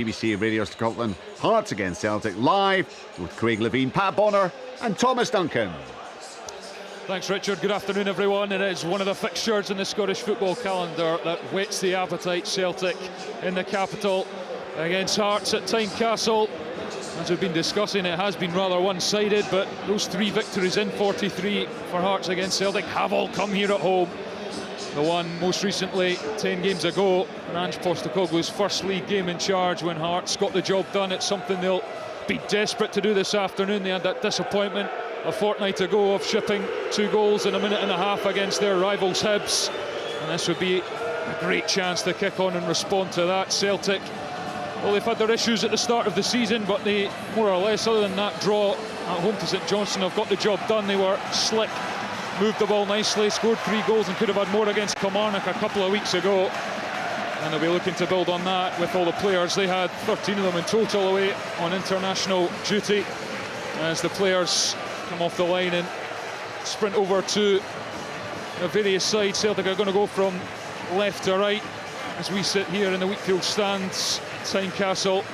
BBC Radio Scotland, Hearts against Celtic, live with Craig Levein, Pat Bonner and Thomas Duncan. Thanks, Richard. Good afternoon, everyone. It is one of the fixtures in the Scottish football calendar that whets the appetite. Celtic in the capital against Hearts at Tynecastle. As we've been discussing, it has been rather one-sided, but those 3 victories in 43 for Hearts against Celtic have all come here at home. The one most recently 10 games ago, Ange Postecoglou's first league game in charge when Hearts got the job done. It's something they'll be desperate to do this afternoon. They had that disappointment a fortnight ago of shipping 2 goals in a minute and a half against their rivals Hibs, and this would be a great chance to kick on and respond to that. Celtic, well, they've had their issues at the start of the season, but they more or less, other than that draw at home to St Johnstone, have got the job done. They were slick, moved the ball nicely, scored 3 goals and could have had more against Kilmarnock a couple of weeks ago, and they'll be looking to build on that with all the players. They had 13 of them in total away on international duty. As the players come off the line and sprint over to the various sides, Celtic are going to go from left to right as we sit here in the Wheatfield stands, Tynecastle,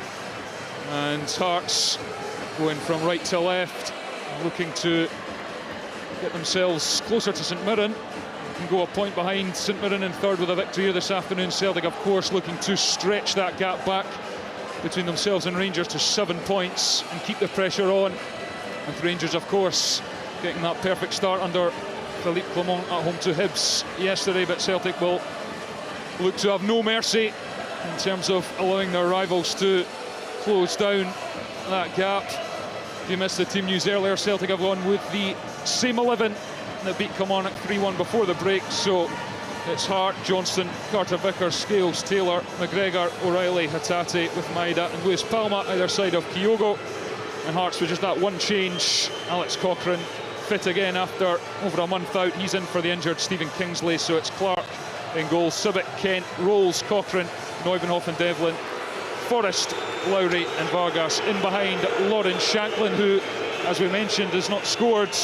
and Hearts going from right to left, looking to get themselves closer to St Mirren. Can go a point behind St Mirren in third with a victory here this afternoon. Celtic, of course, looking to stretch that gap back between themselves and Rangers to 7 points and keep the pressure on. With Rangers, of course, getting that perfect start under Philippe Clement at home to Hibs yesterday, but Celtic will look to have no mercy in terms of allowing their rivals to close down that gap. If you missed the team news earlier, Celtic have won with the same 11 that beat Kilmarnock 3-1 before the break, so it's Hart, Johnston, Carter-Vickers, Scales, Taylor, McGregor, O'Reilly, Hatate with Maeda and Lewis Palma either side of Kyogo. And Hearts with just that one change, Alex Cochrane fit again after over a month out. He's in for the injured Stephen Kingsley, so it's Clark in goal, Sibic, Kent, Rolls, Cochrane, Neubenhoff and Devlin, Forrest, Lowry and Vargas in behind Lawrence Shanklin, who, as we mentioned, has not scored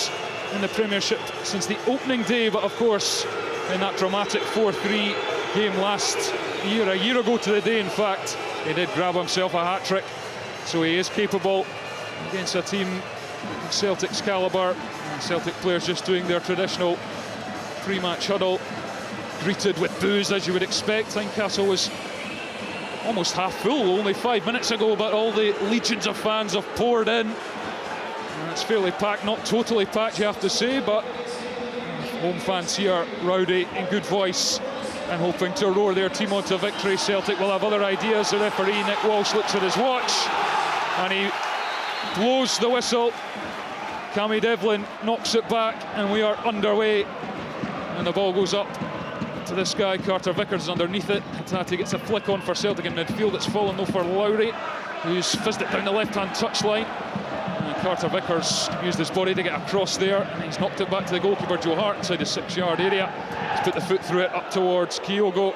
in the Premiership since the opening day, but of course in that dramatic 4-3 game last year, a year ago to the day in fact, he did grab himself a hat-trick, so he is capable against a team of Celtic's calibre. Celtic players just doing their traditional pre-match huddle, greeted with boos as you would expect. Tynecastle was almost half full only 5 minutes ago, but all the legions of fans have poured in. And it's fairly packed, not totally packed you have to say, but home fans here rowdy in good voice and hoping to roar their team on to victory. Celtic will have other ideas. The referee Nick Walsh looks at his watch and he blows the whistle. Cammy Devlin knocks it back and we are underway, and the ball goes up to this guy. Carter-Vickers is underneath it. Hatate gets a flick on for Celtic in midfield. It's fallen though for Lowry, who's fizzed it down the left-hand touchline. Carter-Vickers used his body to get across there, and he's knocked it back to the goalkeeper Joe Hart inside the 6-yard area. He's put the foot through it up towards Kyogo,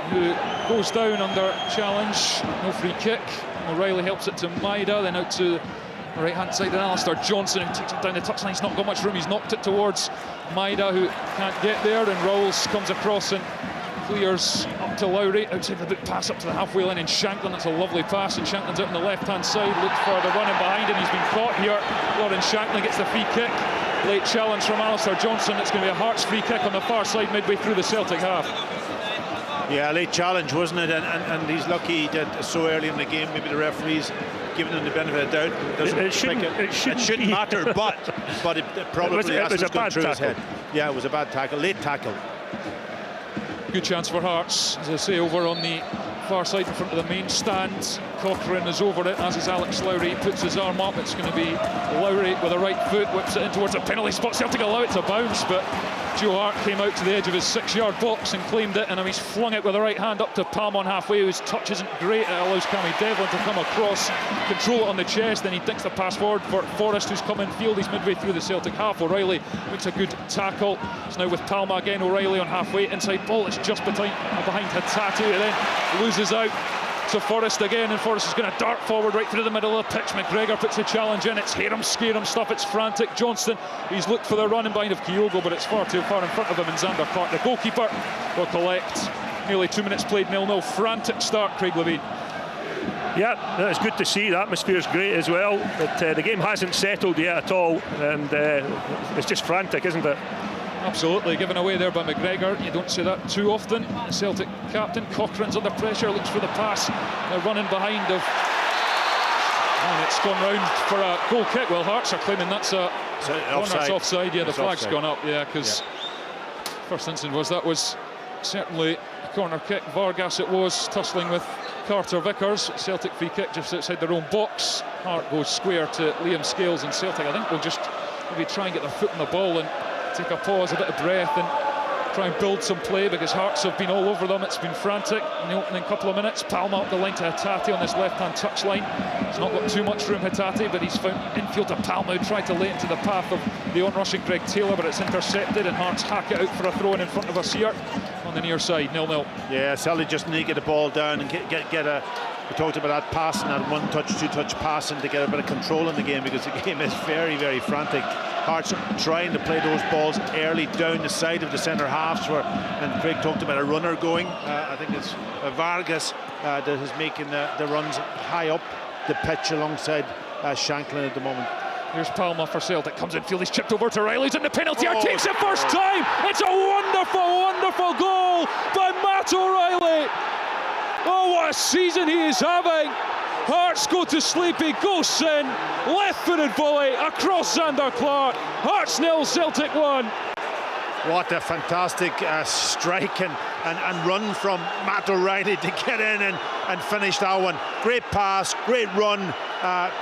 who goes down under challenge. No free kick. O'Reilly helps it to Maeda, then out to the right-hand side, and Alistair Johnson, who takes it down the touchline. He's not got much room. He's knocked it towards Maeda, who can't get there, and Rolls comes across and clears up to Lowry, outside the boot pass up to the halfway line, and Shanklin, that's a lovely pass, and Shanklin's out on the left-hand side, looks for the running behind him, he's been caught here. Lawrence Shanklin gets the free kick. Late challenge from Alistair Johnson. It's going to be a Hearts free kick on the far side midway through the Celtic half. Yeah, late challenge, wasn't it? And he's lucky that so early in the game, maybe the referee's giving him the benefit of the doubt. It shouldn't matter, but it probably has to go through his head. Yeah, it was a bad tackle, late tackle. Good chance for Hearts, as I say, over on the far side in front of the main stand. Cochrane is over it, as is Alex Lowry. He puts his arm up. It's going to be Lowry with a right foot, whips it in towards a penalty spot. Celtic allow it to bounce, but Joe Hart came out to the edge of his 6-yard box and claimed it, and now he's flung it with the right hand up to Palma on halfway, whose touch isn't great. It allows Cammy Devlin to come across, control it on the chest, then he dinks the pass forward for Forrest, who's come in field. He's midway through the Celtic half. O'Reilly makes a good tackle. It's now with Palma again. O'Reilly on halfway, inside ball. It's just behind Hatate, and then loses out to Forrest again, and Forrest is going to dart forward right through the middle of the pitch. McGregor puts a challenge in. It's hear him, scare him stuff. It's frantic. Johnston, he's looked for the run in behind of Kyogo, but it's far too far in front of him, and Xander Clark, the goalkeeper, will collect. Nearly 2 minutes played, 0-0. Frantic start, Craig Levein. Yeah, it's good to see. The atmosphere's great as well. But the game hasn't settled yet at all, and it's just frantic, isn't it? Absolutely, given away there by McGregor. You don't see that too often. The Celtic captain, Cochrane's under pressure, looks for the pass. They're running behind of... And it's gone round for a goal kick. Well, Hearts are claiming that's a corner's offside. Yeah, the flag's gone up, yeah, because first instance was certainly a corner kick. Vargas it was, tussling with Carter Vickers. Celtic free kick just outside their own box. Hart goes square to Liam Scales, and Celtic, I think, will just maybe try and get their foot on the ball and take a pause, a bit of breath, and try and build some play, because Hearts have been all over them. It's been frantic in the opening couple of minutes. Palma up the line to Hatate on this left-hand touchline. He's not got too much room, Hatate, but he's found infield to Palma, who tried to lay into the path of the on-rushing Greg Taylor, but it's intercepted, and Hearts hack it out for a throw-in in front of Asir on the near side, 0-0. Yeah, Celtic just need to get the ball down and get a... We talked about that passing, that one-touch, two-touch passing to get a bit of control in the game, because the game is very, very frantic. Hearts are trying to play those balls early down the side of the centre halves, and Craig talked about a runner going. I think it's Vargas that is making the runs high up the pitch alongside Shanklin at the moment. Here's Palma for Celtic, comes in field, he's chipped over to Riley's in the penalty area, takes it first time. It's a wonderful, wonderful goal by Matt O'Reilly. Oh, what a season he is having. Hearts go to sleep, he goes in, left-footed volley across Xander Clark. Hearts 0, Celtic 1. What a fantastic strike and run from Matt O'Reilly to get in and finish that one. Great pass, great run,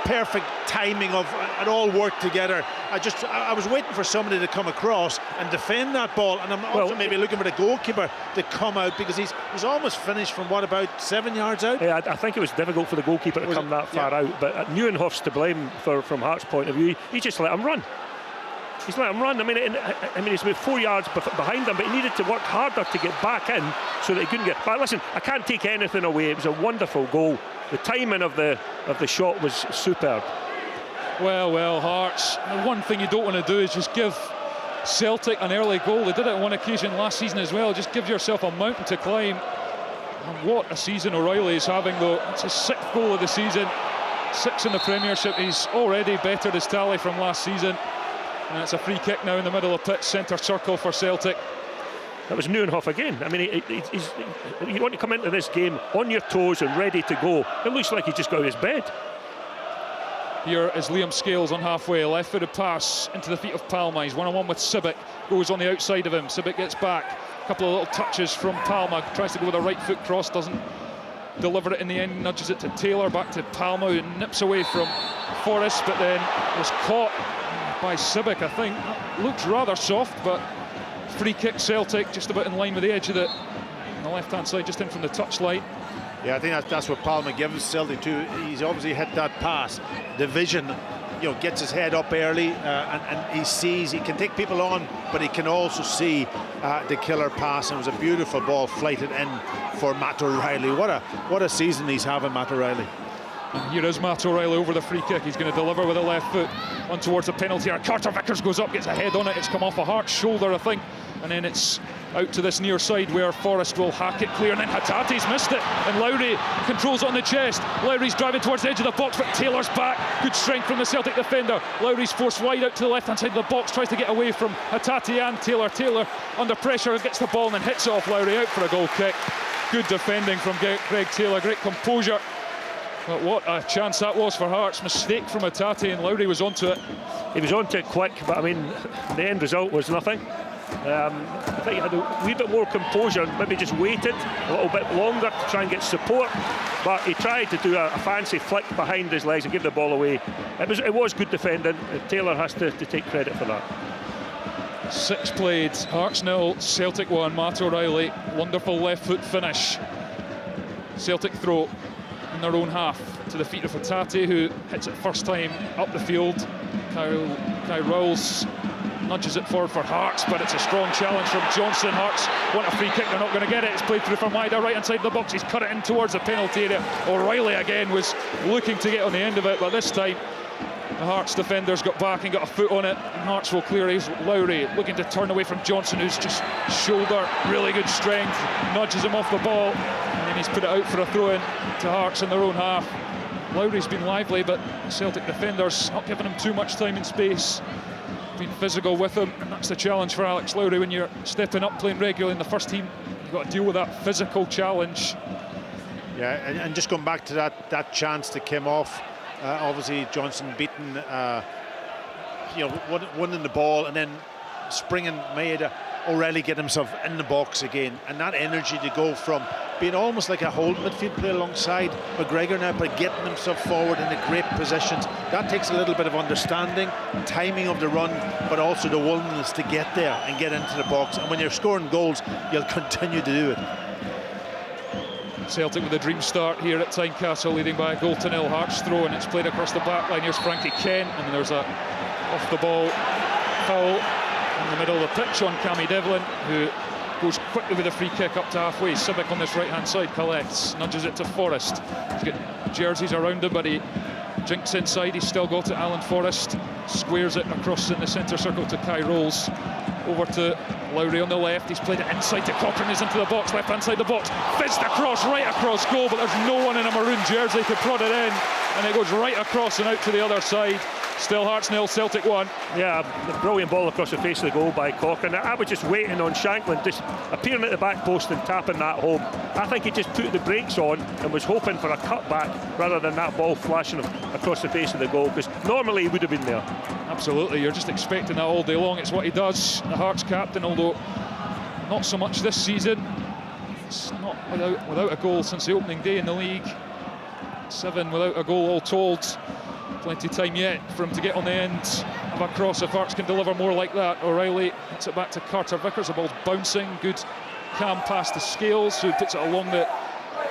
perfect timing of it all worked together. I was waiting for somebody to come across and defend that ball, and I'm also maybe looking for the goalkeeper to come out, because he's almost finished from what, about 7 yards out? Yeah, I think it was difficult for the goalkeeper to come that far out, but Neuenhof's to blame from Hearts' point of view. He just let him run. He's let him run. I mean, he's about 4 yards behind him, but he needed to work harder to get back in so that he couldn't get. But listen, I can't take anything away. It was a wonderful goal. The timing of the shot was superb. Well, Hearts. The one thing you don't want to do is just give Celtic an early goal. They did it on one occasion last season as well. Just give yourself a mountain to climb. And what a season O'Reilly is having, though. It's his 6th goal of the season, 6 in the Premiership. He's already bettered his tally from last season. And it's a free kick now in the middle of pitch, centre circle for Celtic. That was Neuenhof again. I mean, you want to come into this game on your toes and ready to go. It looks like he just got out of his bed. Here is Liam Scales on halfway, left-footed pass into the feet of Palma. He's one-on-one with Sibic, goes on the outside of him. Sibic gets back, a couple of little touches from Palma, tries to go with a right foot cross, doesn't deliver it in the end, nudges it to Taylor, back to Palma, who nips away from Forrest, but then was caught by Sibic, I think. Looks rather soft, but free kick Celtic, just about in line with the edge of it. On the left-hand side, just in from the touchline. Yeah, I think that's what Palma gives Celtic too. He's obviously hit that pass. The vision, gets his head up early, and he sees, he can take people on, but he can also see the killer pass. And it was a beautiful ball flighted in for Matt O'Reilly. What a season he's having, Matt O'Reilly. And here is Matt O'Reilly over the free kick. He's going to deliver with a left foot on towards the penalty area. Carter Vickers goes up, gets a head on it. It's come off a Hearts shoulder, I think. And then it's out to this near side where Forrest will hack it clear. And then Hatate's missed it. And Lowry controls it on the chest. Lowry's driving towards the edge of the box, but Taylor's back. Good strength from the Celtic defender. Lowry's forced wide out to the left-hand side of the box. Tries to get away from Hatate and Taylor. Taylor under pressure, gets the ball and then hits it off Lowry, out for a goal kick. Good defending from Greg Taylor. Great composure. But what a chance that was for Hearts. Mistake from Hatate, and Lowry was onto it. He was onto it quick, but I mean, the end result was nothing. I think he had a wee bit more composure, maybe just waited a little bit longer to try and get support, but he tried to do a fancy flick behind his legs and give the ball away. It was good defending. Taylor has to take credit for that. 6 played, Hearts 0, Celtic 1. Matt O'Reilly, wonderful left foot finish. Celtic throw in their own half to the feet of Hatate, who hits it first time up the field. Kai Rowles nudges it forward for Hearts, but it's a strong challenge from Johnson. Hearts want a free kick, they're not going to get it. It's played through from Maida, right inside the box. He's cut it in towards the penalty area. O'Reilly again was looking to get on the end of it, but this time the Hearts defenders got back and got a foot on it, and Hearts will clear. He's Lowry looking to turn away from Johnson, who's just shoulder, really good strength, nudges him off the ball, and then he's put it out for a throw-in to Hearts in their own half. Lowry's been lively, but Celtic defenders not giving him too much time and space. Been physical with him, and that's the challenge for Alex Lowry when you're stepping up, playing regularly in the first team. You've got to deal with that physical challenge. Yeah, and just going back to that chance that came off, obviously Johnson beaten, winning the ball, and then springing Maeda, O'Reilly get himself in the box again, and that energy to go from being almost like a holding midfield player alongside McGregor now, but getting himself forward in the great positions. That takes a little bit of understanding, timing of the run, but also the willingness to get there and get into the box. And when you're scoring goals, you'll continue to do it. Celtic with a dream start here at Tynecastle, leading by a goal to nil. Hearts throw, and it's played across the back line. Here's Frankie Kent, and there's a off the ball foul in the middle of the pitch on Cammy Devlin, who goes quickly with a free kick up to halfway. Civic on this right-hand side collects, nudges it to Forrest. He's got jerseys around him, but he jinks inside. He's still got it. Alan Forrest squares it across in the centre circle to Kai Rolls. Over to Lowry on the left. He's played it inside to Cochrane. He's into the box, left-hand side the box. Fizzed across, right across goal, but there's no one in a maroon jersey to prod it in. And it goes right across and out to the other side. Still Hearts 0, Celtic 1. Yeah, a brilliant ball across the face of the goal by Cochrane. I was just waiting on Shankland just appearing at the back post and tapping that home. I think he just put the brakes on and was hoping for a cutback rather than that ball flashing across the face of the goal, because normally he would have been there. Absolutely, you're just expecting that all day long. It's what he does, the Hearts captain, although not so much this season. It's not without a goal since the opening day in the league. 7 without a goal all told. Plenty of time yet for him to get on the end of a cross if Hearts can deliver more like that. O'Reilly hits it back to Carter Vickers. The ball's bouncing. Good calm pass to Scales, who puts it along the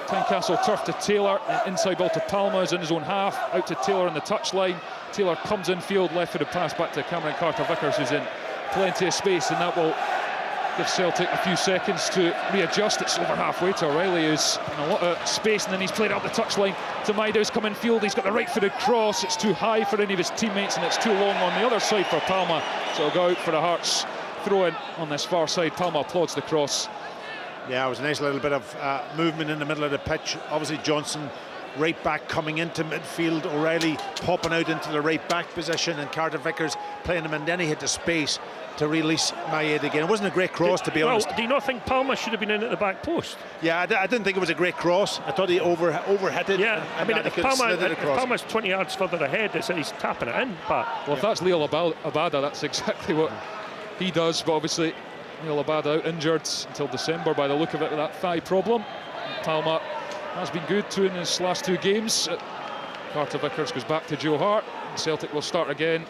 Tynecastle turf to Taylor. Inside ball to Palma, is in his own half. Out to Taylor on the touchline. Taylor comes in field, left-footed pass back to Cameron Carter Vickers, who's in plenty of space, and that will give Celtic a few seconds to readjust. It's over halfway to O'Reilly, who's in a lot of space, and then he's played up the touchline to Maeda, who's come in field. He's got the right-footed cross. It's too high for any of his teammates, and it's too long on the other side for Palma. So it'll go out for the Hearts throw-in on this far side. Palma applauds the cross. Yeah, it was a nice little bit of movement in the middle of the pitch. Obviously Johnson right back coming into midfield, O'Reilly popping out into the right back position, and Carter Vickers playing him, and then he hit the space to release Maeda again. It wasn't a great cross, to be honest. Do you not think Palma should have been in at the back post? Yeah, I didn't think it was a great cross. I thought he overhit it. Yeah, I mean, if Palma's 20 yards further ahead, he's tapping it in. But well, if that's Leo Abada, that's exactly what he does. But obviously, Leo Abada out injured until December by the look of it with that thigh problem. Palma has been good in his last 2 games. Carter Vickers goes back to Joe Hart. Celtic will start again.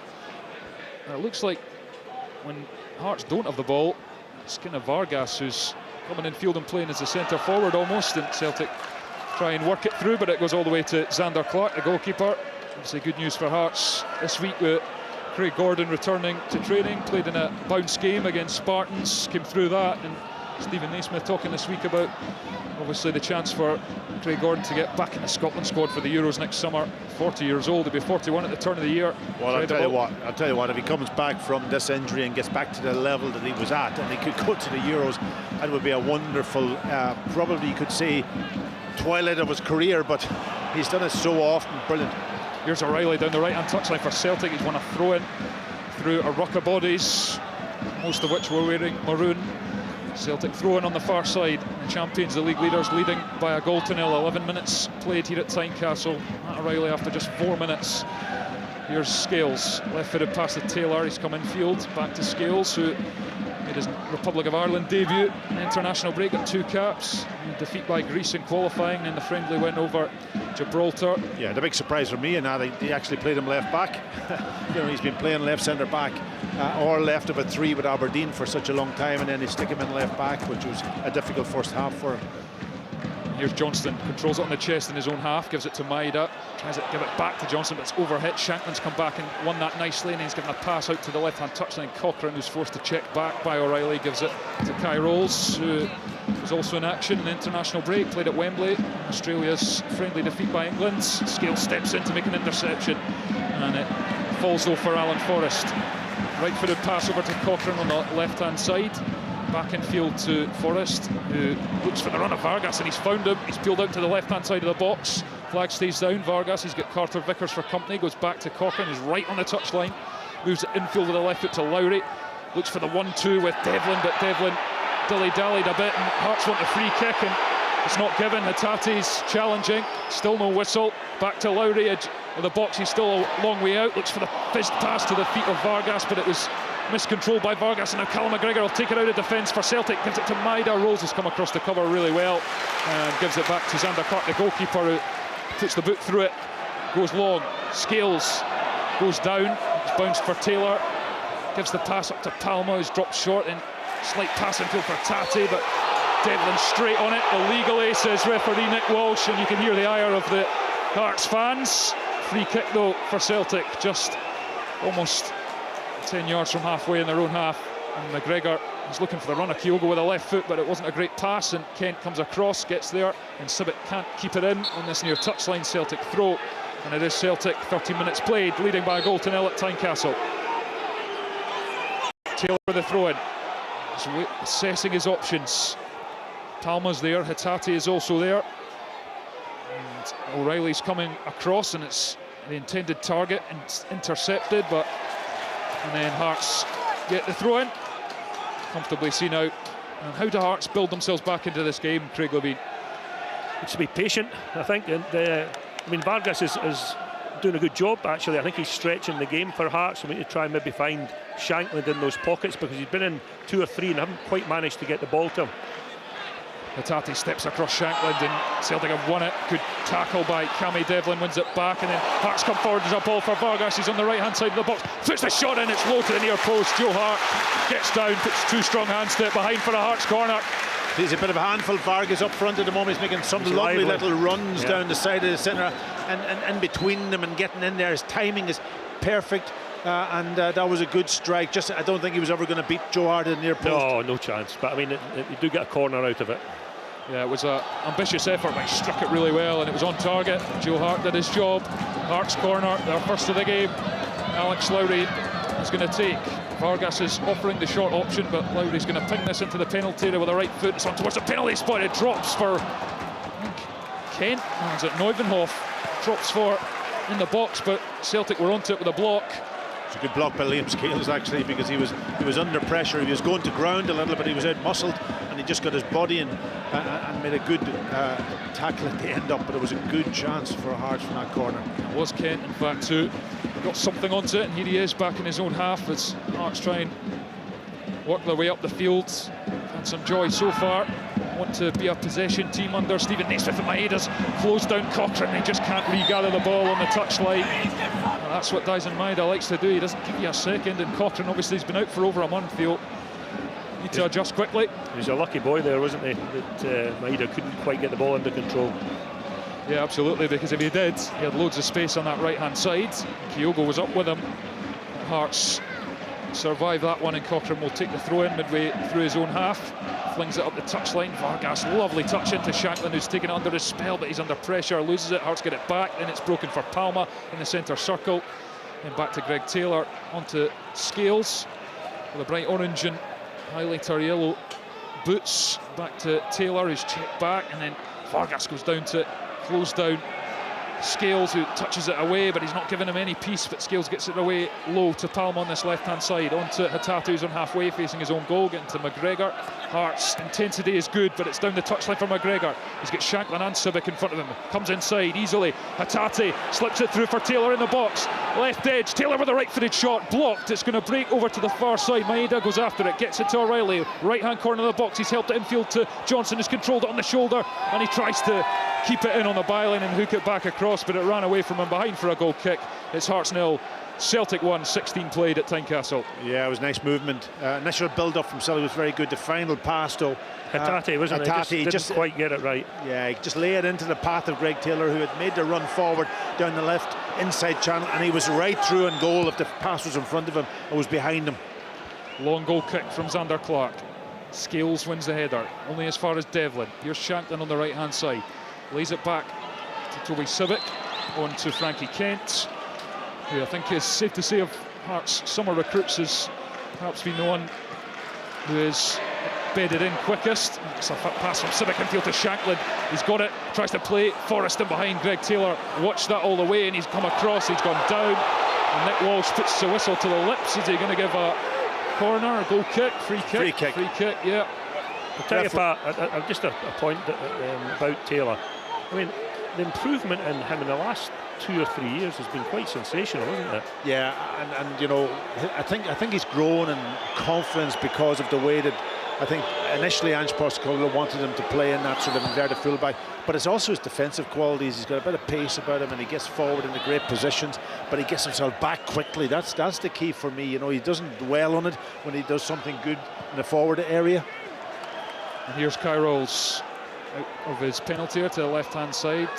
It looks like when Hearts don't have the ball, it's kind of Vargas who's coming in field and playing as a centre forward almost, and Celtic try and work it through, but it goes all the way to Xander Clark, the goalkeeper. Obviously good news for Hearts this week with Craig Gordon returning to training. Played in a bounce game against Spartans, came through that, and Stephen Naismith talking this week about obviously the chance for Craig Gordon to get back in the Scotland squad for the Euros next summer. 40 years old, he'll be 41 at the turn of the year. Well, I'll tell you what, if he comes back from this injury and gets back to the level that he was at, and he could go to the Euros, that would be a wonderful, probably you could say, twilight of his career, but he's done it so often. Brilliant. Here's O'Reilly down the right-hand touchline for Celtic. He's won a throw-in through a ruck of bodies, most of which were wearing maroon. Celtic throw-in on the far side. The champions, the league leaders, leading by a goal to nil. 11 minutes played here at Tynecastle. Matt O'Reilly after just 4 minutes. Here's Scales, left-footed pass to Taylor. He's come in field, back to Scales, who made his Republic of Ireland debut in the international break, got 2 caps. Defeat by Greece in qualifying, and the friendly win over Gibraltar. Yeah, the big surprise for me in that they actually played him left back. He's been playing left centre back or left of a 3 with Aberdeen for such a long time, and then they stick him in left back, which was a difficult first half for him. Here's Johnston, controls it on the chest in his own half, gives it to Maeda, tries to give it back to Johnston, but it's overhit. Shankland's come back and won that nicely, and he's given a pass out to the left-hand touchline. Cochrane, who's forced to check back by O'Reilly, gives it to Kai Rolls, who was also in action in the international break, played at Wembley. Australia's friendly defeat by England. Scales steps in to make an interception, and it falls though for Alan Forrest. Right-footed pass over to Cochrane on the left-hand side. back in field to Forrest, who looks for the run of Vargas, and he's found him. He's peeled out to the left-hand side of the box. Flag stays down. Vargas, he's got Carter Vickers for company, goes back to Cochrane, he's right on the touchline, moves it infield with the left foot to Lowry, looks for the 1-2 with Devlin, but Devlin dilly-dallied a bit, and Hearts want a free kick, and it's not given. Hatate's challenging, still no whistle. Back to Lowry, edge of the box, he's still a long way out, looks for the fizzed pass to the feet of Vargas, but it was miscontrolled by Vargas, and now Callum McGregor will take it out of defence for Celtic, gives it to Maida. Rolls has come across the cover really well, and gives it back to Xander Clark, the goalkeeper, who puts the boot through it, goes long, Scales goes down, it's bounced for Taylor, gives the pass up to Palma, who's dropped short, and slight pass infield for Tate, but Devlin straight on it, illegally, says referee Nick Walsh, and you can hear the ire of the Hearts fans. Free kick though for Celtic, just almost 10 yards from halfway in their own half, and McGregor is looking for the run of Kyogo with a left foot, but it wasn't a great pass, and Kent comes across, gets there, and Sibbett can't keep it in on this near touchline Celtic throw, and it is Celtic, 13 minutes played, leading by a goal to nil at Tynecastle. Taylor with the throw-in, he's assessing his options. Palma's there, Hatate is also there, and O'Reilly's coming across, and it's the intended target, and it's intercepted, and then Hearts get the throw-in, comfortably seen out. And how do Hearts build themselves back into this game, Craig Levine? It's to be patient, I think, and I mean, Vargas is doing a good job, actually. I think he's stretching the game for Hearts. We need to try and maybe find Shankland in those pockets, because he's been in 2 or 3 and haven't quite managed to get the ball to him. Hatate steps across Shankland, and Celtic have won it. Good tackle by Cammy. Devlin wins it back, and then Hearts come forward. There's a ball for Vargas. He's on the right-hand side of the box. Puts the shot in. It's low to the near post. Joe Hart gets down, puts 2 strong hands to it behind for a Hearts corner. He's a bit of a handful. Vargas up front at the moment. He's making some lovely little runs down the side of the centre, and in between them and getting in there. His timing is perfect. And that was a good strike. Just, I don't think he was ever going to beat Joe Hart in the near post. No chance. But I mean, you do get a corner out of it. Yeah, it was an ambitious effort, but he struck it really well, and it was on target. Joe Hart did his job. Hearts corner, their first of the game. Alex Lowry is going to take. Vargas is offering the short option, but Lowry's going to ping this into the penalty area with the right foot. It's on towards the penalty spot. It drops for Kent. Is it Neuvenhoff? Drops for in the box, but Celtic were onto it with a block. It's a good block by Liam Scales, actually, because he was under pressure. He was going to ground a little, but he was out-muscled, and he just got his body in and made a good tackle at the end up. But it was a good chance for Hearts from that corner. It was Kent, in fact, who got something onto it, and here he is back in his own half as Hearts try and work their way up the field. Had some joy so far. Want to be a possession team under Stephen Naismith, and Maeda's closed down Cochrane. They just can't regather the ball on the touchline. And that's what Dyson Maeda likes to do. He doesn't give you a second, and Cochrane obviously has been out for over a month. He'll need to adjust quickly. He's a lucky boy there, wasn't he, that Maeda couldn't quite get the ball under control. Yeah, absolutely, because if he did, he had loads of space on that right-hand side. Kyogo was up with him. Hearts survive that one, and Cochrane will take the throw-in midway through his own half. Flings it up the touchline. Vargas, lovely touch into Shankland, who's taken it under his spell, but he's under pressure, loses it. Hearts get it back, then it's broken for Palma in the centre circle. Then back to Greg Taylor, onto Scales with a bright orange and highlighter yellow boots. Back to Taylor, who's checked back, and then Vargas goes down to close down Scales, who touches it away, but he's not giving him any peace. But Scales gets it away low to Palma on this left-hand side, onto Hatate, who's on halfway, facing his own goal, getting to McGregor. Hearts' intensity is good, but it's down the touchline for McGregor. He's got Shankland and Sibbett in front of him. Comes inside easily. Hatate slips it through for Taylor in the box. Left edge, Taylor with a right-footed shot, blocked. It's going to break over to the far side. Maeda goes after it, gets it to O'Reilly. Right-hand corner of the box, he's helped it infield to Johnson, who's controlled it on the shoulder, and he tries to keep it in on the byline and hook it back across, but it ran away from him behind for a goal kick. It's Hearts 0, Celtic 1, 16 played at Tynecastle. Yeah, it was nice movement. Initial build-up from Celtic was very good. The final pass, though, Hatate, wasn't it? He didn't quite get it right. Yeah, he just lay it into the path of Greg Taylor, who had made the run forward down the left inside channel, and he was right through in goal if the pass was in front of him or was behind him. Long goal kick from Xander Clark. Scales wins the header, only as far as Devlin. Here's Shankland on the right-hand side. Lays it back to Toby Sibbett, on to Frankie Kent, who I think is safe to say of Hearts' summer recruits has perhaps been the one who is bedded in quickest. It's a pass from Civic infield to Shanklin. He's got it, tries to play. Forrest in behind. Greg Taylor watched that all the way, and he's come across. He's gone down. And Nick Walsh puts the whistle to the lips. Is he going to give a corner, a goal kick, free kick? Free kick, yeah. I'll tell you, Pat, just a point about Taylor. I mean, the improvement in him in the last 2 or 3 years has been quite sensational, isn't it? Yeah, and you know, I think he's grown in confidence because of the way that I think initially Ange Postecoglou wanted him to play in that sort of inverted fullback, but it's also his defensive qualities. He's got a bit of pace about him, and he gets forward into great positions, but he gets himself back quickly. That's the key for me. You know, he doesn't dwell on it when he does something good in the forward area. And here's Kyrol's out of his penalty here to the left-hand side.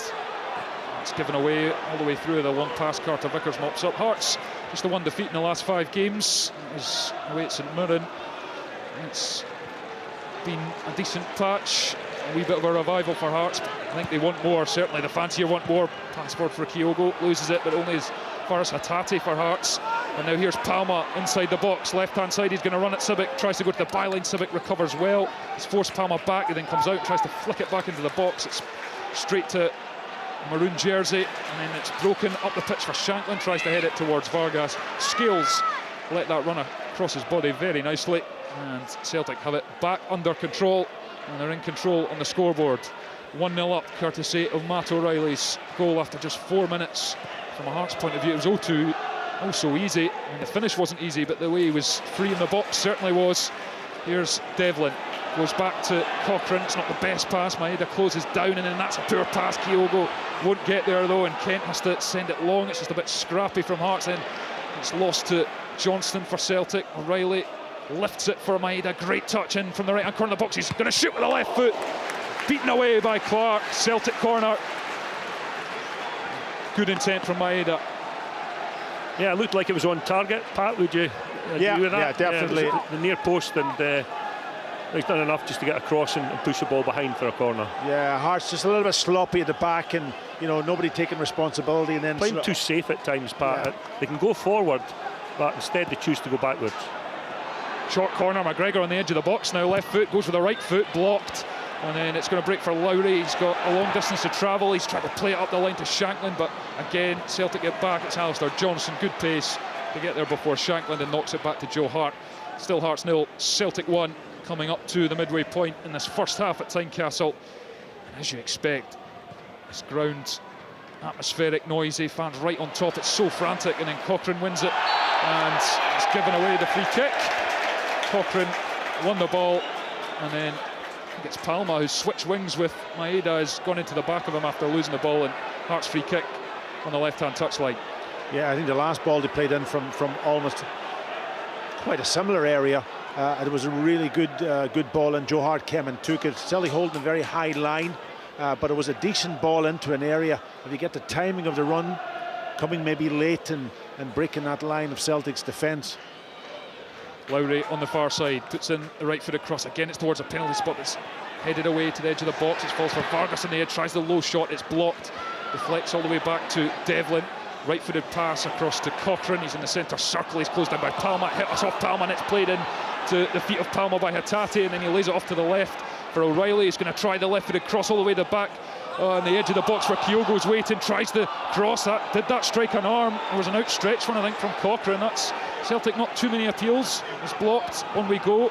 It's given away all the way through. The long pass, Carter Vickers mops up. Hearts just the one defeat in the last 5 games. As away at St Mirren. It's been a decent patch, a wee bit of a revival for Hearts. I think they want more. Certainly the fans here want more. Pass forward for Kyogo, loses it, but only as far as Hatate for Hearts. And now here's Palma inside the box, left-hand side. He's going to run at Civic, tries to go to the byline. Civic recovers well. He's forced Palma back. He then comes out, tries to flick it back into the box. It's straight to maroon jersey, and then it's broken up the pitch for Shanklin. Tries to head it towards Vargas. Scales let that run across his body very nicely, and Celtic have it back under control, and they're in control on the scoreboard. 1-0 up, courtesy of Matt O'Reilly's goal after just 4 minutes. From a Hearts point of view, it was 0-2. Oh, so easy. I mean, the finish wasn't easy, but the way he was free in the box certainly was. Here's Devlin, goes back to Cochrane. It's not the best pass. Maeda closes down, and then that's a poor pass. Kyogo won't get there though, and Kent has to send it long. It's just a bit scrappy from Hearts. Then it's lost to Johnston for Celtic. O'Reilly lifts it for Maeda. Great touch in from the right hand corner of the box. He's going to shoot with the left foot. Beaten away by Clark. Celtic corner. Good intent from Maeda. Yeah, it looked like it was on target. Pat, would you agree with that? Yeah, definitely. Yeah, the near post, and he's done enough just to get across and push the ball behind for a corner. Yeah, Hearts just a little bit sloppy at the back, and you know, nobody taking responsibility, and then playing too safe at times, Pat. Yeah. They can go forward, but instead they choose to go backwards. Short corner, McGregor on the edge of the box now. Left foot goes with the right foot, blocked. And then it's going to break for Lowry. He's got a long distance to travel. He's trying to play it up the line to Shanklin, but again, Celtic get back. It's Alistair Johnson, good pace to get there before Shanklin, and knocks it back to Joe Hart. Still Hearts 0, Celtic 1, coming up to the midway point in this first half at Tynecastle. And as you expect, this ground, atmospheric, noisy, fans right on top. It's so frantic, and then Cochrane wins it, and it's given away the free kick. Cochrane won the ball, and then it's Palma who's switched wings with Maeda, has gone into the back of him after losing the ball, and Hearts free kick on the left-hand touchline. Yeah, I think the last ball they played in from almost quite a similar area. It was a really good ball, and Joe Hart came and took it. Celtic holding a very high line, but it was a decent ball into an area. If you get the timing of the run, coming maybe late and breaking that line of Celtic's defence. Lowry on the far side puts in the right foot across. Again, it's towards a penalty spot. It's headed away to the edge of the box. It falls for Vargas on the edge, tries the low shot. It's blocked. Deflects all the way back to Devlin. Right-footed pass across to Cochrane. He's in the centre circle. He's closed down by Palma. Hit us off Palma, and it's played in to the feet of Palma by Hatate, and then he lays it off to the left for O'Reilly. He's going to try the left-footed cross all the way to the back on the edge of the box where Kyogo's waiting. Tries the cross. Did that strike an arm? There was an outstretched one, I think, from Cochrane. That's Celtic, not too many appeals. It's blocked. On we go.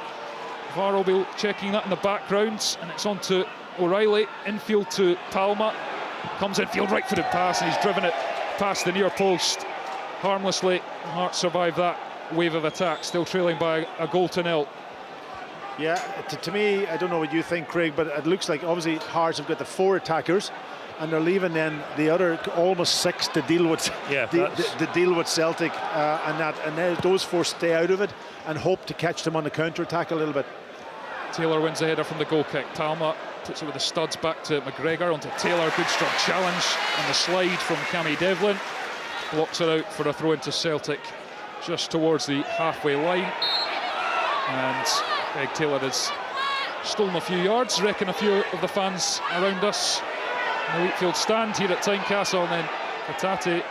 VAR will be checking that in the background, and it's on to O'Reilly. Infield to Palma. Comes infield, right-footed pass, and he's driven it past the near post harmlessly. Hearts survive that wave of attack, still trailing by a goal to nil. Yeah, to me, I don't know what you think, Craig, but it looks like obviously Hearts have got the 4 attackers, and they're leaving then the other almost 6 to deal with deal with Celtic, and then those 4 stay out of it and hope to catch them on the counter-attack a little bit. Taylor wins the header from the goal kick. Palma puts it with the studs back to McGregor, onto Taylor. Good strong challenge on the slide from Cammy Devlin. Blocks it out for a throw into Celtic just towards the halfway line. And Greg Taylor has stolen a few yards, reckon a few of the fans around us in the Wheatfield stand here at Tynecastle, and then Hatate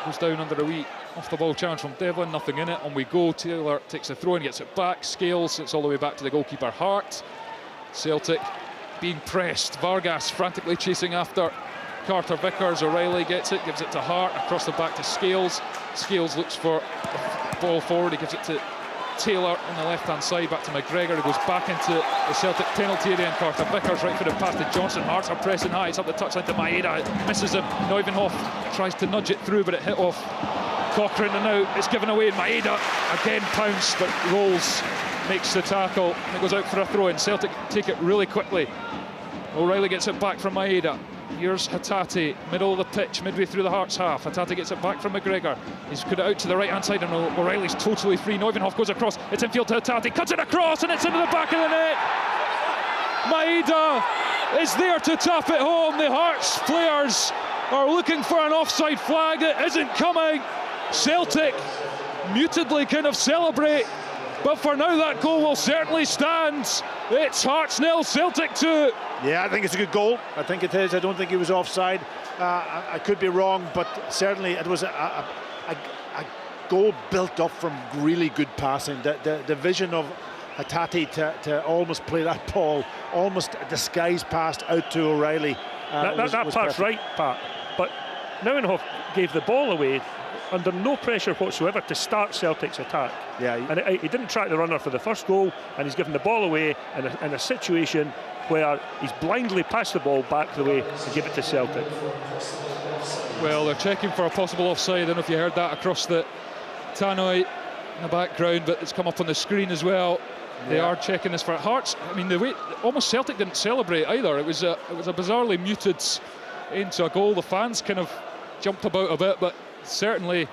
goes down under a wee Off the ball challenge from Devlin, nothing in it. On we go. Taylor takes the throw and gets it back. Scales, it's all the way back to the goalkeeper Hart. Celtic being pressed. Vargas frantically chasing after Carter Vickers. O'Reilly gets it, gives it to Hart, across the back to Scales. Scales looks for the ball forward, he gives it to Taylor on the left-hand side, back to McGregor, who goes back into the Celtic penalty area, and Carter Vickers right-footed pass to Johnson. Hearts are pressing high, it's up the touchline to Maeda, it misses him. Neuvenhoff tries to nudge it through, but it hit off Cochrane, and now it's given away. Maeda again pounced, but rolls, makes the tackle, and it goes out for a throw-in. Celtic take it really quickly. O'Reilly gets it back from Maeda. Here's Hatate, middle of the pitch, midway through the Hearts half. Hatate gets it back from McGregor. He's put it out to the right-hand side, and O'Reilly's totally free. Neuvenhoff goes across, it's infield to Hatate, cuts it across, and it's into the back of the net. Maeda is there to tap it home. The Hearts players are looking for an offside flag. It isn't coming. Celtic mutedly kind of celebrate, but for now that goal will certainly stand. It's Hearts 0, Celtic 2. Yeah, I think it's a good goal. I think it is. I don't think he was offside. I could be wrong, but certainly it was a goal built up from really good passing. The vision of Hatate to almost play that ball, almost a disguised pass out to O'Reilly. That part's perfect. Right, Pat. But Neuenhoff gave the ball away under no pressure whatsoever to start Celtic's attack. Yeah, and he didn't track the runner for the first goal, and he's given the ball away in a situation where he's blindly passed the ball back the way to give it to Celtic. Well, they're checking for a possible offside. I don't know if you heard that across the tannoy in the background, but it's come up on the screen as well. Yeah. They are checking this for Hearts. I mean, the way almost Celtic didn't celebrate either. It was a bizarrely muted into a goal. The fans kind of jumped about a bit, but certainly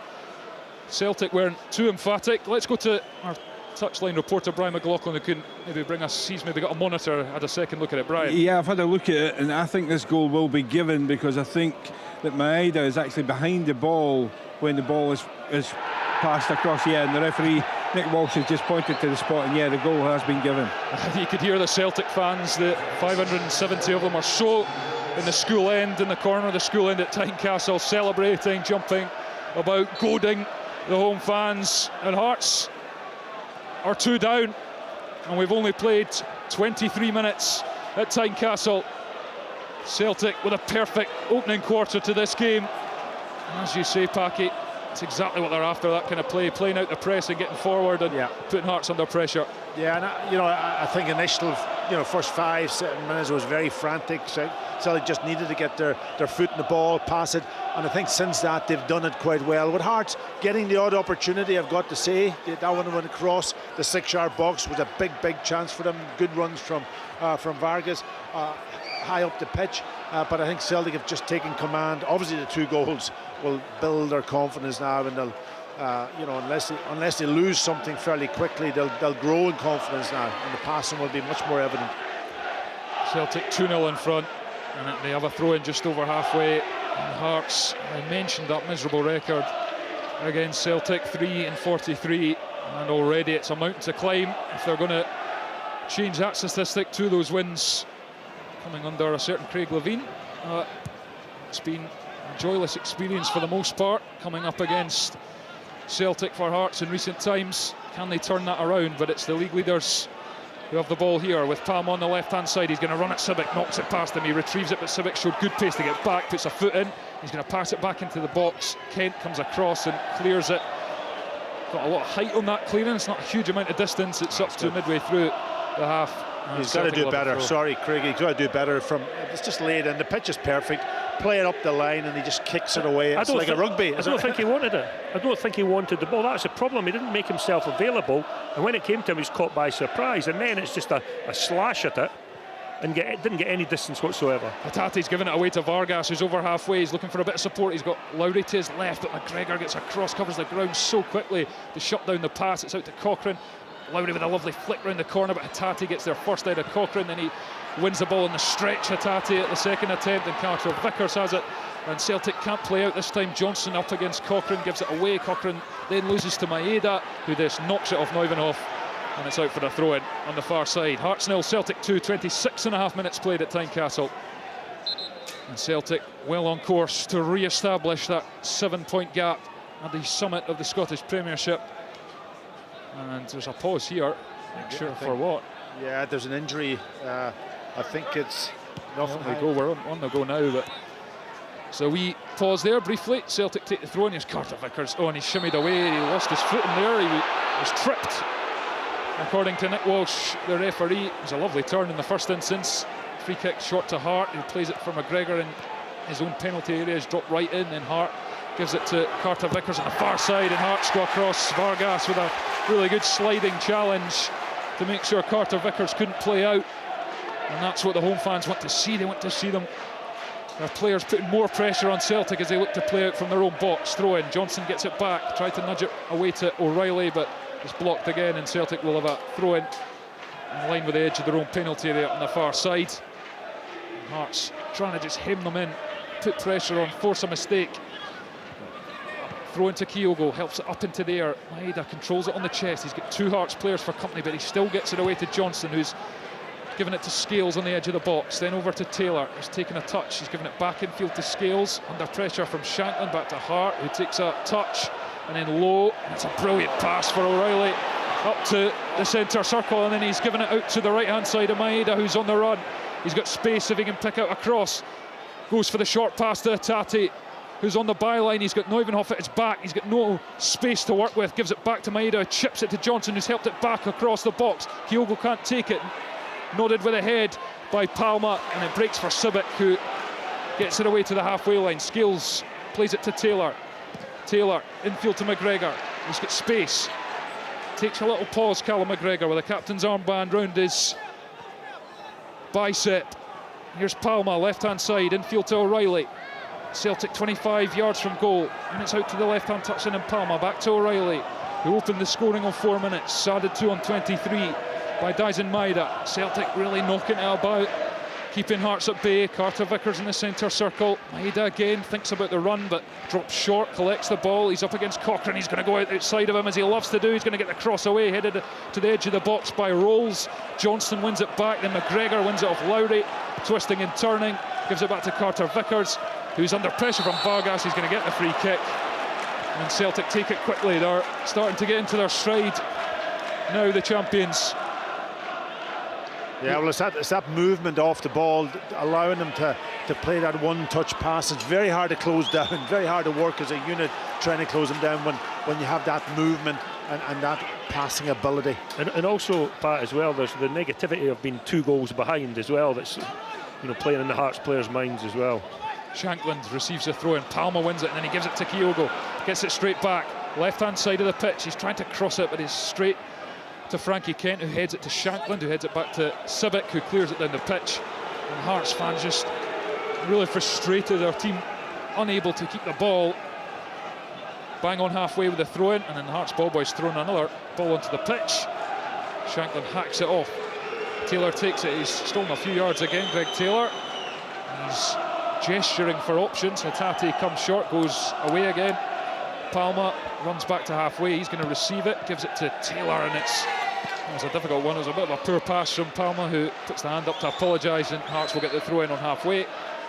Celtic weren't too emphatic. Let's go to our touchline reporter Brian McLaughlin, who can maybe bring us, he's maybe got a monitor, had a second look at it. Brian. Yeah, I've had a look at it, and I think this goal will be given, because I think that Maeda is actually behind the ball when the ball is passed across. Yeah, and the referee Nick Walsh has just pointed to the spot, and yeah, the goal has been given. You could hear the Celtic fans, the 570 of them or so in the school end, in the corner of the school end at Tynecastle, celebrating, jumping about, goading the home fans. And Hearts are 2 down, and we've only played 23 minutes at Tynecastle. Celtic with a perfect opening quarter to this game. And as you say, Packy, it's exactly what they're after, that kind of play, playing out the press and getting forward and putting Hearts under pressure. Yeah, and I think initial, first 5-7 minutes was very frantic. Celtic just needed to get their foot in the ball, pass it, and I think since that they've done it quite well. With Hearts getting the odd opportunity, I've got to say, that one went across the 6-yard box was a big chance for them. Good runs from Vargas, high up the pitch, but I think Celtic have just taken command. Obviously the 2 goals will build their confidence now, and they'll unless they lose something fairly quickly, they'll grow in confidence now, and the passing will be much more evident. Celtic 2-0 in front, and they have a throw-in just over halfway. And Hearts, I mentioned that miserable record against Celtic, 3-43, and already it's a mountain to climb if they're going to change that statistic to those wins coming under a certain Craig Levein. It's been a joyless experience for the most part, coming up against Celtic for Hearts in recent times. Can they turn that around? But it's the league leaders who have the ball here, with Palm on the left-hand side. He's going to run at Civic, knocks it past him, he retrieves it, but Civic showed good pace to get back, puts a foot in, he's going to pass it back into the box. Kent comes across and clears it. Got a lot of height on that clearance, not a huge amount of distance. It's up to midway through the half. He's got to do better. Sorry, Craig, he's got to do better. It's just laid in. The pitch is perfect. Play it up the line, and he just kicks it away. It's like a rugby. I don't think he wanted it. I don't think he wanted the ball. That's the problem. He didn't make himself available, and when it came to him, he was caught by surprise. And then it's just a slash at it, and didn't get any distance whatsoever. Hatate's giving it away to Vargas, who's over halfway. He's looking for a bit of support. He's got Lowry to his left, but McGregor gets across, covers the ground so quickly to shut down the pass. It's out to Cochrane. Lowry with a lovely flick round the corner, but Hatate gets there first out of Cochrane, then he wins the ball in the stretch. Hatate at the second attempt, and Carter Vickers has it, and Celtic can't play out this time. Johnson up against Cochrane, gives it away. Cochrane then loses to Maeda, who just knocks it off Neuvenhoff, and it's out for the throw-in on the far side. Hearts 0, Celtic 2, 26.5 minutes played at Tynecastle, and Celtic well on course to re-establish that 7-point gap at the summit of the Scottish Premiership. And there's a pause here. Not sure for what. Yeah, there's an injury. I think it's nothing. We're on the go now, but so we pause there briefly. Celtic take the throw, and here's Carter Vickers. Oh, and he shimmied away. He lost his footing there. He was tripped, according to Nick Walsh, the referee. It was a lovely turn in the first instance. Free kick short to Hart, who plays it for McGregor in his own penalty area. He's dropped right in, and Hart gives it to Carter Vickers on the far side, and Hart's go across. Vargas with a really good sliding challenge to make sure Carter Vickers couldn't play out. And that's what the home fans want to see. They want to see their players putting more pressure on Celtic as they look to play out from their own box. Throw in, Johnson gets it back, tried to nudge it away to O'Reilly, but it's blocked again, and Celtic will have a throw in line with the edge of their own penalty area on the far side. And Hearts trying to just hem them in, put pressure on, force a mistake. Throw into Kyogo, helps it up into the air. Maeda controls it on the chest. He's got two Hearts players for company, but he still gets it away to Johnson, who's given it to Scales on the edge of the box. Then over to Taylor, who's taken a touch. He's given it back infield to Scales, under pressure from Shankland, back to Hart, who takes a touch, and then low. It's a brilliant pass for O'Reilly up to the centre circle, and then he's given it out to the right-hand side of Maeda, who's on the run. He's got space if he can pick out a cross. Goes for the short pass to Hatate, who's on the byline. He's got Neuvenhoff at his back. He's got no space to work with. Gives it back to Maeda, chips it to Johnson, who's helped it back across the box. Kyogo can't take it. Nodded with a head by Palma, and it breaks for Sibic, who gets it away to the halfway line. Scales plays it to Taylor. Taylor, infield to McGregor. He's got space. Takes a little pause, Callum McGregor, with a captain's armband round his bicep. Here's Palma, left-hand side, infield to O'Reilly. Celtic 25 yards from goal, and it's out to the left-hand touchline, and Palma back to O'Reilly, who opened the scoring on 4 minutes, added 2 on 23 by Daisen Maeda. Celtic really knocking it about, keeping Hearts at bay. Carter Vickers in the centre circle. Maeda again thinks about the run, but drops short, collects the ball. He's up against Cochrane. He's going to go outside of him, as he loves to do. He's going to get the cross away, headed to the edge of the box by Rolls. Johnson wins it back, then McGregor wins it off Lowry, twisting and turning, gives it back to Carter Vickers, who's under pressure from Vargas. He's going to get the free kick, and Celtic take it quickly. They're starting to get into their stride now, the champions. Yeah, well, it's that movement off the ball, allowing them to play that one-touch pass. It's very hard to close down, very hard to work as a unit trying to close them down when you have that movement and that passing ability. And also, Pat, as well, there's the negativity of being 2 goals behind as well. That's, you know, playing in the Hearts players' minds as well. Shankland receives a throw, and Palma wins it, and then he gives it to Kyogo. Gets it straight back, left-hand side of the pitch. He's trying to cross it, but he's straight to Frankie Kent, who heads it to Shankland, who heads it back to Sibic, who clears it down the pitch. And Hearts fans just really frustrated. Their team unable to keep the ball. Bang on halfway with the throw-in, and then the Hearts ball boys throwing another ball onto the pitch. Shankland hacks it off. Taylor takes it. He's stolen a few yards again, Greg Taylor. He's gesturing for options. Hatate comes short, goes away again. Palma runs back to halfway. He's going to receive it, gives it to Taylor, and it was a difficult one. It was a bit of a poor pass from Palma, who puts the hand up to apologise, and Hearts will get the throw in on halfway.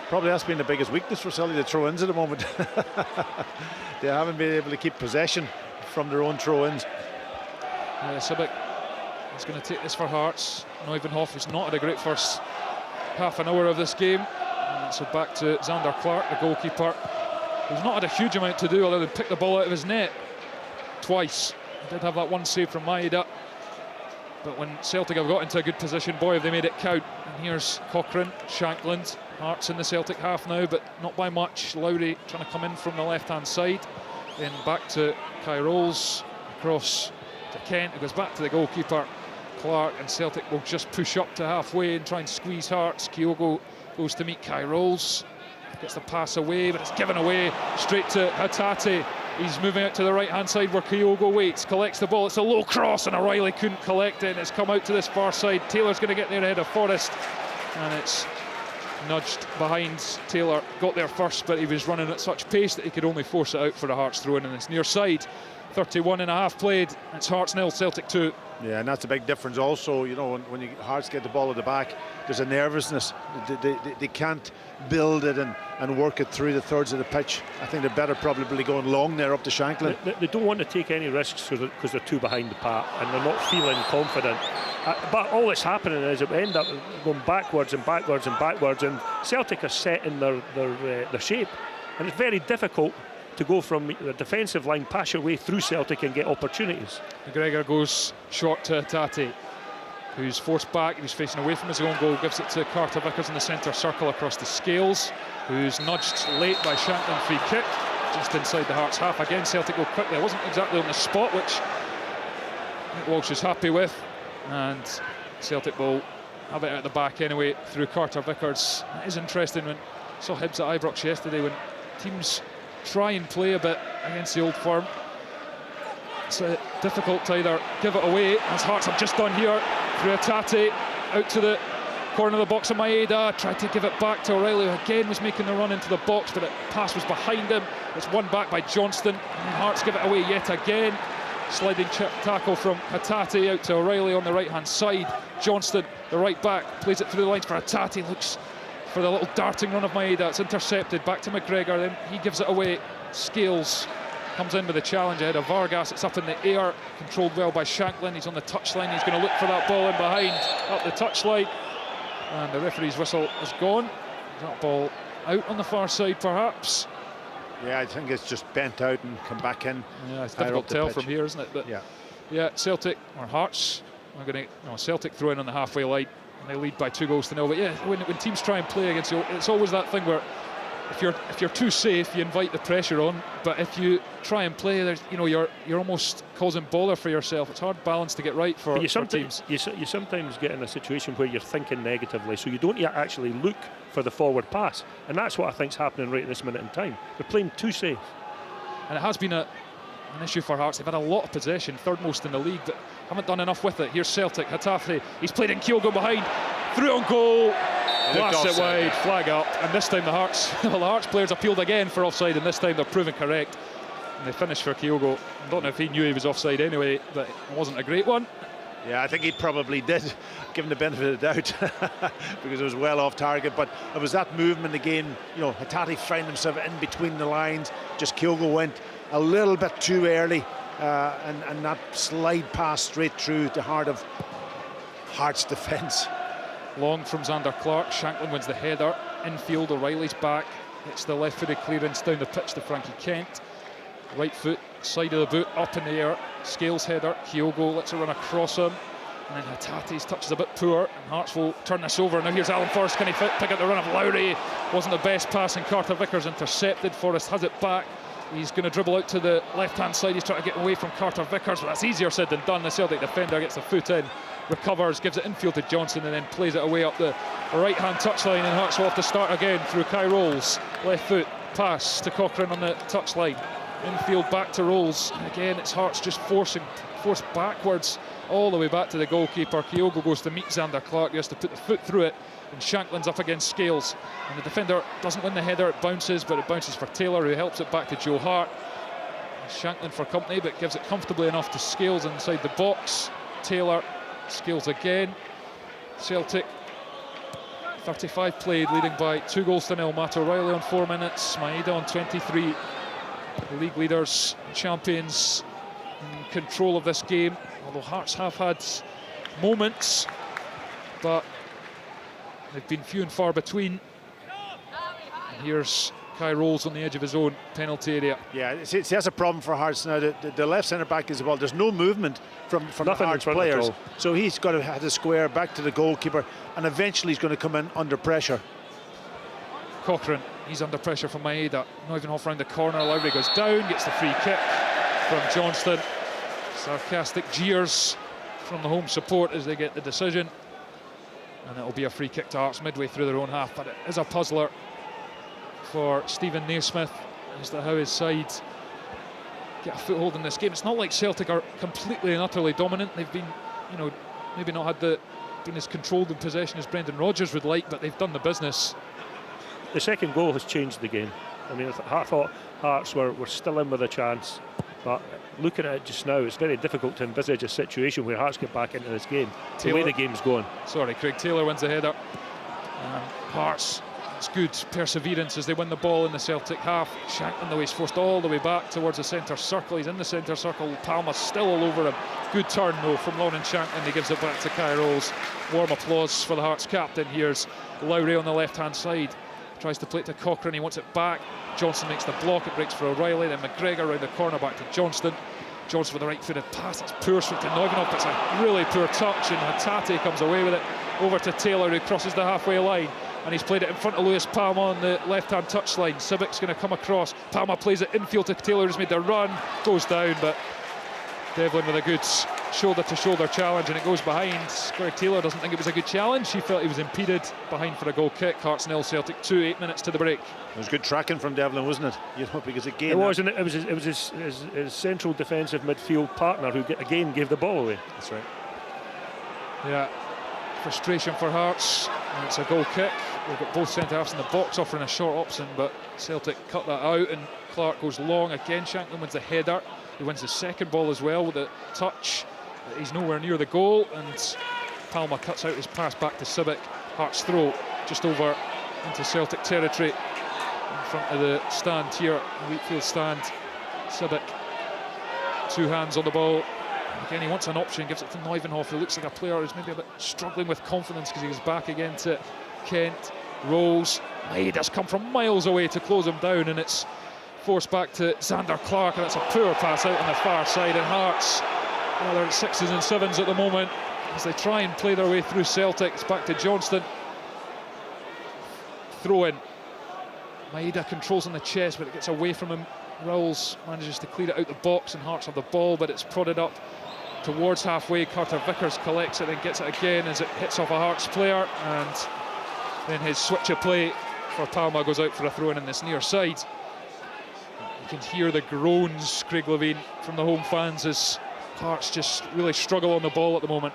Probably that's been the biggest weakness for Celtic, the throw-ins at the moment. They haven't been able to keep possession from their own throw-ins. Sibic is going to take this for Hearts. Neuvenhoff has not had a great first half an hour of this game. So back to Xander Clark, the goalkeeper, who's not had a huge amount to do other than pick the ball out of his net twice. He did have that one save from Maeda, but when Celtic have got into a good position, boy, have they made it count. And here's Cochrane, Shankland. Hearts in the Celtic half now, but not by much. Lowry trying to come in from the left-hand side. Then back to Kai Rolls, across to Kent, who goes back to the goalkeeper, Clark, and Celtic will just push up to halfway and try and squeeze Hearts. Kyogo goes to meet Kai Rolls, gets the pass away, but it's given away straight to Hatate. He's moving out to the right-hand side where Kyogo waits, collects the ball. It's a low cross, and O'Reilly couldn't collect it, and it's come out to this far side. Taylor's going to get there ahead of Forrest, and it's nudged behind. Taylor got there first, but he was running at such pace that he could only force it out for the Hearts throw-in, and it's near side 31 and a half played. It's Hearts 0, Celtic 2. Yeah, and that's a big difference also. You know, when Hearts get the ball at the back, there's a nervousness. They can't build it and work it through the thirds of the pitch. I think they're better probably going long there up to Shanklin. They don't want to take any risks because they're too behind the pack and they're not feeling confident. But all that's happening is it end up going backwards and backwards and backwards, and Celtic are set in their shape, and it's very difficult to go from the defensive line, pass your way through Celtic and get opportunities. McGregor goes short to Hatate, who's forced back. He's facing away from his own goal, gives it to Carter Vickers in the centre circle across the scales, who's nudged late by Shanklin. Free kick just inside the Hearts half. Again, Celtic go quickly. It wasn't exactly on the spot, which Nick Walsh is happy with, and Celtic will have it at the back anyway through Carter Vickers. It is interesting when I saw Hibs at Ibrox yesterday, when teams try and play a bit against the Old Firm, it's difficult to either give it away, as Hearts have just done here, through Hatate out to the corner of the box of Maeda, tried to give it back to O'Reilly, who again was making the run into the box, but the pass was behind him. It's won back by Johnston, and Hearts give it away yet again. Sliding tackle from Hatate out to O'Reilly on the right hand side. Johnston, the right back, plays it through the lines for Hatate, looks for the little darting run of Maeda. It's intercepted, back to McGregor, then he gives it away. Scales comes in with a challenge ahead of Vargas. It's up in the air, controlled well by Shanklin. He's on the touchline, he's going to look for that ball in behind, up the touchline, and the referee's whistle is gone. Is that ball out on the far side perhaps? Yeah, I think it's just bent out and come back in. Yeah, it's difficult to tell from here, isn't it? But yeah, Celtic or Hearts are going to, Celtic throw in on the halfway line, and they lead by 2-0. But yeah, when teams try and play against you, it's always that thing where if you're too safe, you invite the pressure on. But if you try and play, there's, you're almost causing bother for yourself. It's hard balance to get right for teams. You sometimes get in a situation where you're thinking negatively, so you don't actually look for the forward pass, and that's what I think's happening right at this minute in time. They're playing too safe, and it has been an issue for Hearts. They've had a lot of possession, third most in the league, but haven't done enough with it. Here's Celtic, Hatate, he's played in Kyogo behind, through on goal, blasts it wide, flag up, and this time the Hearts players appealed again for offside, and this time they're proven correct, and they finish for Kyogo. I don't know if he knew he was offside anyway, but it wasn't a great one. Yeah, I think he probably did, given the benefit of the doubt, because it was well off target. But it was that movement again. Hatate found himself in between the lines. Just Kyogo went a little bit too early, and that slide pass straight through the heart of Hearts' defence. Long from Xander Clark. Shanklin wins the header. Infield, O'Reilly's back. It's the left-footed clearance down the pitch to Frankie Kent. Right foot, side of the boot, up in the air. Scales header. Kyogo lets it run across him. And then Hatate's touch is a bit poor, and Hearts will turn this over. Now here's Alan Forrest. Can he pick up the run of Lowry? Wasn't the best pass, and Carter Vickers intercepted. Forrest has it back. He's going to dribble out to the left-hand side. He's trying to get away from Carter Vickers, but that's easier said than done. The Celtic defender gets the foot in, recovers, gives it infield to Johnson, and then plays it away up the right-hand touchline, and Hearts will have to start again through Kai Rolls. Left foot, pass to Cochrane on the touchline. Infield back to Rolls. And again, it's Hearts just forced backwards all the way back to the goalkeeper. Kyogo goes to meet Xander Clark. He has to put the foot through it, and Shanklin's up against Scales, and the defender doesn't win the header. It bounces, but it bounces for Taylor, who helps it back to Joe Hart. Shanklin for company, but gives it comfortably enough to Scales inside the box. Taylor, Scales again. Celtic 35 played, leading by 2-0. Matt O'Reilly on 4 minutes, Maeda on 23. The league leaders, champions, in control of this game, although Hearts have had moments, but they've been few and far between. And here's Kai Rolls on the edge of his own penalty area. Yeah, see, that's a problem for Hearts now. The left centre back is the ball. There's no movement from the Hearts players, so he's got to have the square back to the goalkeeper, and eventually he's going to come in under pressure. Cochrane, he's under pressure from Maeda. Not even off round the corner. Lowry goes down, gets the free kick from Johnston. Sarcastic jeers from the home support as they get the decision, and it'll be a free kick to Hearts midway through their own half. But it is a puzzler for Stephen Naismith as to how his side get a foothold in this game. It's not like Celtic are completely and utterly dominant. They've been, maybe not been as controlled in possession as Brendan Rodgers would like, but they've done the business. The second goal has changed the game. I mean, I thought Hearts were still in with a chance, But looking at it just now, it's very difficult to envisage a situation where Hearts get back into this game. The way the game's going. Sorry, Craig Taylor wins the header. Hearts, it's good perseverance as they win the ball in the Celtic half. Shankland, though, he's forced all the way back towards the centre circle. He's in the centre circle. Palma's still all over him. Good turn, though, from Lauren Shankland. He gives it back to Kai Rolls. Warm applause for the Hearts captain. Here's Lowry on the left-hand side. Tries to play it to Cochrane. He wants it back. Johnson makes the block. It breaks for O'Reilly. Then McGregor round the corner back to Johnston. Johnson with the right-footed pass. It's poor straight to Neuvenhoff. It's a really poor touch, and Hatate comes away with it. Over to Taylor, who crosses the halfway line. And he's played it in front of Lewis Palma on the left-hand touchline. Sibic's going to come across. Palma plays it infield to Taylor, who's made the run. Goes down, but Devlin with a good shoulder-to-shoulder challenge, and it goes behind. Greg Taylor doesn't think it was a good challenge. He felt he was impeded. Behind for a goal kick. Hearts 0, Celtic 2, 8 minutes to the break. It was good tracking from Devlin, wasn't it? You know, because again, it was, and it was his central defensive midfield partner who again gave the ball away. That's right. Yeah, frustration for Hearts, and it's a goal kick. We've got both centre-halves in the box offering a short option, but Celtic cut that out, and Clark goes long again. Shankland wins the header. He wins the second ball as well with a touch. He's nowhere near the goal, and Palma cuts out his pass back to Sibic. Hearts throw just over into Celtic territory in front of the stand here, Wheatfield stand. Sibic, 2 hands on the ball. Again, he wants an option, gives it to Neuvenhoff, who looks like a player who's maybe a bit struggling with confidence because he was back again to Kent. Rolls. Maeda's come from miles away to close him down, and it's forced back to Xander Clark, and that's a poor pass out on the far side. And Hearts, well, they're at 6s and 7s at the moment as they try and play their way through Celtic. It's back to Johnston. Throw in. Maeda controls on the chest, but it gets away from him. Rolls manages to clear it out the box, and Hearts have the ball, but it's prodded up towards halfway. Carter Vickers collects it, then gets it again as it hits off a Hearts player, and then his switch of play for Palma goes out for a throw in this near side. You can hear the groans, Craig Levine, from the home fans as Hearts just really struggle on the ball at the moment.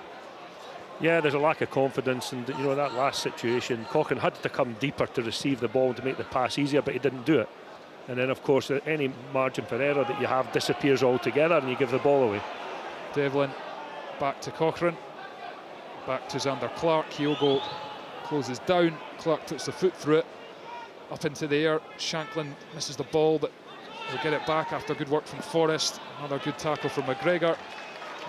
Yeah, there's a lack of confidence, and you know, that last situation, Cochrane had to come deeper to receive the ball to make the pass easier, but he didn't do it. And then, of course, any margin for error that you have disappears altogether, and you give the ball away. Devlin back to Cochrane, back to Xander Clark. Kyogo closes down. Clark puts the foot through it, up into the air. Shankland misses the ball, but he'll get it back after good work from Forrest. Another good tackle from McGregor.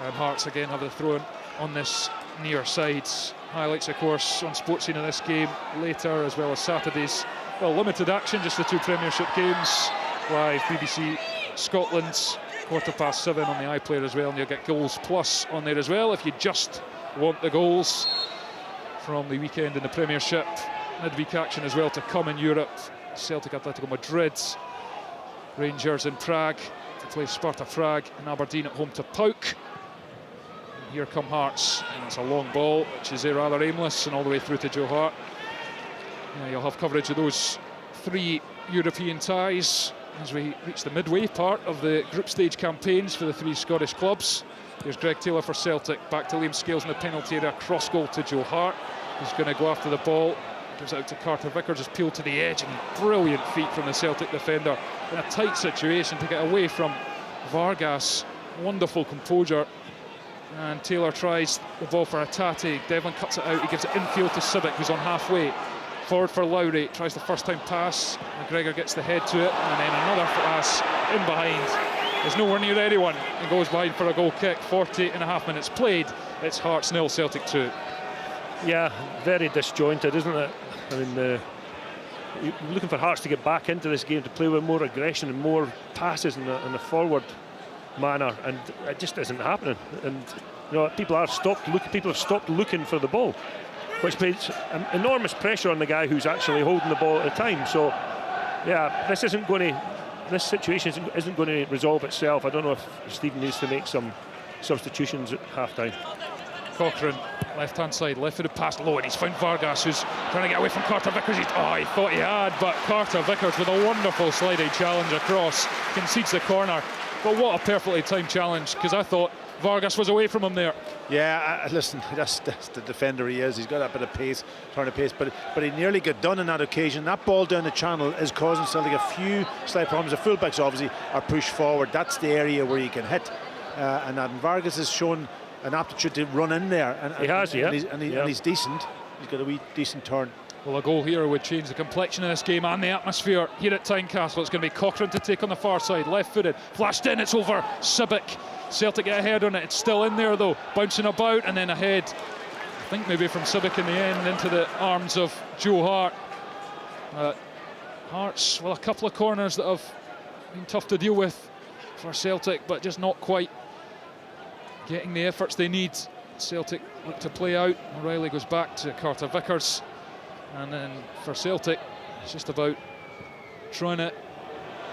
And Hearts again have the throw-in on this near side. Highlights, of course, on Sports Scene of this game later, as well as Saturday's, well, limited action, just the 2 Premiership games. Live BBC Scotland's 7:15 on the iPlayer as well, and you'll get Goals Plus on there as well if you just want the goals from the weekend in the Premiership. Midweek action as well to come in Europe. Celtic, Atletico Madrid, Rangers in Prague to play Sparta Prague, and Aberdeen at home to PAOK. And here come Hearts, and it's a long ball which is rather aimless, and all the way through to Joe Hart. Yeah, you'll have coverage of those 3 European ties as we reach the midway part of the group stage campaigns for the 3 Scottish clubs. Here's Greg Taylor for Celtic, back to Liam Scales in the penalty area, cross goal to Joe Hart, who's going to go after the ball, gives it out to Carter Vickers, just peeled to the edge, and brilliant feet from the Celtic defender in a tight situation to get away from Vargas. Wonderful composure, and Taylor tries the ball for Hatate. Devlin cuts it out, he gives it infield to Sibic, who's on halfway. Forward for Lowry, tries the first time pass. McGregor gets the head to it, and then another pass in behind. Is nowhere near anyone and goes behind for a goal kick. 40.5 minutes played. It's Hearts 0, Celtic 2. Yeah, very disjointed, isn't it? I mean, you're looking for Hearts to get back into this game, to play with more aggression and more passes in a forward manner, and it just isn't happening. And you know, people have stopped looking for the ball, which puts enormous pressure on the guy who's actually holding the ball at the time. So, yeah, this situation isn't going to resolve itself. I don't know if Stephen needs to make some substitutions at half-time. Cochrane, left-hand side, left-footed pass low, and he's found Vargas, who's trying to get away from Carter Vickers. He thought he had, but Carter Vickers with a wonderful sliding challenge across, concedes the corner. But what a perfectly timed challenge, because I thought Vargas was away from him there. Yeah, listen, that's the defender he is. He's got that bit of pace, turn of pace, but he nearly got done on that occasion. That ball down the channel is causing Celtic a few slight problems. The fullbacks obviously are pushed forward. That's the area where you can hit, and Vargas has shown an aptitude to run in there. And he's decent. He's got a wee decent turn. Well, a goal here would change the complexion of this game and the atmosphere here at Tynecastle. It's going to be Cochrane to take on the far side, left-footed, flashed in, it's over, Sibic. Celtic get ahead on it, it's still in there though, bouncing about and then ahead. I think maybe from Sibic in the end into the arms of Joe Hart. Hart's, well, a couple of corners that have been tough to deal with for Celtic, but just not quite getting the efforts they need. Celtic look to play out. O'Reilly goes back to Carter Vickers. And then for Celtic, it's just about trying to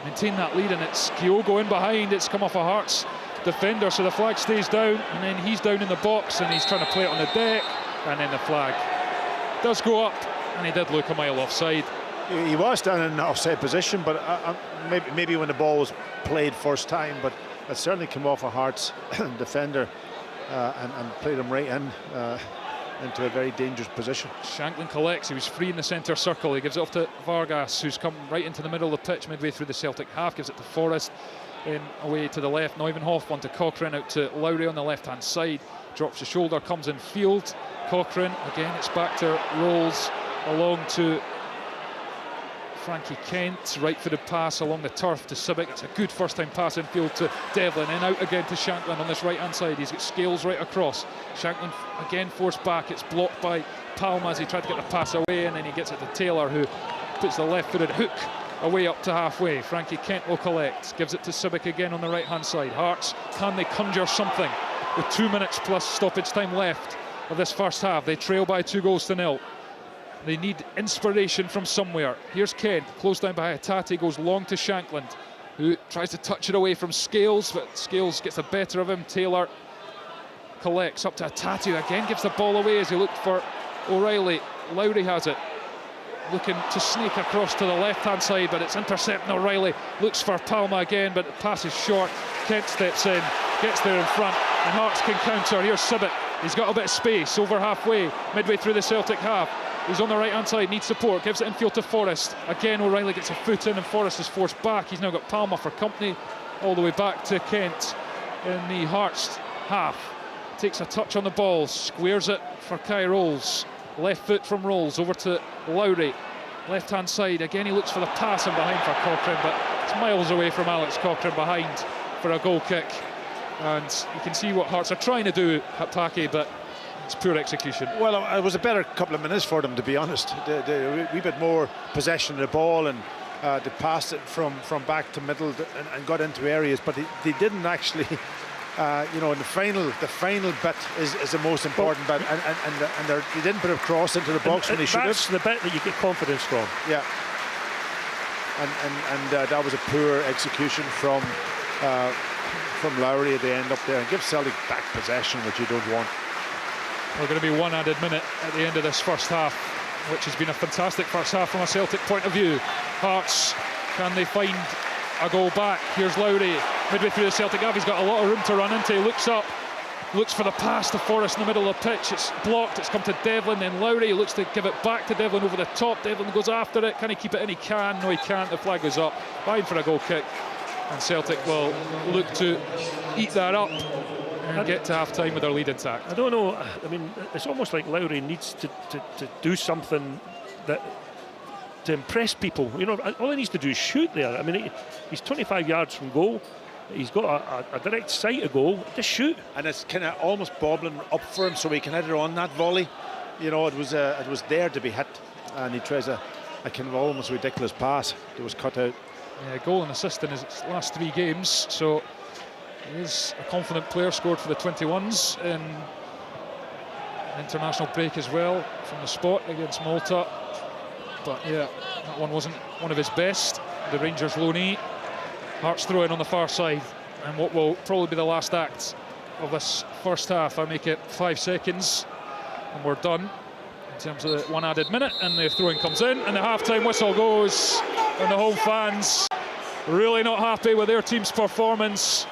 maintain that lead, and it's Kyogo in behind. It's come off a Hearts defender, so the flag stays down, and then he's down in the box, and he's trying to play it on the deck, and then the flag does go up, and he did look a mile offside. He was down in an offside position, but maybe when the ball was played first time, but it certainly came off a Hearts defender and played him right in. Into a very dangerous position. Shanklin collects, he was free in the centre circle, he gives it off to Vargas, who's come right into the middle of the pitch midway through the Celtic half, gives it to Forrest, in away to the left, Neuvenhoff, one to Cochrane, out to Lowry on the left hand side, drops the shoulder, comes in field, Cochrane, again it's back to Rolls, along to Frankie Kent, right-footed pass along the turf to Sibic. It's a good first-time pass in field to Devlin, and out again to Shanklin on this right-hand side. He's got Scales right across. Shanklin again forced back. It's blocked by Palma as he tried to get the pass away, and then he gets it to Taylor, who puts the left-footed hook away up to halfway. Frankie Kent will collect, gives it to Sibic again on the right-hand side. Hearts, can they conjure something with 2 minutes plus stoppage time left of this first half? They trail by 2-0. They need inspiration from somewhere. Here's Kent, close down by Hatate, goes long to Shanklin, who tries to touch it away from Scales, but Scales gets the better of him. Taylor collects up to Hatate, who again gives the ball away as he looked for O'Reilly. Lowry has it, looking to sneak across to the left-hand side, but it's intercepting O'Reilly. Looks for Palma again, but the pass is short. Kent steps in, gets there in front, and Hearts can counter. Here's Sibic, he's got a bit of space over halfway, midway through the Celtic half. He's on the right-hand side, needs support, gives it infield to Forrest. Again, O'Reilly gets a foot in and Forrest is forced back. He's now got Palma for company, all the way back to Kent in the Hearts half. Takes a touch on the ball, squares it for Kai Rolls. Left foot from Rolls, over to Lowry. Left-hand side, again he looks for the pass and behind for Cochrane, but it's miles away from Alex Cochrane behind for a goal kick. And you can see what Hearts are trying to do at Pake, but it's poor execution. Well, it was a better couple of minutes for them, to be honest. A wee bit more possession of the ball, and they passed it from back to middle and got into areas, but they didn't actually. In the final bit is the most important bit, and they didn't put a cross into the box when they should have. That's the bit that you get confidence from. Yeah, and that was a poor execution from Lowry at the end up there, and give Celtic back possession, which you don't want. We're going to be one added minute at the end of this first half, which has been a fantastic first half from a Celtic point of view. Hearts, can they find a goal back? Here's Lowry, midway through the Celtic half. He's got a lot of room to run into. He looks up, looks for the pass to Forrest in the middle of the pitch. It's blocked, it's come to Devlin, then Lowry looks to give it back to Devlin over the top. Devlin goes after it. Can he keep it in? He can. No, he can't. The flag goes up. Fine for a goal kick. And Celtic will look to eat that up and get to half-time with their lead intact. I don't know, I mean, it's almost like Lowry needs to do something that to impress people. You know, all he needs to do is shoot there. I mean, he's 25 yards from goal. He's got a direct sight of goal. Just shoot. And it's kind of almost bobbling up for him so he can hit it on that volley. You know, it was there to be hit, and he tries a kind of almost ridiculous pass. It was cut out. Yeah, goal and assist in his last 3 games, so he is a confident player. Scored for the 21s in an international break as well from the spot against Malta. But yeah, that one wasn't one of his best. The Rangers loanee. Hearts throw in on the far side, and what will probably be the last act of this first half. I make it 5 seconds and we're done in terms of the one added minute, and the throw-in comes in and the half-time whistle goes, and the home fans really not happy with their team's performance.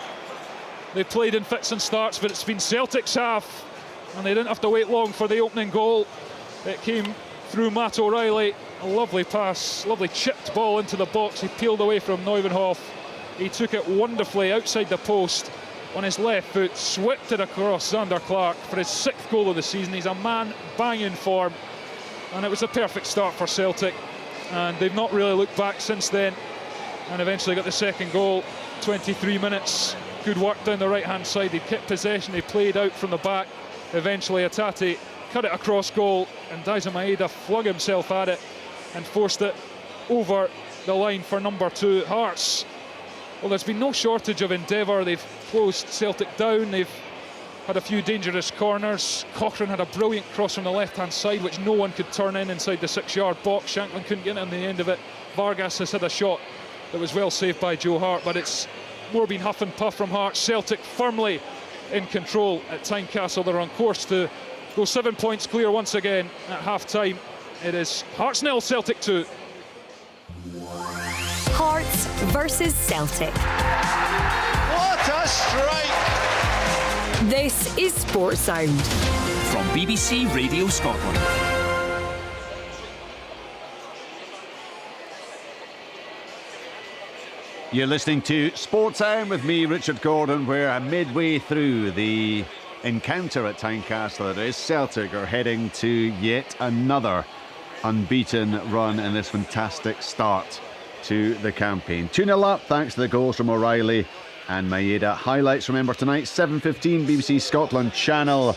They played in fits and starts, but it's been Celtic's half, and they didn't have to wait long for the opening goal. It came through Matt O'Reilly, a lovely pass, lovely chipped ball into the box. He peeled away from Neuvenhoff. He took it wonderfully outside the post on his left foot, swept it across Zander Clark for his 6th goal of the season. He's a man bang in form, and it was a perfect start for Celtic, and they've not really looked back since then, and eventually got the 2nd goal. 23 minutes, good work down the right hand side. They kept possession, they played out from the back. Eventually Hatate cut it across goal, and Daizen Maeda flung himself at it and forced it over the line for number 2. Hearts, well, there's been no shortage of endeavour. They've closed Celtic down, they've had a few dangerous corners. Cochrane had a brilliant cross from the left-hand side, which no one could turn in inside the 6-yard box. Shanklin couldn't get in the end of it. Vargas has had a shot that was well saved by Joe Hart, but it's more been huff and puff from Hearts. Celtic firmly in control at Tynecastle. They're on course to go 7 points clear once again at half-time. It is Hearts 0, Celtic 2. Hearts versus Celtic. What a strike! This is Sports Sound from BBC Radio Scotland. You're listening to Sports Sound with me, Richard Gordon. We're midway through the encounter at Tynecastle. It is Celtic are heading to yet another unbeaten run in this fantastic start to the campaign. 2-0 up thanks to the goals from O'Reilly and Maeda. Highlights, remember, tonight, 7:15 BBC Scotland channel.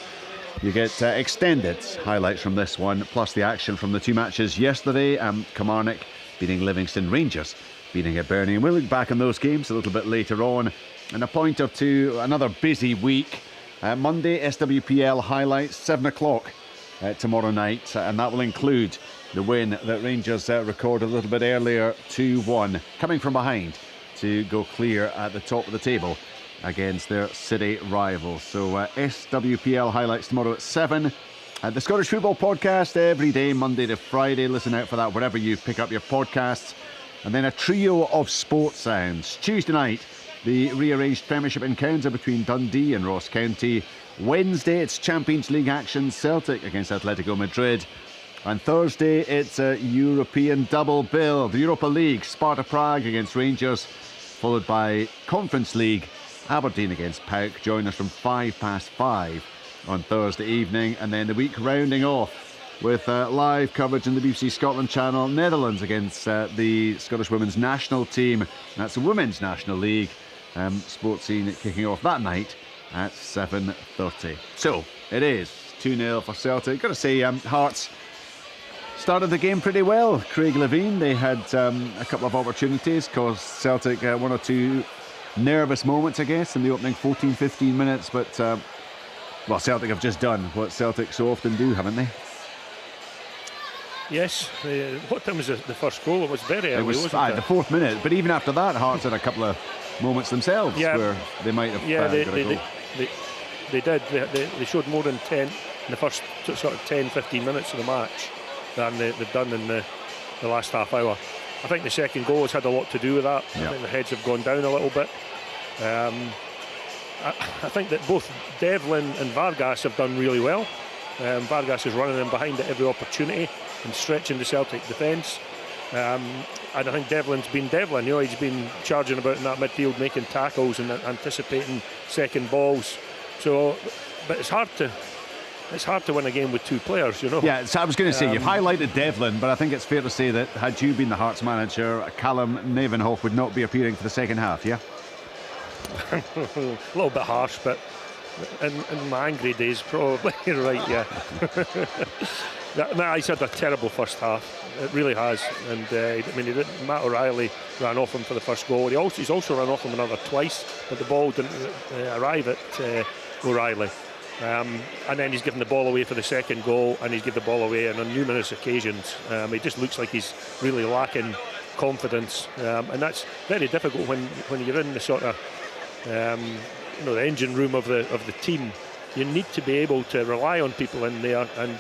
You get extended highlights from this one, plus the action from the 2 matches yesterday. Kilmarnock beating Livingston, Rangers beating Hibernian. We'll look back on those games a little bit later on. And a point or two, another busy week. Monday, SWPL highlights, 7 o'clock tomorrow night, and that will include the win that Rangers recorded a little bit earlier, 2-1, coming from behind to go clear at the top of the table against their city rivals. So SWPL highlights tomorrow at 7. The Scottish Football Podcast every day, Monday to Friday. Listen out for that wherever you pick up your podcasts. And then a trio of sports sounds. Tuesday night, the rearranged Premiership encounter between Dundee and Ross County. Wednesday, it's Champions League action, Celtic against Atletico Madrid. And Thursday, it's a European double bill. The Europa League, Sparta Prague against Rangers, followed by Conference League, Aberdeen against PAOK. Join us from 5:05 on Thursday evening. And then the week rounding off with live coverage in the BBC Scotland channel. Netherlands against the Scottish women's national team. That's the Women's National League. Sports scene kicking off that night at 7:30. So it is 2-0 for Celtic. Got to say, Hearts started the game pretty well. Craig Levein, they had a couple of opportunities, caused Celtic 1 or 2 nervous moments, I guess, in the opening 14-15 minutes. But well, Celtic have just done what Celtic so often do, haven't they? Yes. What time was the first goal? It was very early, wasn't it? The 4th minute. But even after that, Hearts had a couple of moments themselves where they might have got a goal. They did. They showed more intent in the first sort of 10-15 minutes of the match than they've done in the last half hour. I think the second goal has had a lot to do with that. I think the heads have gone down a little bit. I think that both Devlin and Vargas have done really well. Vargas is running in behind at every opportunity and stretching the Celtic defence. And I think Devlin's been Devlin. You know, he's been charging about in that midfield, making tackles and anticipating second balls. So, but it's hard to win a game with 2 players, you know. Yeah, so I was going to say, you've highlighted Devlin, but I think it's fair to say that had you been the Hearts manager, Callum Neuvenhoff would not be appearing for the second half, yeah? A little bit harsh, but in my angry days, probably. Right, yeah. He's had a terrible first half. It really has. And Matt O'Reilly ran off him for the first goal. He's also run off him another twice, but the ball didn't arrive at O'Reilly. And then he's given the ball away for the second goal, and he's given the ball away on numerous occasions. He just looks like he's really lacking confidence, and that's very difficult when you're in the sort of the engine room of the team. You need to be able to rely on people in there, and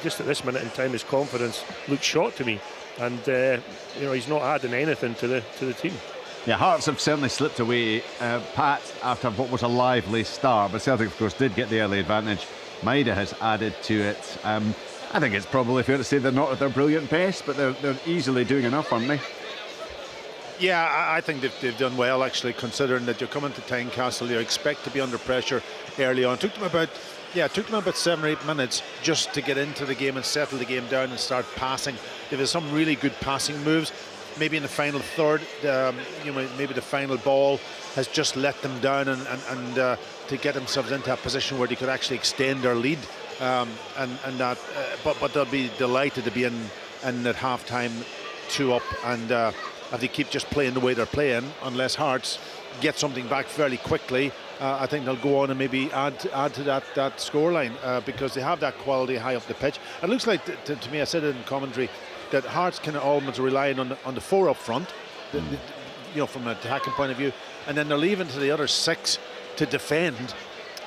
just at this minute in time, his confidence looks shot to me, and he's not adding anything to the team. Yeah, Hearts have certainly slipped away, Pat, after what was a lively start, but Celtic, of course, did get the early advantage. Maeda has added to it. I think it's probably fair to say they're not at their brilliant best, but they're easily doing enough, aren't they? Yeah, I think they've done well, actually, considering that you're coming to Tynecastle, you expect to be under pressure early on. It took them about 7 or 8 minutes just to get into the game and settle the game down and start passing. There was some really good passing moves. Maybe in the final third, maybe the final ball has just let them down and to get themselves into a position where they could actually extend their lead. But they'll be delighted to be in at half-time 2 up, and if they keep just playing the way they're playing, unless Hearts get something back fairly quickly, I think they'll go on and maybe add to that scoreline because they have that quality high up the pitch. It looks like, to me, I said it in commentary, that Hearts can almost rely on the 4 up front, from an attacking point of view, and then they're leaving to the other 6 to defend,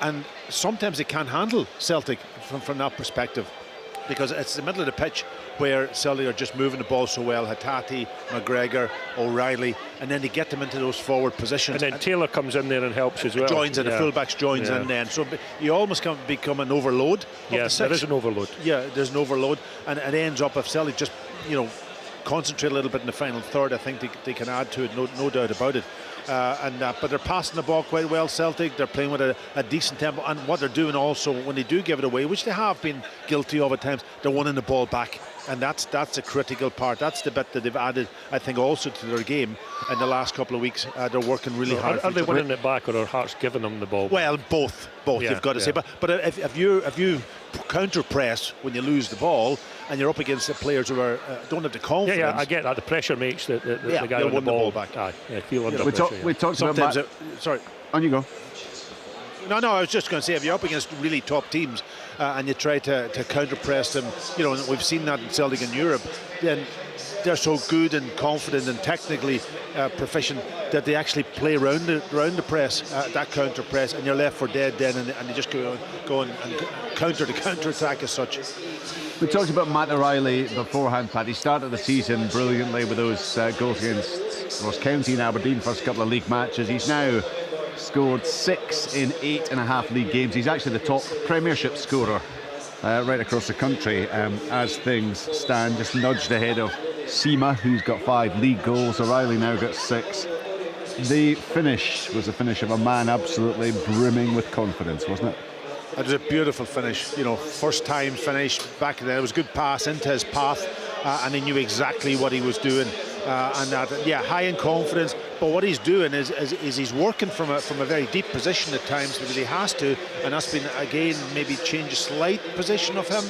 and sometimes they can't handle Celtic from that perspective, because it's the middle of the pitch where Celtic are just moving the ball so well. Hatate, McGregor, O'Reilly, and then they get them into those forward positions. And then Taylor comes in there and helps as well. Joins in, the fullbacks joins in then. So you almost can become an overload. Yes, there is an overload. Yeah, there's an overload, and it ends up, if Celtic just, concentrate a little bit in the final third, I think they can add to it, no doubt about it. But they're passing the ball quite well, Celtic. They're playing with a decent tempo, and what they're doing also, when they do give it away, which they have been guilty of at times, they're winning the ball back, and that's a critical part. That's the bit that they've added, I think, also to their game in the last couple of weeks. They're working really hard. Are they winning it back, or are Hearts giving them the ball? Well, both. You've got to say. But if you counter press when you lose the ball, and you're up against the players who don't have the confidence. Yeah, I get that. The pressure makes the guy on the ball back. Feel under pressure. We talked about sorry. On you go. No, I was just going to say, if you're up against really top teams and you try to counter press them, and we've seen that in Celtic in Europe, then they're so good and confident and technically proficient that they actually play around the press, that counter press, and you're left for dead then, and they just go and counter the counter attack as such. We talked about Matt O'Reilly beforehand, Pat. He started the season brilliantly with those goals against Ross County and Aberdeen, first couple of league matches. He's now scored 6 in 8.5 league games. He's actually the top Premiership scorer right across the country as things stand, just nudged ahead of Seema, who's got 5 league goals. O'Reilly now got 6. The finish was the finish of a man absolutely brimming with confidence, wasn't it? It was a beautiful finish, first time finish back there. It was a good pass into his path, and he knew exactly what he was doing. High in confidence. But what he's doing is he's working from a very deep position at times because he has to, and that's been again maybe change a slight position of him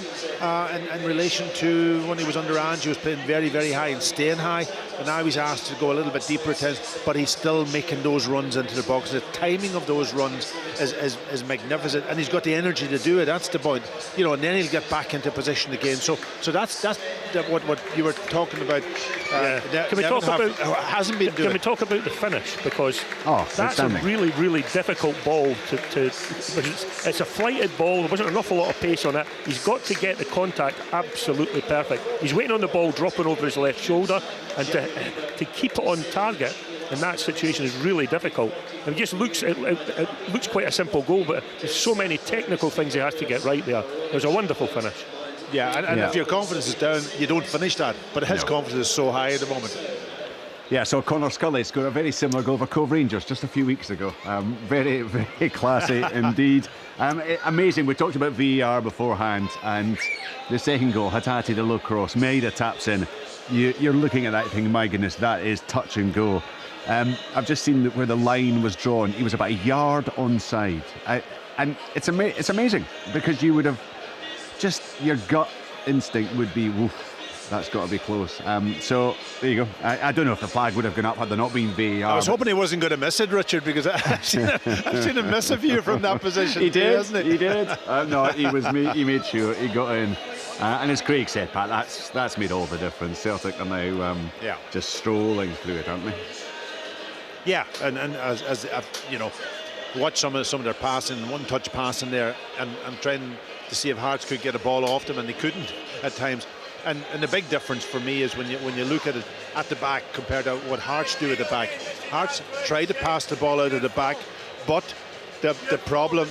in relation to when he was under Ange. He was playing very, very high and staying high, and now he's asked to go a little bit deeper at times. But he's still making those runs into the box. The timing of those runs is magnificent, and he's got the energy to do it. That's the point, and then he'll get back into position again. So that's what you were talking about. Can we talk about hasn't been doing? Can we talk about the finish, because that's a really, really difficult ball to it's a flighted ball. There wasn't an awful lot of pace on it. He's got to get the contact absolutely perfect. He's waiting on the ball dropping over his left shoulder, and to keep it on target in that situation is really difficult. It just looks quite a simple goal, but there's so many technical things he has to get right there. It was a wonderful finish. Yeah, and if your confidence is down, you don't finish that. But his confidence is so high at the moment. Yeah, so Connor Scully scored a very similar goal for Cove Rangers just a few weeks ago. Very, very classy indeed. Amazing. We talked about VAR beforehand, and the second goal, Hatate, the low cross, Maeda taps in. You're looking at that thinking, my goodness, that is touch and go. I've just seen where the line was drawn. He was about a yard onside. And it's amazing, because you would have just, your gut instinct would be, woof, that's got to be close. So there you go. I don't know if the flag would have gone up had there not been VAR. I was hoping he wasn't going to miss it, Richard, because I've seen him miss a few from that position. He did, hasn't he? He did. No, he made sure he got in. And as Craig said, Pat, that's made all the difference. Celtic are now just strolling through it, aren't they? Yeah, and as watch some of their passing, one-touch passing there, and trying to see if Hearts could get a ball off them, and they couldn't at times. And the big difference for me is when you look at it at the back compared to what Hearts do at the back. Hearts try to pass the ball out of the back, but the problem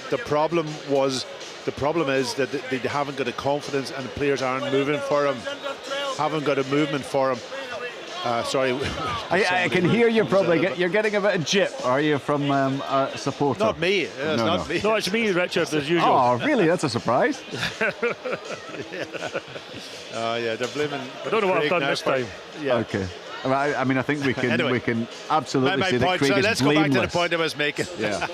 is that they haven't got the confidence and the players aren't moving for them. Haven't got a movement for them. Sorry. I can hear you probably. You're getting a bit of jip. Are you from a supporter? Not me. It's not me. No, it's me, Richard, as usual. Oh, really? That's a surprise. Yeah, they're blaming. I don't know what I've done this time. Yeah. Okay. I mean, I think we can Anyway, we can absolutely my say that point. Craig So is let's go back to the blameless. point I was making. Yeah.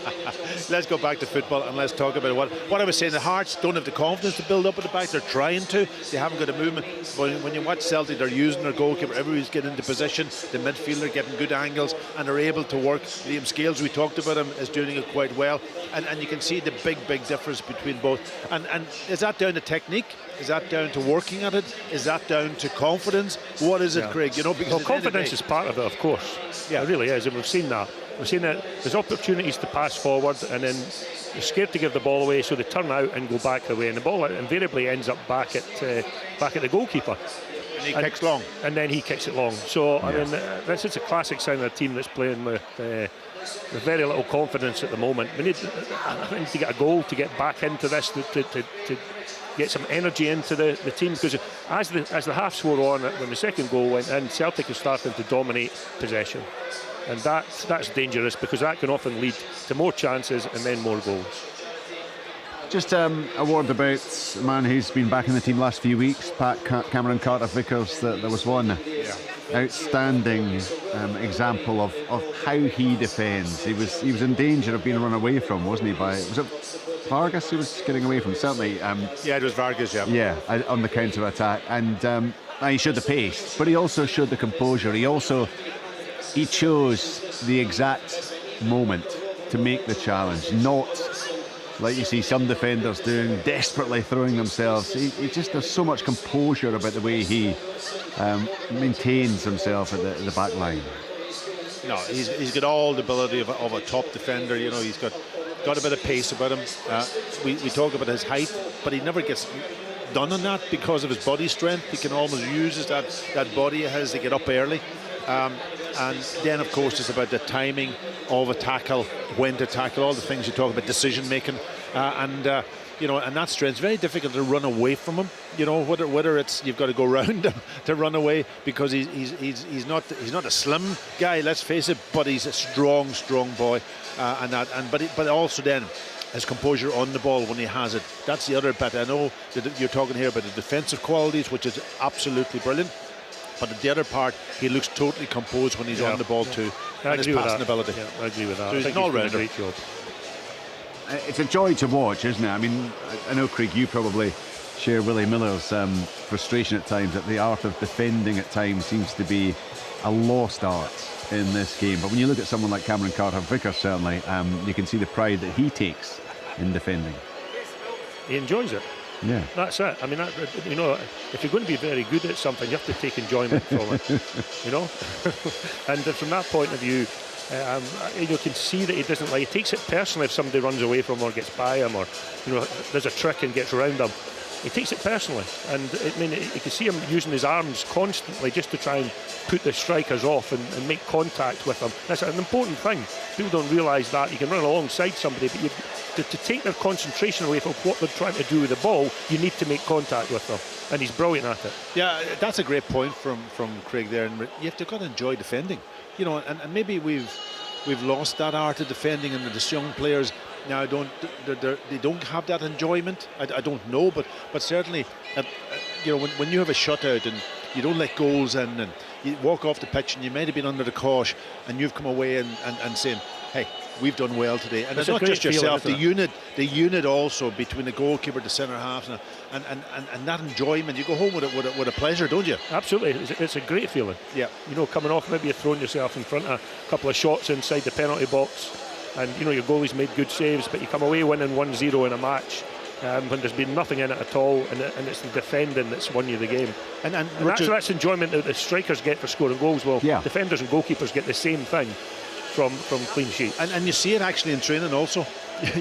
Let's go back to football and let's talk about what I was saying. The Hearts don't have the confidence to build up at the back. They're trying to. They haven't got a movement. But when you watch Celtic, they're using their goalkeeper. Everybody's getting into position. The midfielder getting good angles and they're able to work. Liam Scales, we talked about him, is doing it quite well. And you can see the big difference between both. And is that down to technique? Is that down to working at it? Is that down to confidence? What is it, Craig? You know, because confidence is part of it, of course. Yeah, it really is, and we've seen that. We've seen that there's opportunities to pass forward, and then they're scared to give the ball away, so they turn out and go back the way, and the ball invariably ends up back at the goalkeeper. And he kicks long. And then he kicks it long. So I mean, this is a classic sign of a team that's playing with very little confidence at the moment. We need to get a goal to get back into this to get some energy into the team, because as the halves wore on, when the second goal went in, Celtic is starting to dominate possession, and that's dangerous because that can often lead to more chances and then more goals. Just a word about a man who's been back in the team last few weeks, Cameron Carter-Vickers. There was one outstanding example of how he defends. He was in danger of being run away from, wasn't he? Was it Vargas who was getting away from? Certainly. Yeah, it was Vargas. Yeah, on the counter attack, and he showed the pace, but he also showed the composure. He chose the exact moment to make the challenge, not like you see some defenders doing, desperately throwing themselves. He just has so much composure about the way he maintains himself at the back line. No, he's got all the ability of a top defender. You know, he's got a bit of pace about him. We talk about his height, but he never gets done on that because of his body strength. He can almost use that body he has to get up early. And then, of course, it's about the timing of a tackle, when to tackle, all the things you talk about, decision making, and that strength. It's very difficult to run away from him. You know, whether it's you've got to go around him to run away, because he's not a slim guy. Let's face it, but he's a strong boy, but also then his composure on the ball when he has it. That's the other bit. I know that you're talking here about the defensive qualities, which is absolutely brilliant. But at the other part, he looks totally composed when he's on the ball too. And his passing ability. Yeah, I agree with that. So he's an all-rounder. Great job. It's a joy to watch, isn't it? I mean, I know, Craig, you probably share Willie Miller's frustration at times that the art of defending at times seems to be a lost art in this game. But when you look at someone like Cameron Carter-Vickers, certainly, you can see the pride that he takes in defending. He enjoys it. Yeah, that's it. I mean, if you're going to be very good at something, you have to take enjoyment from it. You know, and from that point of view, you can see that he doesn't like. He takes it personally if somebody runs away from him or gets by him, or there's a trick and gets around him. He takes it personally, and I mean, you can see him using his arms constantly just to try and put the strikers off and make contact with them. That's an important thing. People don't realise that. You can run alongside somebody, but to take their concentration away from what they're trying to do with the ball, you need to make contact with them, and he's brilliant at it. Yeah, that's a great point from Craig there. And you have to got to enjoy defending, and maybe we've lost that art of defending, and the young players now they don't have that enjoyment. I don't know, but certainly, when you have a shutout and you don't let goals in, and you walk off the pitch and you might have been under the cosh, and you've come away and saying, hey, we've done well today. And it's not just yourself, the unit also between the goalkeeper, the centre halves, and that enjoyment. You go home with a pleasure, don't you? Absolutely, it's a great feeling. Yeah. Coming off, maybe you're throwing yourself in front of a couple of shots inside the penalty box, and your goalie's made good saves, but you come away winning 1-0 in a match when there's been nothing in it at all, and it's the defending that's won you the game. And Richard, that's enjoyment that the strikers get for scoring goals. Well, defenders and goalkeepers get the same thing. from clean sheets. And you see it actually in training also.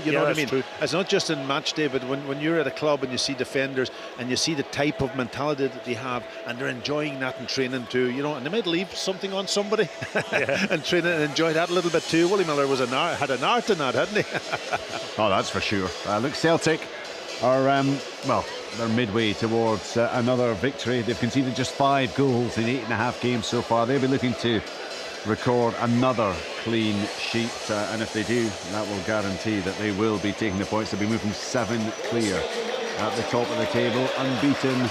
You know what I mean? True. It's not just in match day, but when you're at a club and you see defenders and you see the type of mentality that they have, and they're enjoying that in training too, you know, and they might leave something on somebody and training and enjoy that a little bit too. Willie Miller had an art in that, hadn't he? Oh, that's for sure. Look, Celtic are, well, they're midway towards another victory. They've conceded just 5 goals in 8.5 games so far. They'll be looking to record another clean sheet, and if they do, that will guarantee that they will be taking the points. They'll be moving 7 clear at the top of the table, unbeaten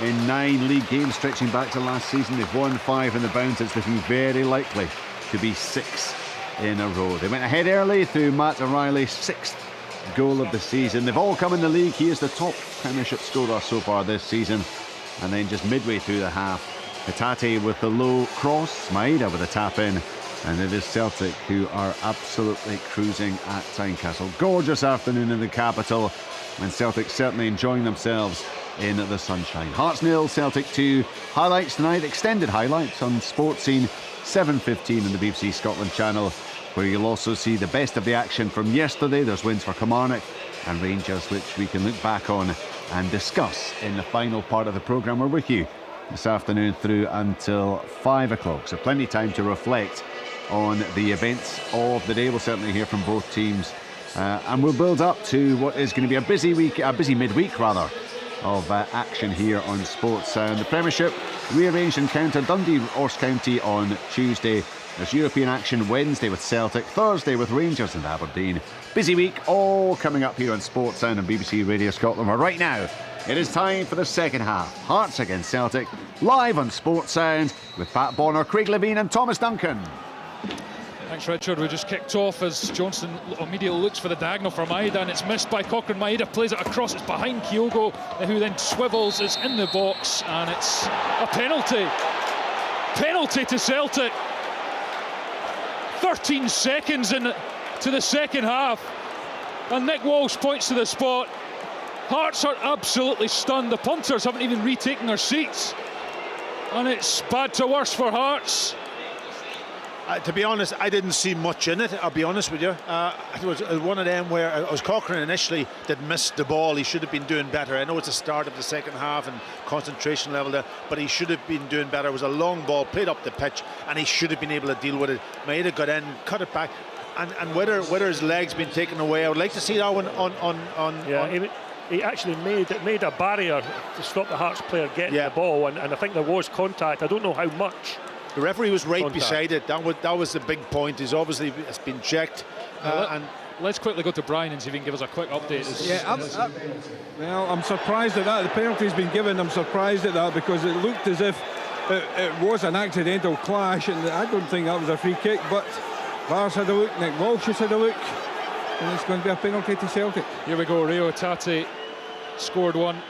in 9 league games stretching back to last season. They've won 5 in the bounce. It's looking very likely to be 6 in a row. They went ahead early through Matt O'Reilly's 6th goal of the season. They've all come in the league. He is the top Premiership scorer so far this season. And then just midway through the half, Hatate with the low cross, Maeda with a tap in, and it is Celtic who are absolutely cruising at Tynecastle. Gorgeous afternoon in the capital, and Celtic certainly enjoying themselves in the sunshine. Hearts 0, Celtic 2. Highlights tonight, extended highlights on Sports Scene 7:15 on the BBC Scotland channel, where you'll also see the best of the action from yesterday. There's wins for Kilmarnock and Rangers, which we can look back on and discuss in the final part of the programme. We're with you this afternoon through until 5 o'clock, so plenty of time to reflect on the events of the day. We'll certainly hear from both teams, and we'll build up to what is going to be a busy midweek rather, of action here on Sports Sound. The Premiership rearranged encounter, Dundee Ross County on Tuesday. There's European action Wednesday with Celtic, Thursday with Rangers and Aberdeen. Busy week, all coming up here on Sports Sound and BBC Radio Scotland. Where right now it is time for the second half. Hearts against Celtic, live on Sports Sound with Pat Bonner, Craig Levine and Thomas Duncan. Thanks, Richard. We just kicked off as Johnson immediately looks for the diagonal for Maeda, and it's missed by Cochrane. Maeda plays it across, it's behind Kyogo, who then swivels, it's in the box, and it's a penalty. Penalty to Celtic. 13 seconds into the second half, and Nick Walsh points to the spot. Hearts are absolutely stunned. The punters haven't even retaken their seats, and it's bad to worse for Hearts. To be honest, I didn't see much in it, I'll be honest with you. It was one of them where it was Cochrane initially that missed the ball. He should have been doing better. I know it's the start of the second half and concentration level there, but he should have been doing better. It was a long ball, played up the pitch, and he should have been able to deal with it. Maeda got in, cut it back, and whether his leg's been taken away, I would like to see that one on. He actually made a barrier to stop the Hearts player getting the ball, and I think there was contact. I don't know how much. The referee was right beside it. That was the big point. It's been checked. And let's quickly go to Brian and see if he can give us a quick update. Well, I'm surprised at that. The penalty's been given. I'm surprised at that because it looked as if it was an accidental clash, and I don't think that was a free kick. But VAR's had a look, Nick Walsh has had a look, and it's going to be a penalty to Celtic. Here we go. Rio Hatate scored one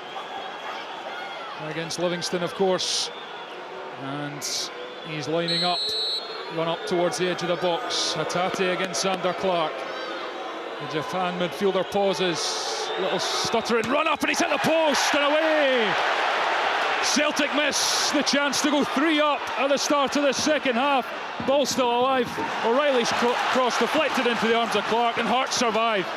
against Livingston, of course, and he's lining up, run up towards the edge of the box. Hatate against Sander Clark. The Japan midfielder pauses, little stuttering run up, and he's hit the post and away. Celtic miss the chance to go 3 up at the start of the second half. Ball still alive. O'Reilly's cross deflected into the arms of Clark, and Hearts survive.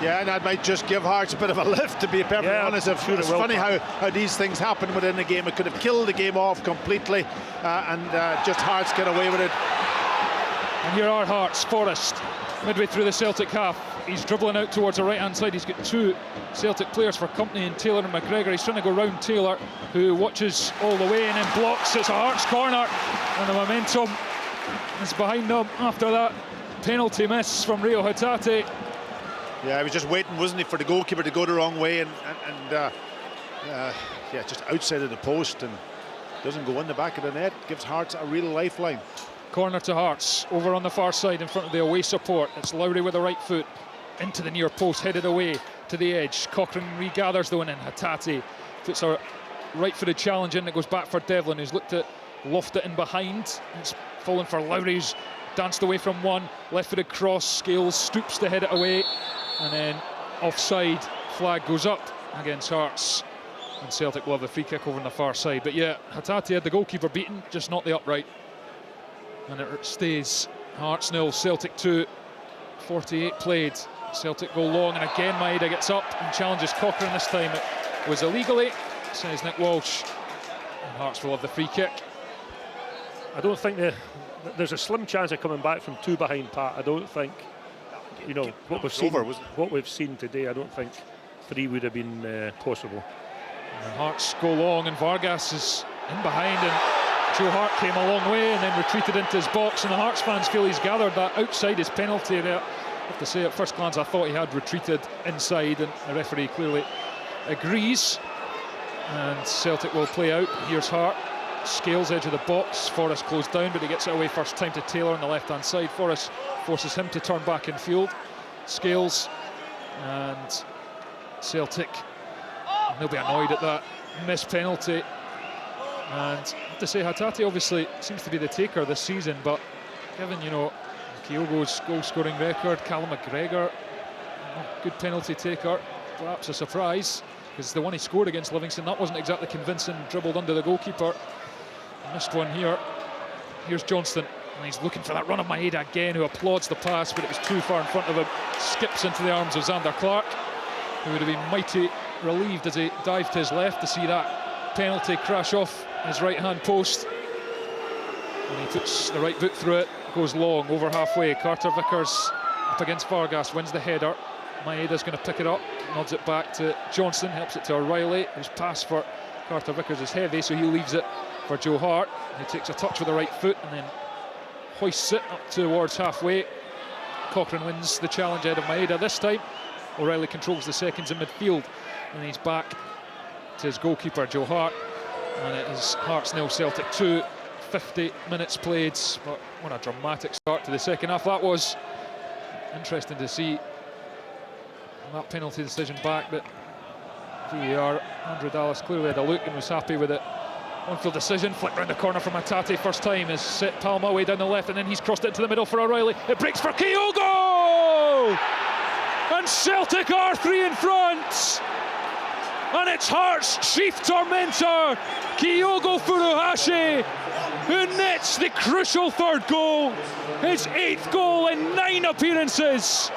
Yeah, and that might just give Hearts a bit of a lift, to be perfectly honest. It's funny how these things happen within the game. It could have killed the game off completely, and just Hearts get away with it. And here are Hearts. Forrest, midway through the Celtic half. He's dribbling out towards the right-hand side. He's got 2 Celtic players for company in Taylor and McGregor. He's trying to go round Taylor, who watches all the way and then blocks. It's a Hearts corner, and the momentum is behind them after that penalty miss from Rio Hatate. Yeah, he was just waiting, wasn't he, for the goalkeeper to go the wrong way, and just outside of the post, and doesn't go in the back of the net. Gives Hearts a real lifeline. Corner to Hearts, over on the far side in front of the away support. It's Lowry with the right foot into the near post, headed away to the edge. Cochrane regathers though, and then Hatate puts a right-footed challenge in. It goes back for Devlin, who's looked at loft it in behind. It's fallen for Lowry, who's danced away from one. Left-footed cross, Scales stoops to head it away, and then offside flag goes up against Hearts, and Celtic will have the free kick over on the far side. But yeah, Hatate had the goalkeeper beaten, just not the upright. And it stays Hearts 0, Celtic 2, 48 played. Celtic go long, and again Maeda gets up and challenges Cochrane. This time it was illegally, says Nick Walsh. And Hearts will have the free kick. I don't think there's a slim chance of coming back from 2 behind, Pat. I don't think, you know, what we've seen today, I don't think 3 would have been possible. And Hearts go long, and Vargas is in behind, and Joe Hart came a long way and then retreated into his box, and the Hearts fans feel he's gathered that outside his penalty there. I have to say, at first glance, I thought he had retreated inside, and the referee clearly agrees. And Celtic will play out. Here's Hart, Scales edge of the box. Forrest closed down, but he gets it away first time to Taylor on the left-hand side. Forrest forces him to turn back in field. Scales and Celtic, they'll be annoyed at that missed penalty. And I have to say, Hatate obviously seems to be the taker this season, but given, you know, Kyogo's goal-scoring record, Callum McGregor, good penalty taker, perhaps a surprise, because the one he scored against Livingston, that wasn't exactly convincing, dribbled under the goalkeeper. Missed one here. Here's Johnston, and he's looking for that run of Maeda again, who applauds the pass, but it was too far in front of him. Skips into the arms of Xander Clark, who would have been mighty relieved as he dived to his left to see that penalty crash off his right-hand post. And he puts the right foot through it, goes long, over halfway. Carter Vickers up against Vargas, wins the header. Maeda's going to pick it up, nods it back to Johnson, helps it to O'Reilly, whose pass for Carter Vickers is heavy, so he leaves it for Joe Hart. He takes a touch with the right foot and then hoists it up towards halfway. Cochrane wins the challenge ahead of Maeda this time. O'Reilly controls the seconds in midfield, and he's back to his goalkeeper, Joe Hart. And it is Hearts 0, Celtic 2. 50 minutes played, but what a dramatic start to the second half that was. Interesting to see that penalty decision back, but VAR, Andrew Dallas clearly had a look and was happy with it. On-field decision, flick round the corner from Hatate, first time is set Palma way down the left, and then he's crossed it into the middle for O'Reilly. It breaks for Kyogo! And Celtic are 3 in front! And it's Hearts' chief tormentor, Kyogo Furuhashi, who nets the crucial third goal, his 8th goal in 9 appearances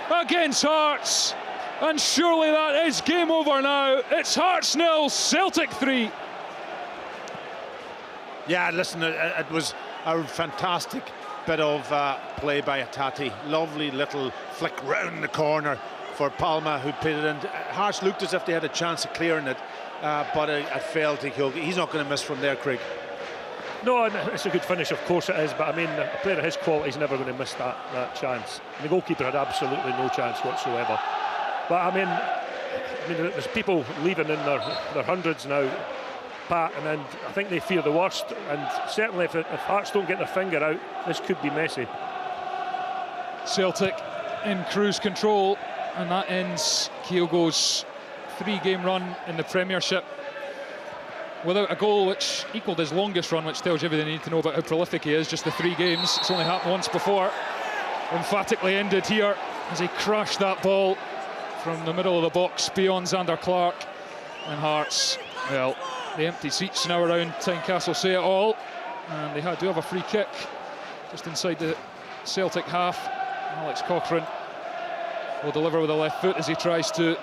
against Hearts. And surely that is game over now. It's Hearts 0, Celtic 3. Yeah, listen, it was a fantastic bit of play by Hatate. Lovely little flick round the corner for Palma, who put it in. Hearts looked as if they had a chance of clearing it, but it failed to Kyogo. He's not going to miss from there, Craig. No, it's a good finish, of course it is, but I mean, a player of his quality is never going to miss that chance. And the goalkeeper had absolutely no chance whatsoever. But I mean, there's people leaving in their hundreds now, Pat, and then I think they fear the worst. And certainly, if Hearts don't get their finger out, this could be messy. Celtic in cruise control, and that ends Kyogo's 3-game run in the Premiership without a goal, which equalled his longest run, which tells you everything you need to know about how prolific he is. Just the 3 games. It's only happened once before. Emphatically ended here as he crashed that ball from the middle of the box beyond Xander Clark. And Hearts, well, the empty seats now around Tynecastle say it all, and they do have a free kick just inside the Celtic half. Alex Cochrane will deliver with the left foot as he tries to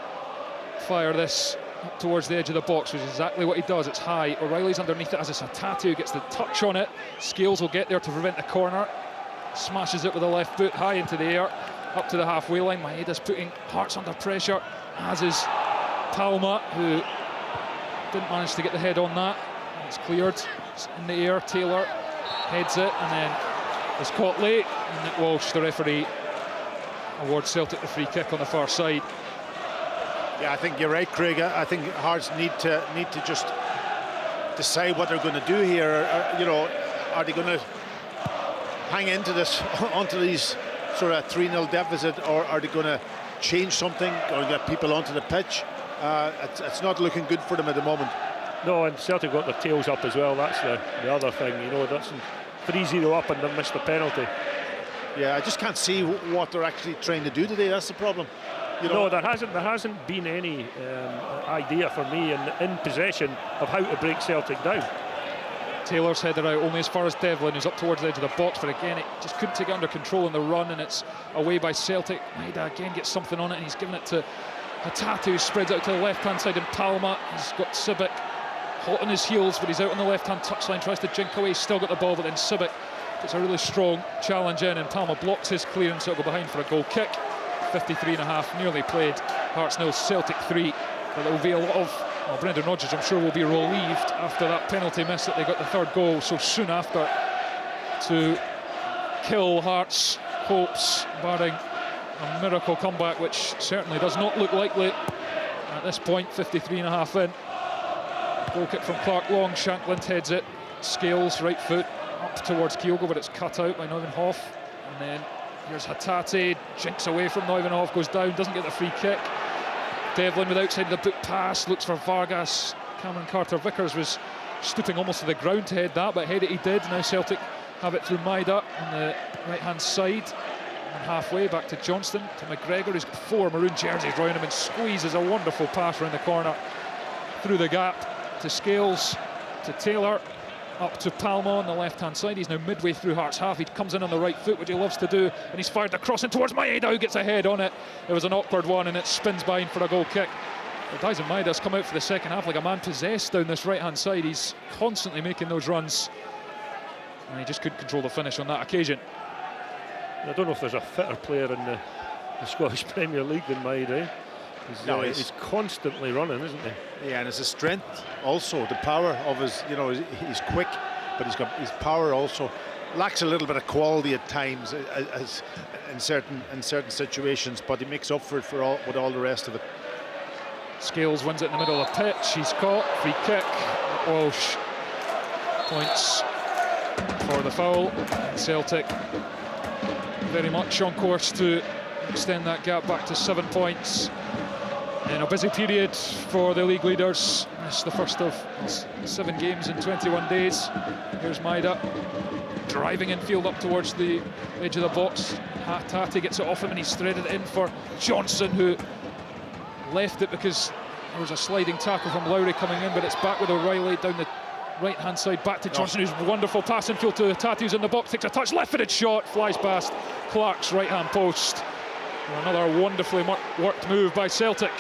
fire this up towards the edge of the box, which is exactly what he does. It's high. O'Reilly's underneath it as it's Hatate who gets the touch on it. Scales will get there to prevent the corner. Smashes it with the left foot high into the air, up to the halfway line. Maeda's putting Hearts under pressure, as is Palma, who didn't manage to get the head on that. It's cleared. It's in the air. Taylor heads it and then is caught late. And Nick Walsh, the referee, awards Celtic the free kick on the far side. Yeah, I think you're right, Craig. I think Hearts need to just decide what they're going to do here. You know, are they going to hang into this, onto these sort of 3-0 deficit, or are they going to change something or get people onto the pitch? It's not looking good for them at the moment. No, and Celtic got their tails up as well. That's the other thing. You know, that's 3-0 up and then missed the penalty. Yeah, I just can't see what they're actually trying to do today. That's the problem. You know, no, there hasn't been any idea for me in possession of how to break Celtic down. Taylor's headed out only as far as Devlin, who's up towards the edge of the box, but again it just couldn't take it under control in the run, and it's away by Celtic. Maeda again gets something on it, and he's given it to Hatate, who spreads out to the left-hand side, and Palma. He's got Sibic hot on his heels, but he's out on the left-hand touchline, tries to jink away, still got the ball, but then Sibic gets a really strong challenge in, and Palma blocks his clearance, so it'll go behind for a goal kick. 53.5 nearly played. Hearts 0, Celtic 3. But there will be a lot of, well, Brendan Rodgers, I'm sure, will be relieved after that penalty miss that they got the third goal so soon after to kill Hearts' hopes, barring a miracle comeback, which certainly does not look likely at this point. 53.5 in. Goal kick from Clark Long. Shankland heads it. Scales, right foot, up towards Kyogo, but it's cut out by Neuvenhoff. And then here's Hatate, jinks away from Neuvenhoff, goes down, doesn't get the free kick. Devlin with outside of the boot pass, looks for Vargas. Cameron Carter-Vickers was stooping almost to the ground to head that, but head it he did. Now Celtic have it through Maeda on the right-hand side. And halfway back to Johnston, to McGregor, who's got 4 maroon jerseys around him, and squeezes a wonderful pass around the corner through the gap to Scales, to Taylor, up to Palma on the left-hand side. He's now midway through Hearts' half. He comes in on the right foot, which he loves to do, and he's fired the cross in towards Maeda, who gets a head on it. It was an awkward one, and it spins behind for a goal kick. But Dyson Maeda's come out for the second half like a man possessed down this right-hand side. He's constantly making those runs, and he just couldn't control the finish on that occasion. I don't know if there's a fitter player in the Scottish Premier League than Maeda. He's constantly running, isn't he? Yeah, and it's a strength also, the power of his, he's quick, but he's got his power also. Lacks a little bit of quality at times as in certain situations, but he makes up for it with all the rest of it. Scales wins it in the middle of the pitch. He's caught, free kick. Walsh points for the foul. Celtic very much on course to extend that gap back to 7 points. In a busy period for the league leaders. It's the first of 7 games in 21 days. Here's Maeda driving infield up towards the edge of the box. Hatate gets it off him, and he's threaded it in for Johnson, who left it because there was a sliding tackle from Lowry coming in, but it's back with O'Reilly down the right-hand side, back to Johnson, who's wonderful pass infield to Hatate, who's in the box, takes a touch, left-footed shot, flies past Clark's right-hand post. Another wonderfully worked move by Celtic.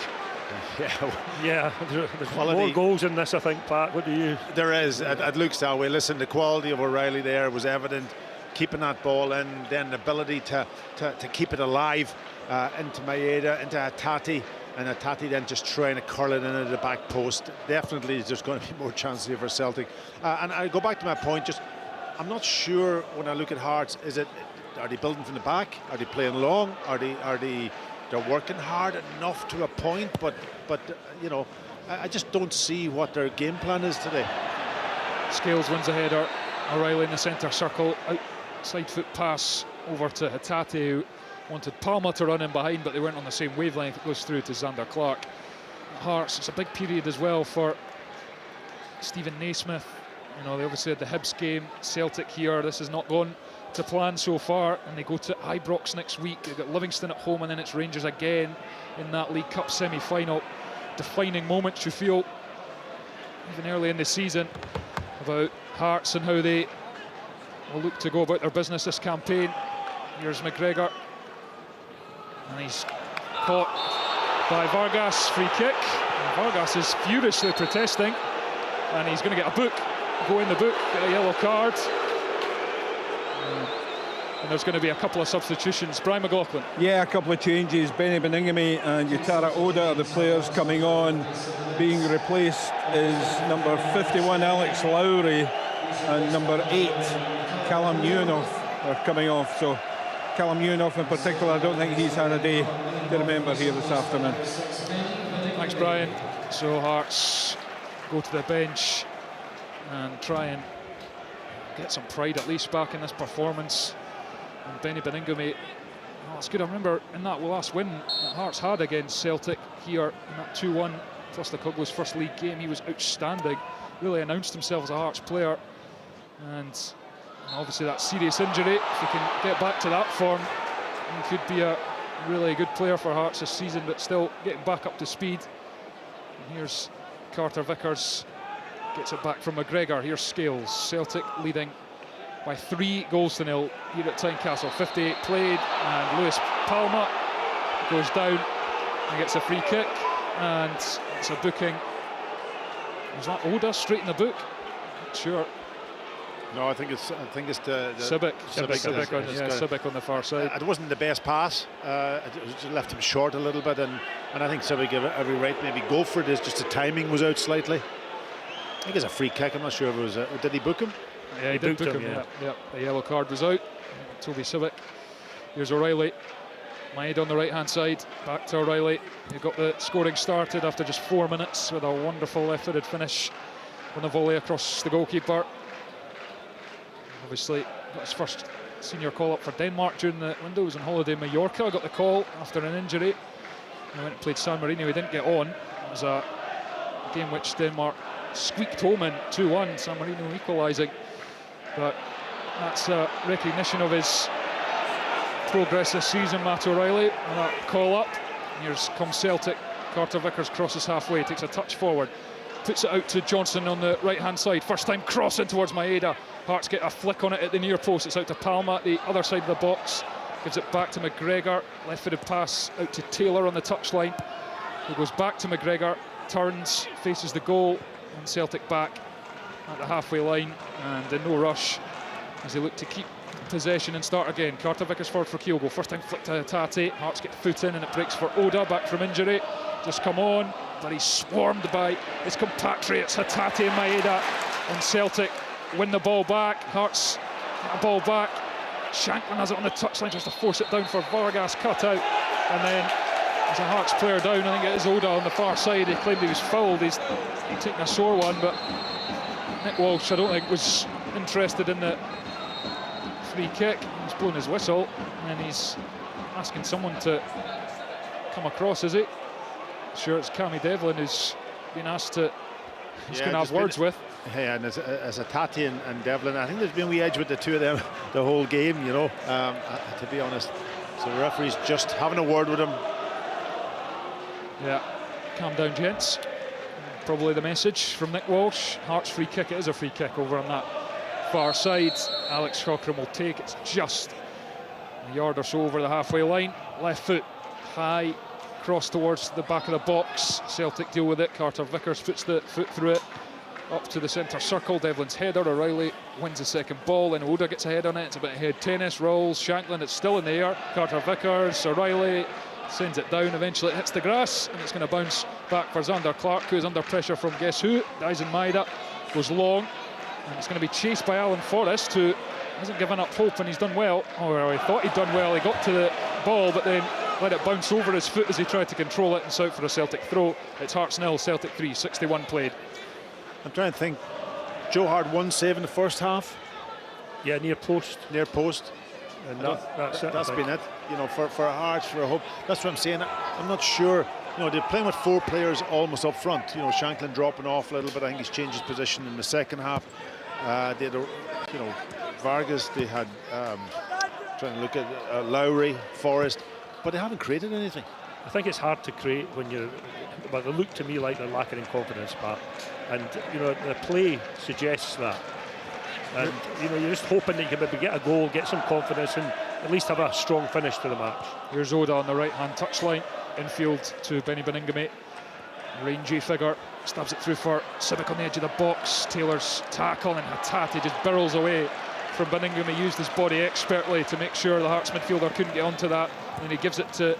Yeah, there's more goals in this, I think, Pat. What do you? There is. It looks that way. Listen, the quality of O'Reilly there was evident. Keeping that ball in, then the ability to keep it alive into Maeda, into Hatate, and Hatate then just trying to curl it into the back post. Definitely, there's going to be more chances here for Celtic. And I go back to my point. Just, I'm not sure when I look at Hearts. Are they building from the back? Are they playing long? They're working hard enough to a point, but I just don't see what their game plan is today. Scales wins a header. O'Reilly in the centre circle, outside foot pass over to Hatate, who wanted Palma to run in behind, but they weren't on the same wavelength. It goes through to Xander Clark. Hearts, it's a big period as well for Stephen Naismith. They obviously had the Hibs game. Celtic here, this has not gone to plan so far, and they go to Ibrox next week. They've got Livingston at home, and then it's Rangers again in that League Cup semi-final. Defining moments, you feel, even early in the season, about Hearts and how they will look to go about their business this campaign. Here's McGregor, and he's caught by Vargas, free kick. And Vargas is furiously protesting, and he's going to get a book, go in the book, get a yellow card. And there's going to be a couple of substitutions. Brian McLaughlin. Yeah, a couple of changes. Benny Beningame and Yutara Oda are the players coming on. Being replaced is number 51 Alex Lowry and number 8 Callum Newenoff are coming off. So Callum Newenoff in particular, I don't think he's had a day to remember here this afternoon. Thanks, Brian. So Hearts go to the bench and try and get some pride at least back in this performance. And Benny Beningame, it's good. I remember in that last win that Hearts had against Celtic here in that 2-1 Postecoglou's first league game, he was outstanding. Really announced himself as a Hearts player, and obviously that serious injury, if he can get back to that form, he could be a really good player for Hearts this season, but still getting back up to speed. And here's Carter-Vickers gets it back from McGregor. Here's Scales. Celtic leading by 3 goals to 0 here at Tynecastle. 58 played, and Lewis Palma goes down and gets a free kick, and it's a booking. Was that Oda straight in the book? Not sure. No, I think it's the Civic on the far side. It wasn't the best pass. It just left him short a little bit, and I think Civic gave every right maybe go for it. It's just the timing was out slightly. I think it's a free kick. I'm not sure if it was. Did he book him? Yeah, he did book him. Yeah. The yellow card was out. Toby Civic. Here's O'Reilly. Maeda on the right-hand side. Back to O'Reilly. He got the scoring started after just 4 minutes with a wonderful left-footed finish on the volley across the goalkeeper. Obviously, got his first senior call-up for Denmark during the window. He was on holiday in Mallorca. Got the call after an injury. He went and played San Marino. He didn't get on. It was a game which Denmark squeaked home in 2-1. San Marino equalising. But that's a recognition of his progress this season, Matt O'Reilly, and that call-up. Here's comes Celtic. Carter Vickers crosses halfway, takes a touch forward, puts it out to Johnson on the right-hand side. First time crossing towards Maeda. Hearts get a flick on it at the near post. It's out to Palma at the other side of the box. Gives it back to McGregor. Left-footed pass out to Taylor on the touchline. He goes back to McGregor, turns, faces the goal, and Celtic back at the halfway line, and in no rush as they look to keep possession and start again. Carter Vickers forward for Kyogo. First time flick to Hatate. Hearts get foot in, and it breaks for Oda, back from injury. Just come on, but he's swarmed by his compatriots Hatate and Maeda, and Celtic win the ball back. Hearts get a ball back. Shanklin has it on the touchline, tries to force it down for Vargas, cut out, and then there's a Hearts player down. I think it is Oda on the far side. He claimed he was fouled. He's taken a sore one, but Nick Walsh, I don't think, was interested in the free kick. He's blowing his whistle, and he's asking someone to come across, is he? Sure, it's Cammy Devlin who's been asked to, he's going to have words with. Yeah, and as a Tati and Devlin, I think there's been a wee edge with the two of them the whole game, you know, to be honest. So the referee's just having a word with him. Yeah, calm down, gents. Probably the message from Nick Walsh. Hearts free kick. It is a free kick over on that far side. Alex Cochrane will take. It's just a yard or so over the halfway line. Left foot high, cross towards the back of the box. Celtic deal with it. Carter Vickers puts the foot through it up to the centre circle. Devlin's header. O'Reilly wins the second ball, and Oda gets a head on it. It's a bit of head tennis. Rolls. Shanklin. It's still in the air. Carter Vickers. O'Reilly sends it down. Eventually it hits the grass, and it's going to bounce back for Xander Clark, who is under pressure from guess who? Dyson Maeda. Goes long, and it's going to be chased by Alan Forrest, who hasn't given up hope, and he's done well. Or he thought he'd done well. He got to the ball, but then let it bounce over his foot as he tried to control it, and so out for a Celtic throw. It's Hearts 0, Celtic 3, 61 played. I'm trying to think. Joe Hart 1 save in the first half. Yeah, near post. Near post. And that's been it, you know, for Hearts, for a hope. That's what I'm saying. I'm not sure. You know, they're playing with 4 players almost up front. You know, Shanklin dropping off a little bit. I think he's changed his position in the second half. They had, you know, Vargas. They had trying to look at Lowry, Forrest, but they haven't created anything. I think it's hard to create when you're. But they look to me like they're lacking in confidence, Pat. And you know, the play suggests that. And you know, you're just hoping that you can maybe get a goal, get some confidence, and at least have a strong finish to the match. Here's Oda on the right-hand touchline, infield to Benny Beningame. Rangy figure, stabs it through for Civic on the edge of the box. Taylor's tackle, and Hatate just barrels away from Beningame. He used his body expertly to make sure the Hearts midfielder couldn't get onto that. And he gives it to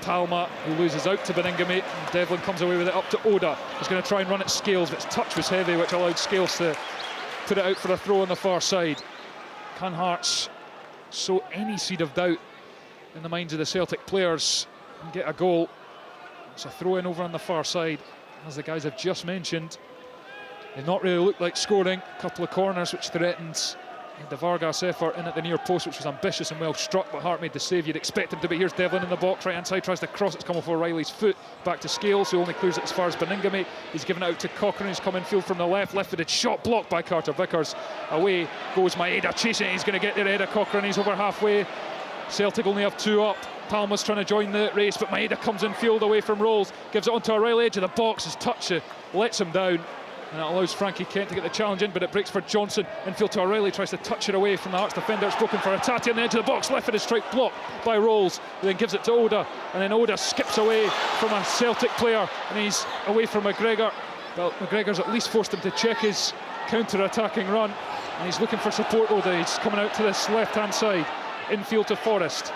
Palma, who loses out to Beningame. And Devlin comes away with it up to Oda. He's going to try and run at Scales, but his touch was heavy, which allowed Scales to put it out for a throw on the far side. Can Hearts sow any seed of doubt in the minds of the Celtic players and get a goal? It's a throw in over on the far side, as the guys have just mentioned. They've not really looked like scoring. A couple of corners which threatened the Vargas effort in at the near post, which was ambitious and well struck, but Hart made the save you'd expect him to be. Here's Devlin in the box, right hand side, tries to cross, it's come off O'Reilly's foot, back to Scales, who only clears it as far as Beningame. He's given it out to Cochrane, who's come in field from the left-footed shot blocked by Carter Vickers. Away goes Maeda, chasing it, he's going to get there ahead of Cochrane, he's over halfway. Celtic only have 2 up. Palma's trying to join the race, but Maeda comes in field away from Rolls, gives it onto O'Reilly, edge of the box, his touch lets him down. and it allows Frankie Kent to get the challenge in, but it breaks for Johnson. Infield to O'Reilly, tries to touch it away from the Hearts defender. It's broken for Hatate on the edge of the box, left-footed strike blocked by Rolls, who then gives it to Oda, and then Oda skips away from a Celtic player, and he's away from McGregor. Well, McGregor's at least forced him to check his counter-attacking run, and he's looking for support. Oda, he's coming out to this left-hand side, infield to Forrest.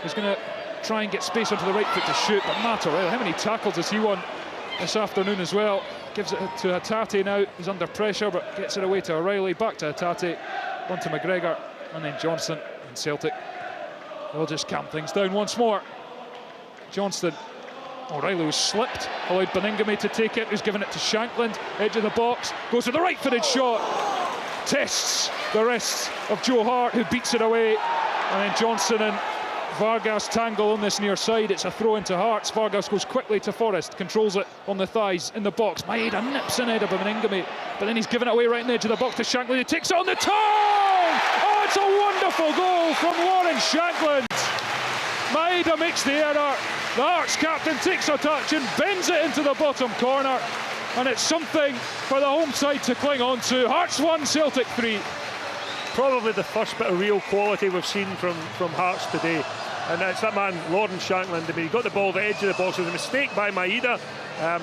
He's going to try and get space onto the right foot to shoot, but Matt O'Reilly, how many tackles has he won this afternoon as well? Gives it to Hatate now, he's under pressure, but gets it away to O'Reilly, back to Hatate, onto McGregor, and then Johnson and Celtic. They'll just calm things down once more. Johnston, O'Reilly was slipped, allowed Beningame to take it, who's given it to Shankland, edge of the box, goes with the right-footed shot, tests the wrists of Joe Hart, who beats it away, and then Johnson and Vargas tangle on this near side. It's a throw into Hearts. Vargas goes quickly to Forrest, controls it on the thighs in the box. Maeda nips in ahead of Beningame, but then he's given it away right in the edge of the box to Shankland, who takes it on the tongue! Oh, it's a wonderful goal from Warren Shankland. Maeda makes the error. The Hearts captain takes a touch and bends it into the bottom corner, and it's something for the home side to cling on to. Hearts 1, Celtic 3. Probably the first bit of real quality we've seen from Hearts today, and it's that man Lawrence Shankland. I mean, he got the ball at the edge of the box. It was a mistake by Maeda.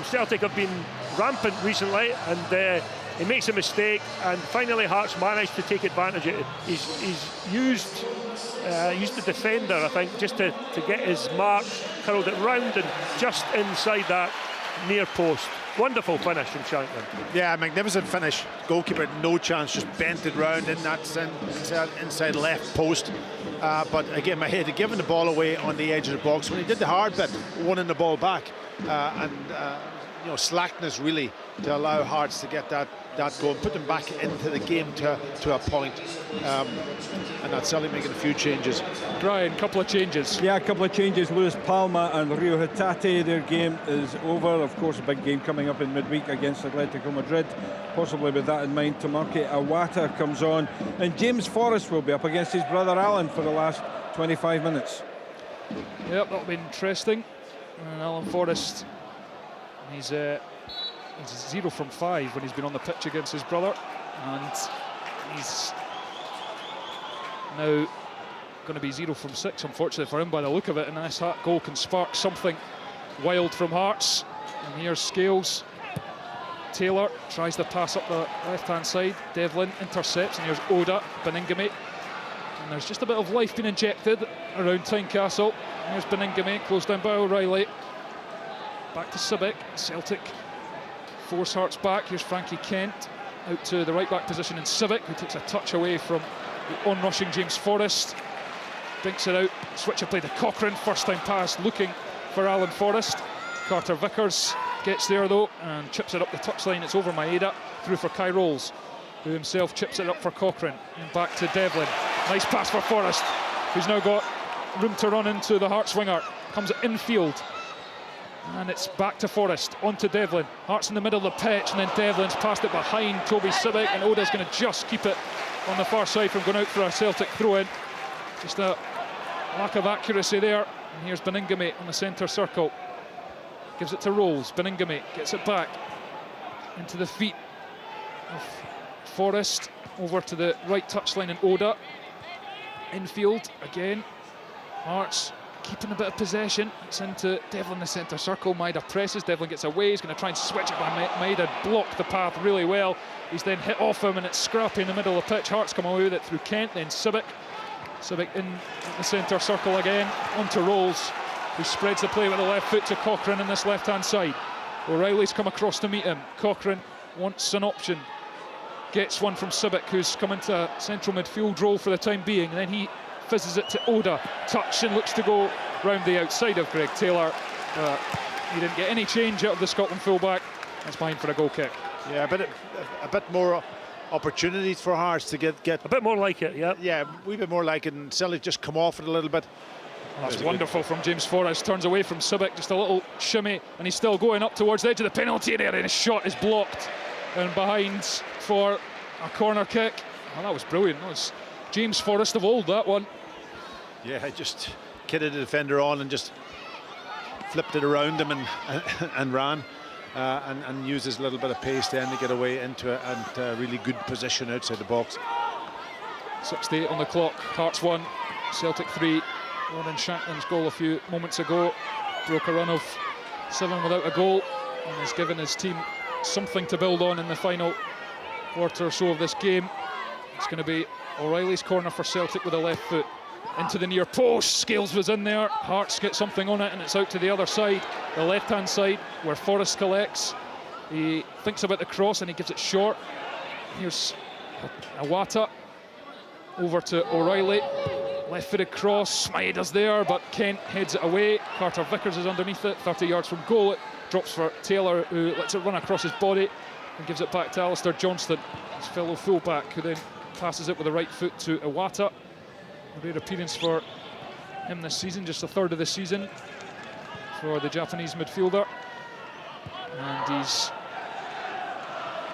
Celtic have been rampant recently, and he makes a mistake, and finally Hearts managed to take advantage of it. He's used the defender, I think, just to get his mark, curled it round and just inside that near post. Wonderful finish from Shankland. Yeah, magnificent finish. Goalkeeper had no chance, just bent it round in that inside left post. But again, Maeda had given the ball away on the edge of the box. When he did the hard bit, winning the ball back, and slackness really to allow Hearts to get that goal and put them back into the game to a point. And that's Celtic making a few changes. Brian, a couple of changes. Yeah, a couple of changes. Luis Palma and Rio Hatate, their game is over. Of course, a big game coming up in midweek against Atletico Madrid. Possibly with that in mind, Tamaki Awata comes on, and James Forrest will be up against his brother Alan for the last 25 minutes. Yep, that'll be interesting. And Alan Forrest, he's 0 from 5 when he's been on the pitch against his brother, and he's now going to be 0 from 6, unfortunately for him, by the look of it. And this goal can spark something wild from Hearts. And here's Scales. Taylor tries to pass up the left-hand side. Devlin intercepts, and here's Oda, Beningame. And there's just a bit of life being injected around Tynecastle. Here's Beningame, closed down by O'Reilly. Back to Sibic. Celtic force Hearts back. Here's Frankie Kent out to the right-back position, in Sibic, who takes a touch away from the on-rushing James Forrest. Dinks it out. Switch of play to Cochrane. First-time pass, looking for Alan Forrest. Carter Vickers gets there though and chips it up the touchline. It's over Maeda, through for Kai Rolls, who himself chips it up for Cochrane, and back to Devlin. Nice pass for Forrest, who's now got room to run into the Hearts winger. Comes infield, and it's back to Forrest, onto Devlin. Hearts in the middle of the pitch, and then Devlin's passed it behind Toby Sibic, and Oda's going to just keep it on the far side from going out for a Celtic throw-in. Just a lack of accuracy there. And here's Beningame on the centre circle. Gives it to Rolls. Beningame gets it back into the feet of Forrest, over to the right touchline, and Oda. Infield again. Hearts keeping a bit of possession. It's into Devlin in the centre circle. Maeda presses. Devlin gets away. He's going to try and switch it, but Maeda blocked the path really well. He's then hit off him, and it's scrappy in the middle of the pitch. Hearts come away with it through Kent, then Sibic. Sibic in the centre circle again, onto Rolls, who spreads the play with the left foot to Cochrane in this left-hand side. O'Reilly's come across to meet him. Cochrane wants an option. Gets one from Sibic, who's come into a central midfield role for the time being, and then he fizzes it to Oda. Touch and looks to go round the outside of Greg Taylor. He didn't get any change out of the Scotland fullback. That's behind for a goal kick. Yeah, a bit more opportunities for Hearts to get a bit more like it. Yeah, a wee bit more like it, and Celtic just come off it a little bit. That's wonderful from James Forrest. Turns away from Sibic, just a little shimmy, and he's still going up towards the edge of the penalty area, and his shot is blocked and behind for a corner kick. Oh, that was brilliant. That was James Forrest of old, that one. Yeah, just kidded the defender on and just flipped it around him and ran. and uses a little bit of pace then to get away into it, and really good position outside the box. 68 on the clock. Hearts 1, Celtic 3. Ronan Shankland's goal a few moments ago broke a run of 7 without a goal, and has given his team something to build on in the final quarter or so of this game. It's going to be O'Reilly's corner for Celtic with a left foot into the near post. Scales was in there. Hearts get something on it, and it's out to the other side, the left-hand side, where Forrest collects. He thinks about the cross and he gives it short. Here's Iwata over to O'Reilly. Left-footed cross. Maeda's there, but Kent heads it away. Carter Vickers is underneath it, 30 yards from goal. It drops for Taylor, who lets it run across his body and gives it back to Alistair Johnston, his fellow fullback, who then passes it with the right foot to Iwata. A rare appearance for him this season, just a third of the season for the Japanese midfielder. And he's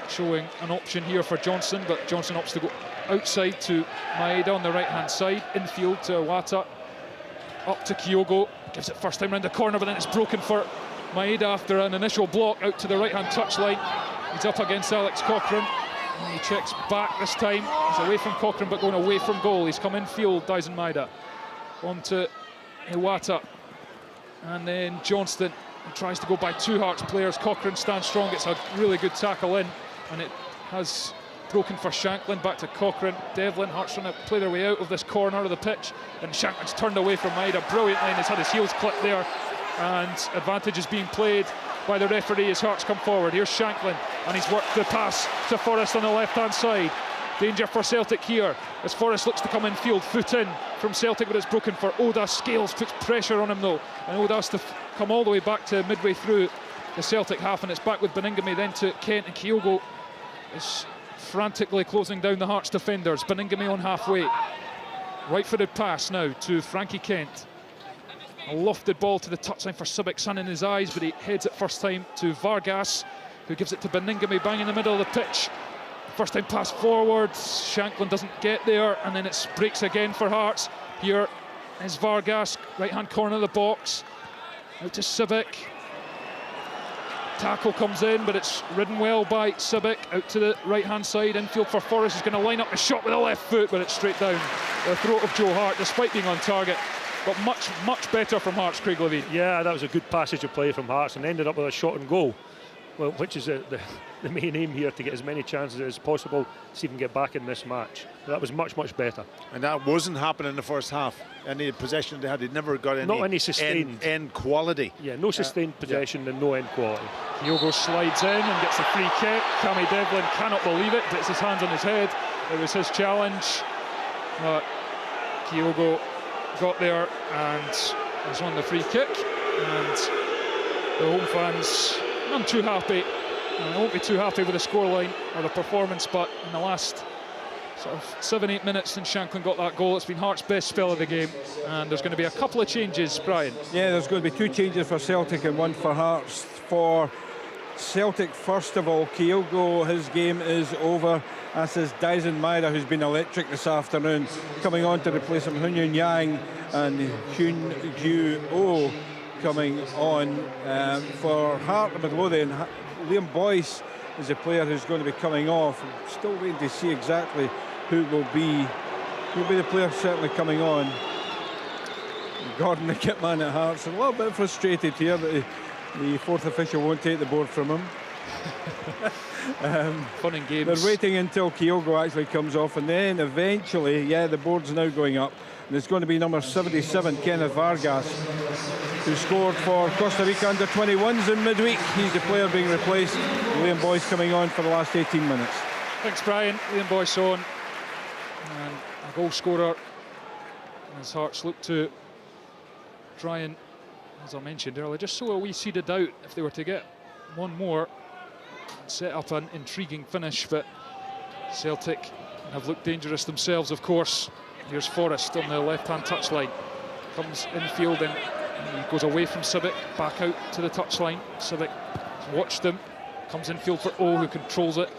showing an option here for Johnson, but Johnson opts to go outside to Maeda on the right-hand side. Infield to Iwata. Up to Kyogo. Gives it first time round the corner, but then it's broken for Maeda after an initial block out to the right-hand touchline. He's up against Alex Cochrane. And he checks back this time. He's away from Cochrane, but going away from goal. He's come infield, Dyson Maeda. On to Iwata. And then Johnston. He tries to go by 2 Hearts players. Cochrane stands strong, gets a really good tackle in, and it has broken for Shankland. Back to Cochrane. Devlin, Hearts trying to play their way out of this corner of the pitch, and Shankland's turned away from Maeda brilliantly, and he's had his heels clipped there, and advantage is being played by the referee as Hearts come forward. Here's Shankland, and he's worked the pass to Forrest on the left-hand side. Danger for Celtic here as Forrest looks to come in field, foot in from Celtic, but it's broken for Oda. Scales puts pressure on him though, and Oda has to come all the way back to midway through the Celtic half, and it's back with Beningame then to Kent, and Kyogo is frantically closing down the Hearts defenders. Beningame on halfway. Right-footed pass now to Frankie Kent. A lofted ball to the touchline for Subic, sun in his eyes, but he heads it first time to Vargas, who gives it to Beningame bang in the middle of the pitch. First time pass forward, Shankland doesn't get there, and then it breaks again for Hearts. Here is Vargas, right-hand corner of the box, out to Subic. Tackle comes in, but it's ridden well by Subic, out to the right-hand side, infield for Forrest. He's going to line up a shot with a left foot, but it's straight down the throat of Joe Hart, despite being on target. But much, much better from Hearts, Craig Levine. Yeah, that was a good passage of play from Hearts, and ended up with a shot and goal. Well, which is the main aim here, to get as many chances as possible to see if we can get back in this match. But that was much, much better. And that wasn't happening in the first half. Any possession they had, they never got any sustained end quality. Yeah, no sustained possession and no end quality. Kyogo slides in and gets a free kick. Cammy Devlin cannot believe it, puts his hands on his head. It was his challenge. Kyogo got there and has won the free kick. And the home fans, none too happy. I won't be too happy with the scoreline or the performance, but in the last sort of 7-8 minutes since Shankland got that goal, it's been Hearts' best spell of the game, and there's going to be a couple of changes, Brian. Yeah, there's going to be 2 changes for Celtic and 1 for Hearts. For Celtic, first of all, Kyogo, his game is over. As is Dyson Maeda, who's been electric this afternoon, coming on to replace him. Hun Yun Yang and Hyun Ju Oh coming on. For Hart and Midlothian, Liam Boyce is a player who's going to be coming off. I'm still waiting to see exactly who will be the player certainly coming on. Gordon, the kit man at Hearts, a little bit frustrated here that the 4th official won't take the board from him. Fun and games. They're waiting until Kyogo actually comes off, and then eventually, yeah, the board's now going up. And it's going to be number 77, Kenneth Vargas, who scored for Costa Rica under-21s in midweek. He's the player being replaced. Liam Boyce coming on for the last 18 minutes. Thanks, Brian. Liam Boyce on. And a goal scorer. As Hearts look to try and, as I mentioned earlier, just so a wee seeded out if they were to get one more, set up an intriguing finish. But Celtic have looked dangerous themselves, of course. Here's Forrest on the left-hand touchline. Comes infield and he goes away from Subic, back out to the touchline. Subic watched him, comes infield for O, who controls it,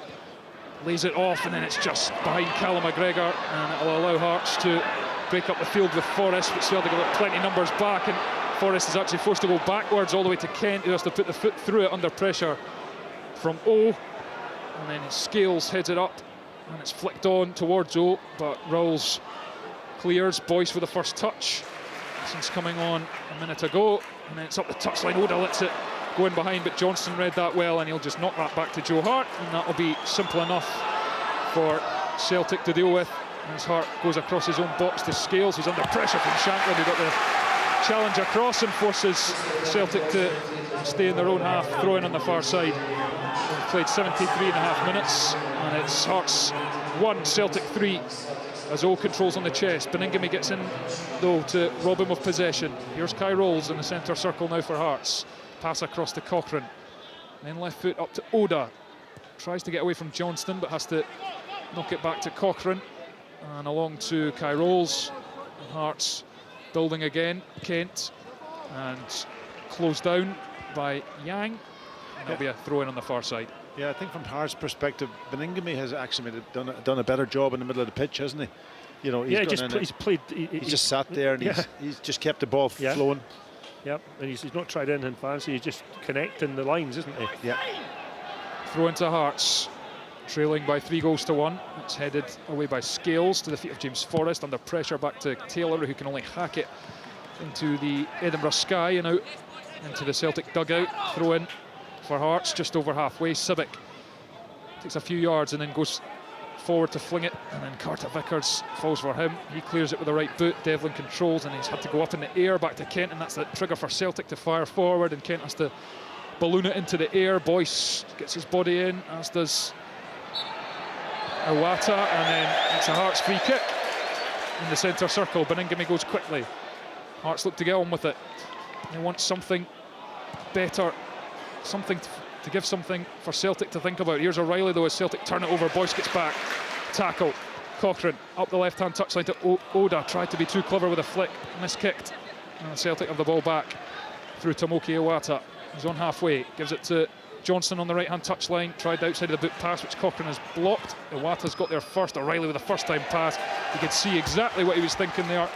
lays it off, and then it's just behind Callum McGregor, and it'll allow Hearts to break up the field with Forrest, but Celtic have got plenty of numbers back, and Forrest is actually forced to go backwards all the way to Kent, who has to put the foot through it under pressure from O, and then Scales heads it up and it's flicked on towards O, but Rowles clears. Boyce with the first touch since coming on a minute ago, and then it's up the touchline. Oda lets it go in behind, but Johnston read that well, and he'll just knock that back to Joe Hart, and that'll be simple enough for Celtic to deal with as Hart goes across his own box to Scales, who's under pressure from Shanklin, who got the challenge across and forces Celtic to stay in their own half, throwing on the far side. We've played 73.5 minutes, and it's Hearts 1, Celtic 3, as O controls on the chest. Beningame gets in though to rob him of possession. Here's Kai Rolls in the centre circle now for Hearts. Pass across to Cochrane, then left foot up to Oda. Tries to get away from Johnston, but has to knock it back to Cochrane, and along to Kai Rolls. Hearts building again, Kent, and closed down by Yang. There'll be a throw-in on the far side. Yeah, I think from Hearts' perspective, Beningame has actually done a better job in the middle of the pitch, hasn't he? You know, he's just sat there and he's just kept the ball flowing. Yep, and he's not tried anything fancy. He's just connecting the lines, isn't he? Yeah. Throw into Hearts, trailing by 3-1. It's headed away by Scales to the feet of James Forrest, under pressure back to Taylor, who can only hack it into the Edinburgh sky and out into the Celtic dugout. Throw in for Hearts just over halfway. Civic takes a few yards and then goes forward to fling it, and then Carter Vickers falls for him. He clears it with the right boot. Devlin controls, and he's had to go up in the air back to Kent, and that's the trigger for Celtic to fire forward, and Kent has to balloon it into the air. Boyce gets his body in, as does Iwata, and then it's a Hearts free kick in the centre circle. Beningame goes quickly. Hearts look to get on with it. They want something better, something to give something for Celtic to think about. Here's O'Reilly though as Celtic turn it over. Boyce gets back. Tackle. Cochrane up the left-hand touchline to Oda. Tried to be too clever with a flick. Miskicked. And Celtic have the ball back through Tomoki Iwata. He's on halfway. Gives it to Johnston on the right-hand touchline. Tried the outside of the boot pass, which Cochrane has blocked. Iwata's got there first. O'Reilly with a first-time pass. You could see exactly what he was thinking there.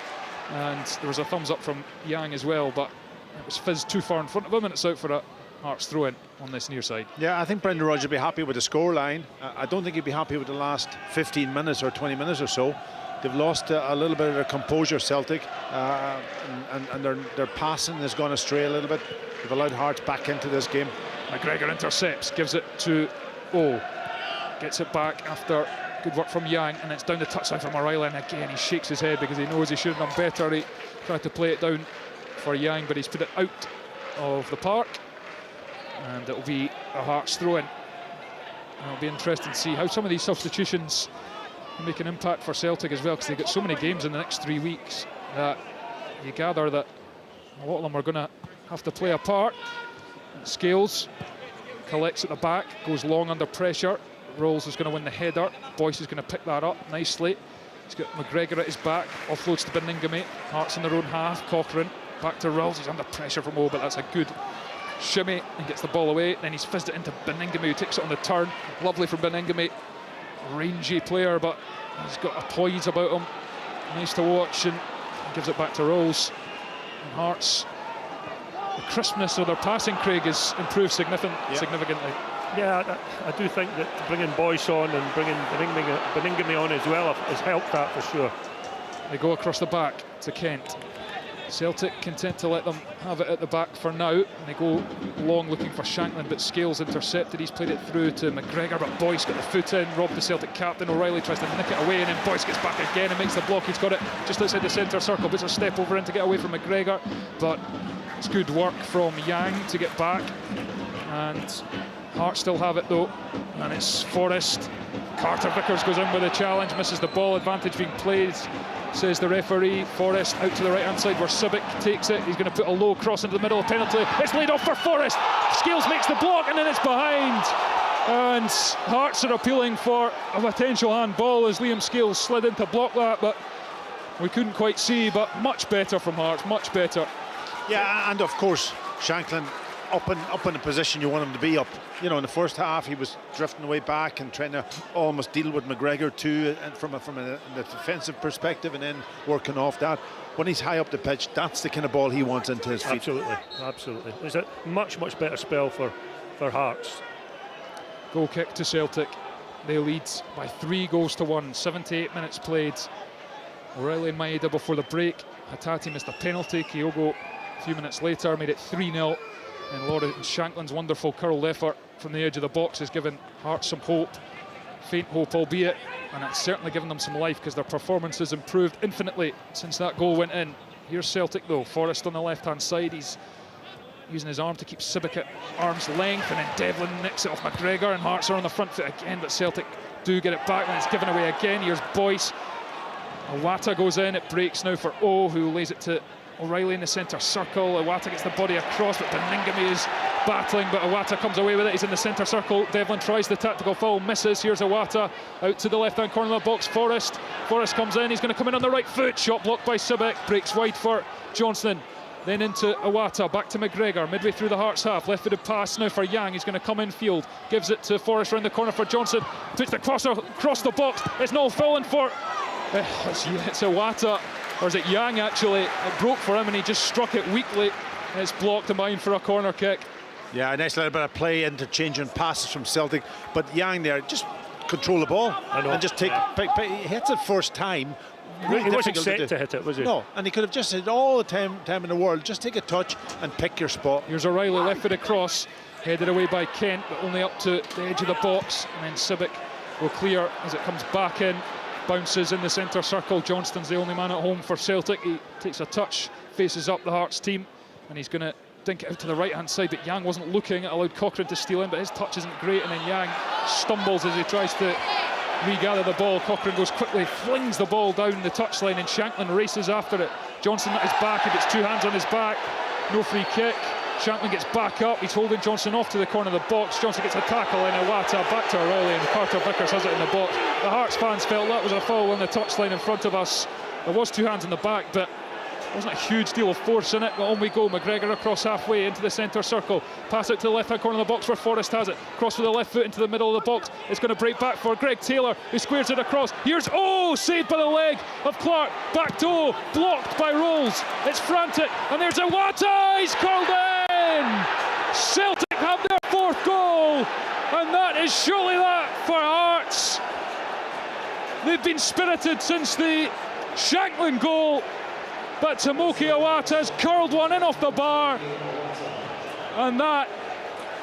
And there was a thumbs up from Yang as well, but it was fizzed too far in front of him, and it's out for a Hearts throw-in on this near side. Yeah, I think Brendan Rodgers will be happy with the score line. I don't think he'd be happy with the last 15 minutes or 20 minutes or so. They've lost a little bit of their composure, Celtic, and their passing has gone astray a little bit. They've allowed Hearts back into this game. McGregor intercepts, gives it to O. Gets it back after good work from Yang, and it's down the touchline from O'Reilly, and again he shakes his head because he knows he should have done better. He tried to play it down for Yang, but he's put it out of the park, and it'll be a Hearts throw-in. It'll be interesting to see how some of these substitutions make an impact for Celtic as well, because they've got so many games in the next 3 weeks that you gather that a lot of them are going to have to play a part. Scales collects at the back, goes long under pressure. Rolls is going to win the header. Boyce is going to pick that up nicely. He's got McGregor at his back, offloads to Beningame. Hearts in their own half. Cochrane back to Rolls. He's under pressure from O, but that's a good shimmy and gets the ball away. Then he's fizzed it into Beningame, who takes it on the turn. Lovely from Beningame. Rangy player, but he's got a poise about him. Nice to watch, and gives it back to Rolls. And Hearts, the crispness of their passing, Craig, has improved significantly. Yeah, I do think that bringing Boyce on and bringing Beningame on as well has helped that for sure. They go across the back to Kent. Celtic content to let them have it at the back for now, and they go long looking for Shanklin, but Scales intercepted. He's played it through to McGregor, but Boyce got the foot in, robbed the Celtic captain. O'Reilly tries to nick it away, and then Boyce gets back again and makes the block. He's got it just outside the centre circle, puts a step over in to get away from McGregor, but it's good work from Yang to get back, and Hearts still have it though, and it's Forrest. Carter Vickers goes in with a challenge, misses the ball. Advantage being played, says the referee. Forrest out to the right hand side where Civic takes it. He's going to put a low cross into the middle of penalty. It's laid off for Forrest. Scales makes the block, and then it's behind, and Hearts are appealing for a potential handball as Liam Scales slid in to block that, but we couldn't quite see. But much better from Hearts, much better. Yeah, and of course Shanklin up in the position you want him to be up. You know, in the first half he was drifting away back and trying to almost deal with McGregor too, and from a defensive perspective, and then working off that. When he's high up the pitch, that's the kind of ball he wants into his feet. Absolutely. It's a much better spell for Hearts. Goal kick to Celtic. They lead by 3-1. 78 minutes played. O'Reilly and Maeda before the break. Hatate missed a penalty. Kyogo a few minutes later made it 3-0. And Lawrence Shankland's wonderful curled effort from the edge of the box has given Hearts some hope. Faint hope, albeit, and it's certainly given them some life because their performance has improved infinitely since that goal went in. Here's Celtic though. Forrest on the left-hand side. He's using his arm to keep Sibic at arm's length, and then Devlin nicks it off McGregor, and Hearts are on the front foot again, but Celtic do get it back, and it's given away again. Here's Boyce. Iwata goes in. It breaks now for O, who lays it to O'Reilly in the centre circle. Iwata gets the body across, but Beningame is battling, but Iwata comes away with it. He's in the centre circle. Devlin tries the tactical foul, misses. Here's Iwata out to the left-hand corner of the box. Forrest comes in. He's going to come in on the right foot. Shot blocked by Sibic. Breaks wide for Johnston. Then into Iwata, back to McGregor, midway through the Hearts half. Left-footed pass now for Yang. He's going to come in field. Gives it to Forrest round the corner for Johnson. Puts the crosser across the box. It's no falling for... it's Iwata. Or is it Yang actually? It broke for him and he just struck it weakly. It's blocked him in for a corner kick. Yeah, a nice little bit of play, interchanging passes from Celtic. But Yang there, just control the ball and just take. He hits it first time. Really he wasn't set to hit it, was he? No, and he could have just said all the time in the world, just take a touch and pick your spot. Here's O'Reilly, left-footed cross, headed away by Kent, but only up to the edge of the box. And then Sibic will clear as it comes back in. Bounces in the centre circle. Johnston's the only man at home for Celtic. He takes a touch, faces up the Hearts team, and he's going to dink it out to the right-hand side, but Yang wasn't looking. It allowed Cochrane to steal in, but his touch isn't great, and then Yang stumbles as he tries to regather the ball. Cochrane goes quickly, flings the ball down the touchline, and Shankland races after it. Johnson at his back, he gets two hands on his back. No free kick. Shankland gets back up, he's holding Johnson off to the corner of the box. Johnson gets a tackle in Iwata, back to O'Reilly, and Carter Vickers has it in the box. The Hearts fans felt that was a foul on the touchline in front of us. There was two hands in the back, but wasn't a huge deal of force in it. But on we go. McGregor across halfway into the centre circle. Pass out to the left-hand corner of the box where Forrest has it. Cross with the left foot into the middle of the box. It's going to break back for Greg Taylor, who squares it across. Here's saved by the leg of Clark. Back to blocked by Rolls. It's frantic, and there's Iwata. He's curled in. Celtic have their fourth goal, and that is surely that for Hearts. They've been spirited since the Shankland goal, but Tomoki Iwata's curled one in off the bar, and that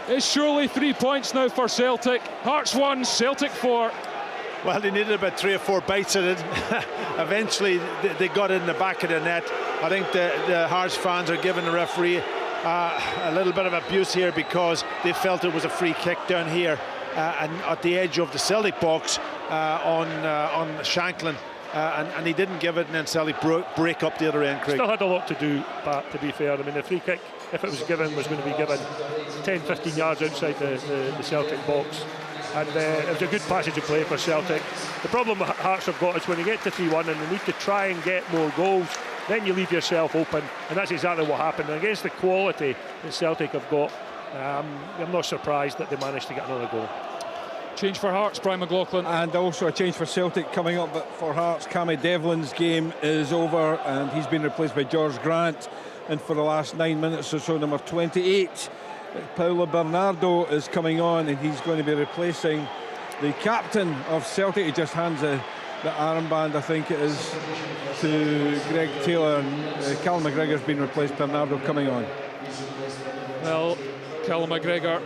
is surely 3 points now for Celtic. Hearts 1, Celtic 4. Well, they needed about 3 or 4 bites at it. Eventually they got it in the back of the net. I think the Hearts fans are giving the referee a little bit of abuse here because they felt it was a free kick down here and at the edge of the Celtic box on Shankland. And he didn't give it, and then Celtic break up the other end, Craig. Still had a lot to do, Pat, to be fair. I mean, the free kick, if it was given, was going to be given 10-15 yards outside the Celtic box. And it was a good passage of play for Celtic. The problem Hearts have got is when you get to 3-1 and they need to try and get more goals, then you leave yourself open, and that's exactly what happened. And against the quality that Celtic have got, I'm not surprised that they managed to get another goal. Change for Hearts, Brian McLaughlin. And also a change for Celtic coming up, but for Hearts, Cammy Devlin's game is over and he's been replaced by George Grant. And for the last 9 minutes or so, number 28, Paulo Bernardo is coming on, and he's going to be replacing the captain of Celtic. He just hands the armband, I think it is, to Greg Taylor, and Callum McGregor's been replaced. Bernardo coming on. Well, Callum McGregor,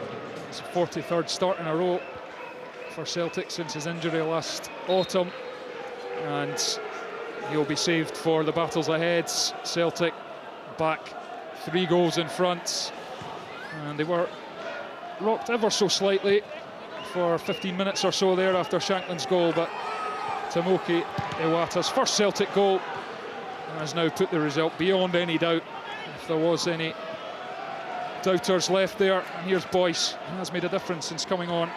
his 43rd start in a row for Celtic since his injury last autumn, and he'll be saved for the battles ahead. Celtic back 3 goals in front, and they were rocked ever so slightly for 15 minutes or so there after Shankland's goal, but Tomoki Iwata's first Celtic goal has now put the result beyond any doubt. If there was any doubters left there, and here's Boyce, who has made a difference since coming on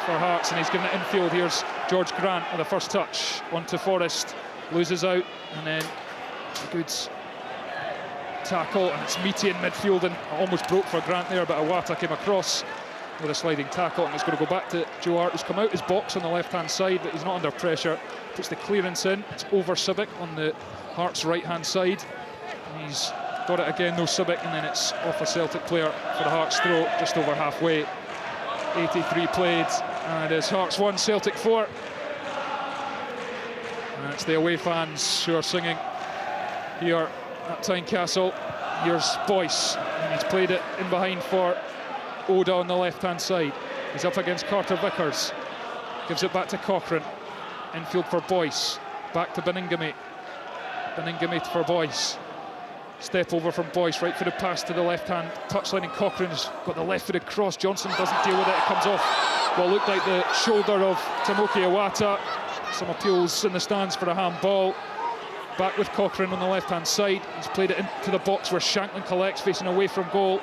for Hearts, and he's given it infield. Here's George Grant with the first touch onto Forrest, loses out, and then a good tackle, and it's meaty in midfield, and almost broke for Grant there, but Iwata came across with a sliding tackle, and it's going to go back to Joe Hart, who's come out his box on the left-hand side, but he's not under pressure. Puts the clearance in. It's over Civic on the Hearts' right-hand side. And he's got it again, no Civic, and then it's off a Celtic player for the Hearts' throw, just over halfway. 83 played, and it's Hearts 1, Celtic 4. And it's the away fans who are singing here at Tynecastle. Here's Boyce, and he's played it in behind for Oda on the left-hand side. He's up against Carter Vickers. Gives it back to Cochrane. Infield for Boyce. Back to Beningame. Beningame for Boyce. Step over from Boyce. Right-footed pass to the left-hand touchline, and Cochrane's got the left-footed cross. Johnson doesn't deal with it. It comes off what looked like the shoulder of Tomoki Iwata. Some appeals in the stands for a handball. Back with Cochrane on the left-hand side. He's played it into the box where Shanklin collects, facing away from goal.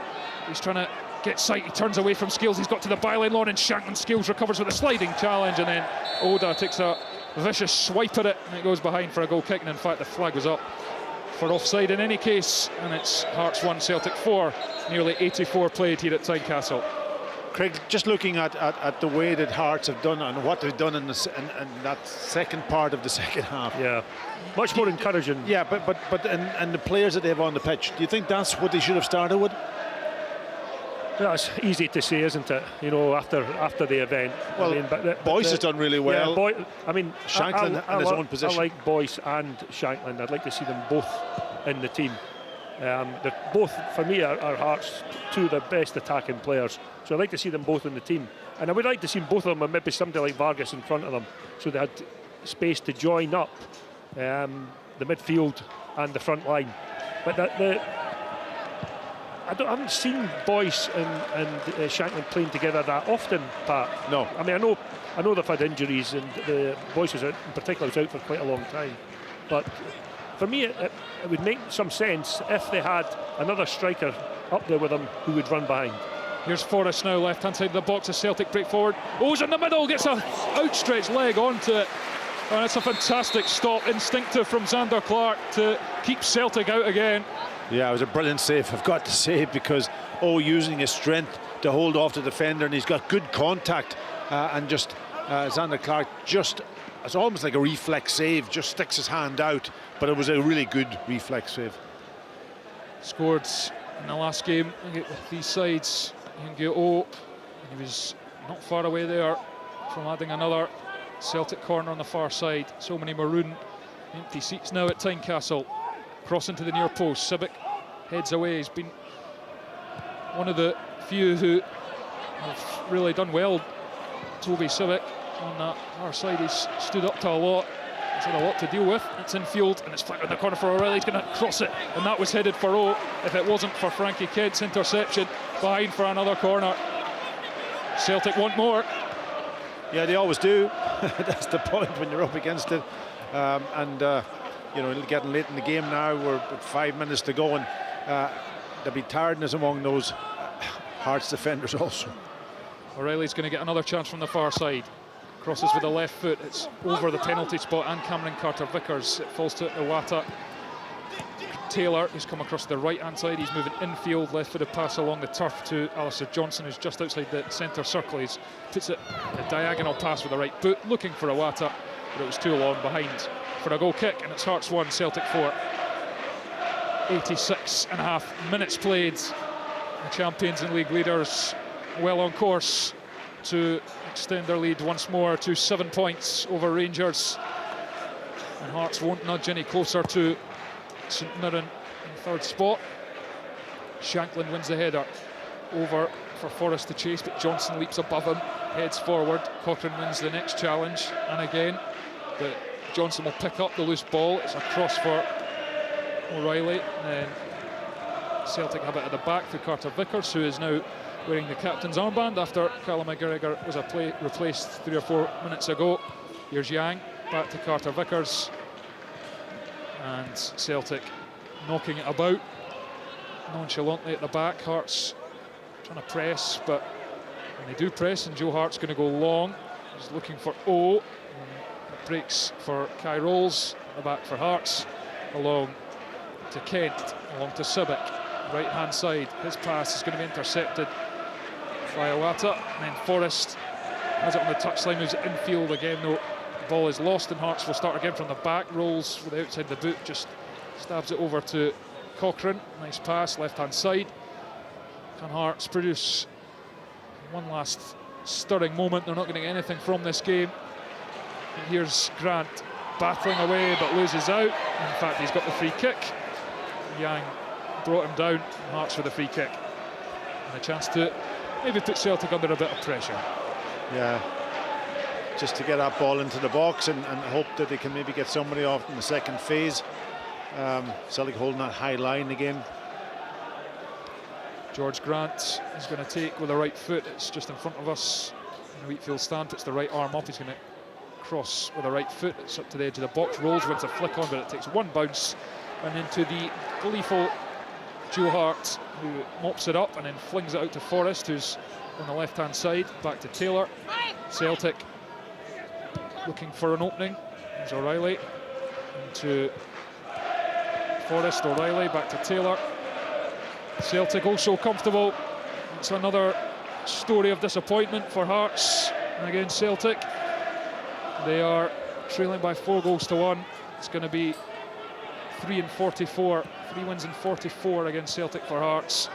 He's trying to get sight. He turns away from Scales. He's got to the byline lawn, and Shanklin. Scales recovers with a sliding challenge, and then Oda takes a vicious swipe at it, and it goes behind for a goal kick. And in fact, the flag was up for offside in any case, and it's Hearts 1, Celtic 4. Nearly 84 played here at Tynecastle. Craig, just looking at the way that Hearts have done and what they've done in that second part of the second half. Yeah, much more encouraging. Yeah, but and the players that they have on the pitch, do you think that's what they should have started with? Yeah, it's easy to say, isn't it? You know, after the event. Well, I mean, Boyce has done really well. Yeah, I mean, Shanklin in his own position. I like Boyce and Shanklin. I'd like to see them both in the team. They're both, for me, are Hearts two of the best attacking players. So I'd like to see them both in the team. And I would like to see both of them with maybe somebody like Vargas in front of them, so they had space to join up the midfield and the front line. But I haven't seen Boyce and Shanklin playing together that often, Pat. No. I mean, I know they've had injuries, and Boyce was out, in particular, was out for quite a long time. But for me, it would make some sense if they had another striker up there with them who would run behind. Here's Forrest now, left-hand side of the box. A Celtic break forward. O's in the middle, gets a outstretched leg onto it. And it's a fantastic stop, instinctive from Xander Clark to keep Celtic out again. Yeah, it was a brilliant save, I've got to say, because using his strength to hold off the defender, and he's got good contact, and just Xander Clark it's almost like a reflex save, just sticks his hand out, but it was a really good reflex save. Scored in the last game with these sides. He was not far away there from adding another Celtic corner on the far side. So many maroon empty seats now at Tynecastle. Crossing to the near post. Civic heads away. He's been one of the few who have really done well. Toby Civic on that far side. He's stood up to a lot. He's had a lot to deal with. It's infield, and it's flicked in the corner for O'Reilly. He's going to cross it, and that was headed for O. If it wasn't for Frankie Kidd's interception, behind for another corner. Celtic want more. Yeah, they always do. That's the point when you're up against it. You know, getting late in the game now. We're with 5 minutes to go, and there'll be tiredness among those Hearts defenders also. O'Reilly's going to get another chance from the far side. Crosses with the left foot. It's over the penalty spot and Cameron Carter-Vickers. It falls to Iwata. Taylor, who's come across the right-hand side. He's moving infield, left-footed pass along the turf to Alistair Johnson, who's just outside the centre circle. He puts it a diagonal pass with the right boot, looking for Iwata, but it was too long behind for a goal kick, and it's Hearts 1, Celtic 4. 86.5 minutes played. The champions and league leaders well on course to extend their lead once more to 7 points over Rangers, and Hearts won't nudge any closer to St Mirren in third spot. Shanklin wins the header over for Forrest to chase, but Johnson leaps above him, heads forward. Cochrane wins the next challenge, and again Johnson will pick up the loose ball. It's a cross for O'Reilly, and then Celtic have it at the back for Carter-Vickers, who is now wearing the captain's armband after Callum McGregor was replaced 3 or 4 minutes ago. Here's Yang, back to Carter-Vickers, and Celtic knocking it about nonchalantly at the back. Hearts trying to press, but when they do press, and Joe Hart's going to go long, he's looking for O. It breaks for Kai Rolls, at the back for Hearts, along to Kent, along to Sibic, right hand side. His pass is going to be intercepted by Iwata, and then Forrest has it on the touchline, moves it infield again though. The ball is lost and Hearts will start again from the back, rolls with the outside the boot, just stabs it over to Cochrane. Nice pass, left hand side. Can Hearts produce one last stirring moment? They're not going to get anything from this game. And here's Grant battling away but loses out. In fact, he's got the free kick. Yang brought him down, and Hearts with a free kick. And a chance to maybe put Celtic under a bit of pressure. Yeah, just to get that ball into the box and hope that they can maybe get somebody off in the second phase. Celtic holding that high line again. George Grant is going to take with the right foot. It's just in front of us in the Wheatfield stand. Puts the right arm up. He's going to cross with the right foot. It's up to the edge of the box. Rolls, wins a flick on, but it takes one bounce and into the gleeful Joe Hart, who mops it up and then flings it out to Forrest, who's on the left-hand side. Back to Taylor. Celtic looking for an opening. There's O'Reilly into Forrest. O'Reilly back to Taylor. Celtic also comfortable. It's another story of disappointment for Hearts against Celtic. They are trailing by 4 goals to 1. It's going to be 3 and 44, 3 wins and 44 against Celtic for Hearts.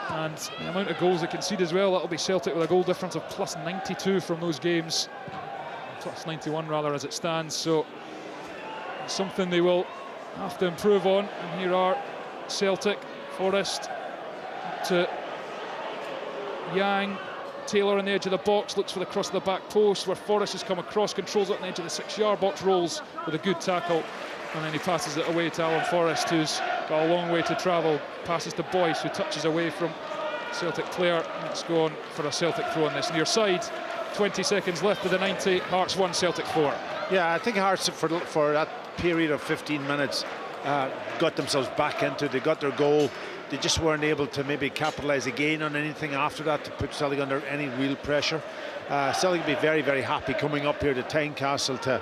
And the amount of goals they concede as well, that'll be Celtic with a goal difference of plus 92 from those games. Plus 91 rather as it stands. So it's something they will have to improve on. And here are Celtic. Forrest to Yang. Taylor on the edge of the box, looks for the cross of the back post where Forrest has come across, controls it on the edge of the 6-yard box, rolls with a good tackle, and then he passes it away to Alan Forrest, who's got a long way to travel. Passes to Boyce, who touches away from Celtic player, and it's gone for a Celtic throw on this near side. 20 seconds left of the 90. Hearts 1, Celtic 4. Yeah, I think Hearts for that period of 15 minutes got themselves back into it. They got their goal. They just weren't able to maybe capitalise again on anything after that to put Celtic under any real pressure. Celtic will be very, very happy coming up here to Tynecastle to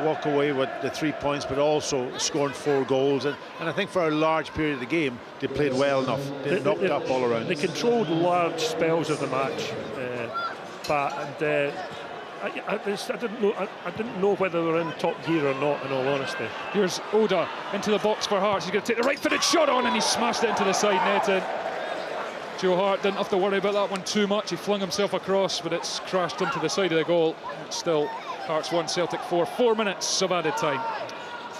walk away with the 3 points, but also scoring 4 goals. And I think for a large period of the game, they played well enough. They knocked that ball around. They controlled large spells of the match, but I didn't know whether they were in top gear or not, in all honesty. Here's Oda into the box for Hearts. He's going to take the right-footed shot on, and he smashed it into the side netting. Joe Hart didn't have to worry about that one too much. He flung himself across, but it's crashed into the side of the goal. It's still Hearts 1, Celtic 4. 4 minutes of added time.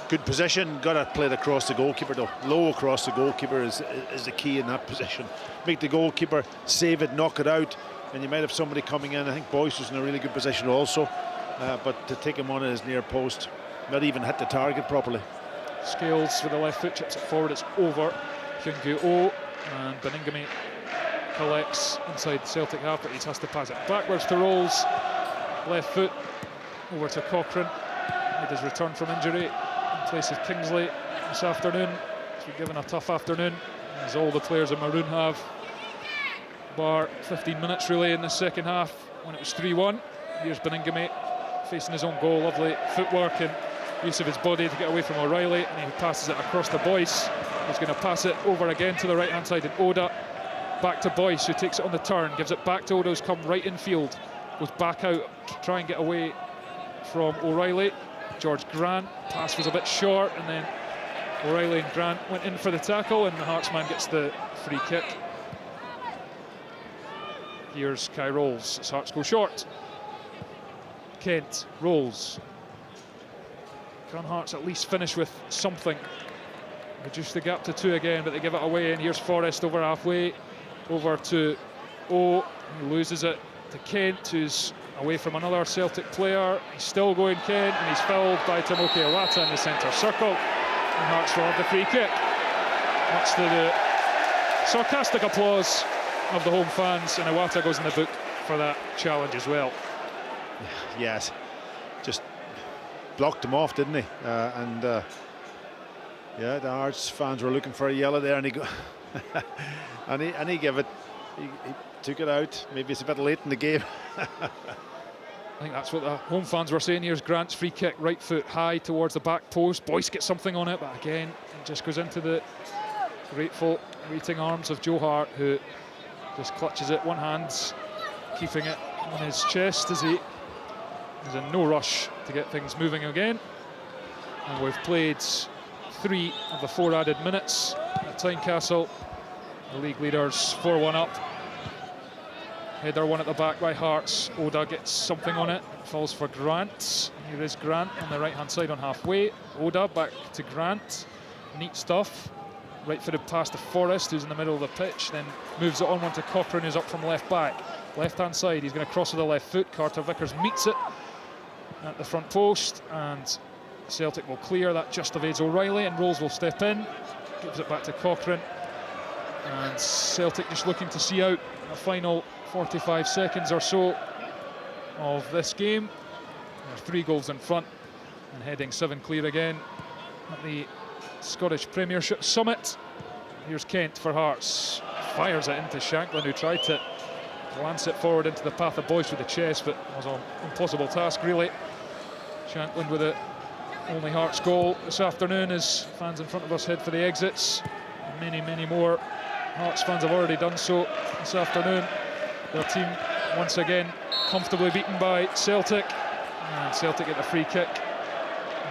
Good position. Got to play it across the goalkeeper though. Low across the goalkeeper is the key in that position. Make the goalkeeper save it, knock it out. And you might have somebody coming in. I think Boyce was in a really good position also, but to take him on at his near post, not even hit the target properly. Scales with the left foot, chips it forward, it's over. Kyungu-Oh, and Beningame collects inside the Celtic half, but he has to pass it backwards to Rolls. Left foot over to Cochrane. Made his return from injury in place of Kingsley this afternoon. He's been given a tough afternoon, as all the players in maroon have. Bar 15 minutes really in the second half when it was 3-1. Here's Beningame facing his own goal. Lovely footwork and use of his body to get away from O'Reilly, and he passes it across to Boyce. He's going to pass it over again to the right hand side, and Oda back to Boyce, who takes it on the turn, gives it back to Oda, who's come right in field, goes back out to try and get away from O'Reilly. George Grant, pass was a bit short, and then O'Reilly and Grant went in for the tackle, and the Hearts man gets the free kick. Here's Kai Rolls, his Hearts go short. Kent rolls. Can Hearts at least finish with something? Reduce the gap to 2 again, but they give it away, and here's Forrest over halfway, over to O, he loses it to Kent, who's away from another Celtic player. He's still going, Kent, and he's fouled by Tomoki Iwata in the centre circle, and Hearts will have the free kick. Much to the sarcastic applause of the home fans, and Iwata goes in the book for that challenge as well. Yes, just blocked him off, didn't he? Yeah, the Hearts fans were looking for a yellow there, and he and he gave it. He took it out. Maybe it's a bit late in the game. I think that's what the home fans were saying. Here's Grant's free kick, right foot high towards the back post. Boyce gets something on it, but again, it just goes into the grateful waiting arms of Joe Hart, who just clutches it, one hand, keeping it on his chest as he is in no rush to get things moving again. And we've played 3 of the 4 added minutes at Tynecastle. The league leaders 4-1 up. Header one at the back by Hearts. Oda gets something on it. Falls for Grant. Here is Grant on the right-hand side on halfway. Oda back to Grant. Neat stuff. Right-footed pass to Forrest, who's in the middle of the pitch. Then moves it on one to Cochrane, who's up from left back. Left-hand side, he's going to cross with the left foot. Carter Vickers meets it at the front post. And Celtic will clear. That just evades O'Reilly, and Rolls will step in. Gives it back to Cochrane. And Celtic just looking to see out the final 45 seconds or so of this game. They're 3 goals in front and heading 7 clear again at the Scottish Premiership summit. Here's Kent for Hearts. Fires it into Shanklin, who tried to glance it forward into the path of Boyce with the chest, but it was an impossible task, really. Shanklin with the only Hearts goal this afternoon as fans in front of us head for the exits. Many, many more Hearts fans have already done so this afternoon. Their team once again comfortably beaten by Celtic, and Celtic get the free kick.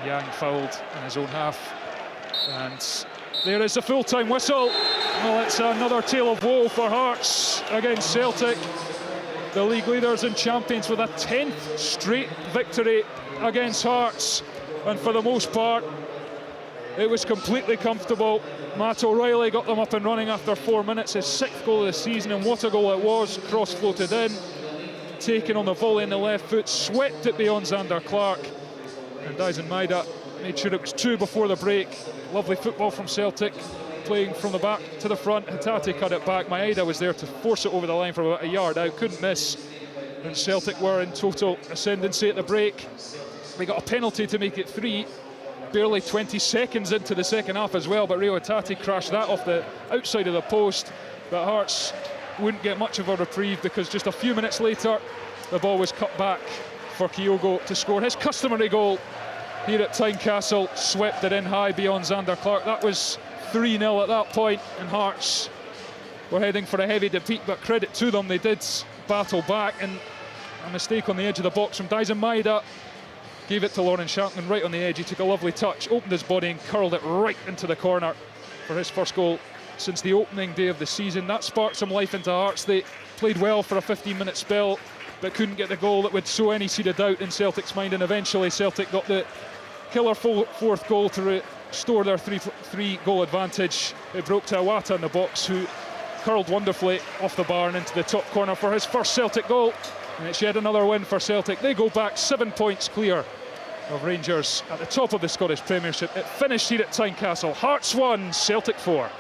Yang fouled in his own half, and there is the full-time whistle. Well, it's another tale of woe for Hearts against Celtic. The league leaders and champions with a 10th straight victory against Hearts, and for the most part it was completely comfortable. Matt O'Reilly got them up and running after 4 minutes, his 6th goal of the season, and what a goal it was. Cross floated in, taken on the volley in the left foot, swept it beyond Xander Clark, and Dyson Maida made sure it was 2 before the break. Lovely football from Celtic, playing from the back to the front. Hatate cut it back. Maeda was there to force it over the line from about a yard out, couldn't miss, and Celtic were in total ascendancy at the break. They got a penalty to make it 3. Barely 20 seconds into the second half as well, but Rio Hatate crashed that off the outside of the post. But Hearts wouldn't get much of a reprieve, because just a few minutes later the ball was cut back for Kyogo to score his customary goal here at Tynecastle. Swept it in high beyond Xander Clark. That was 3-0 at that point, and Hearts were heading for a heavy defeat, but credit to them, they did battle back, and a mistake on the edge of the box from Dyson Maida gave it to Lauren Shanklin right on the edge. He took a lovely touch, opened his body and curled it right into the corner for his first goal since the opening day of the season. That sparked some life into Hearts. They played well for a 15-minute spell, but couldn't get the goal that would sow any seed of doubt in Celtic's mind, and eventually Celtic got the killer 4th goal to restore their 3-goal advantage. It broke to Iwata in the box, who curled wonderfully off the bar and into the top corner for his first Celtic goal. And it's yet another win for Celtic. They go back 7 points clear of Rangers at the top of the Scottish Premiership. It finished here at Tynecastle. Hearts 1, Celtic 4.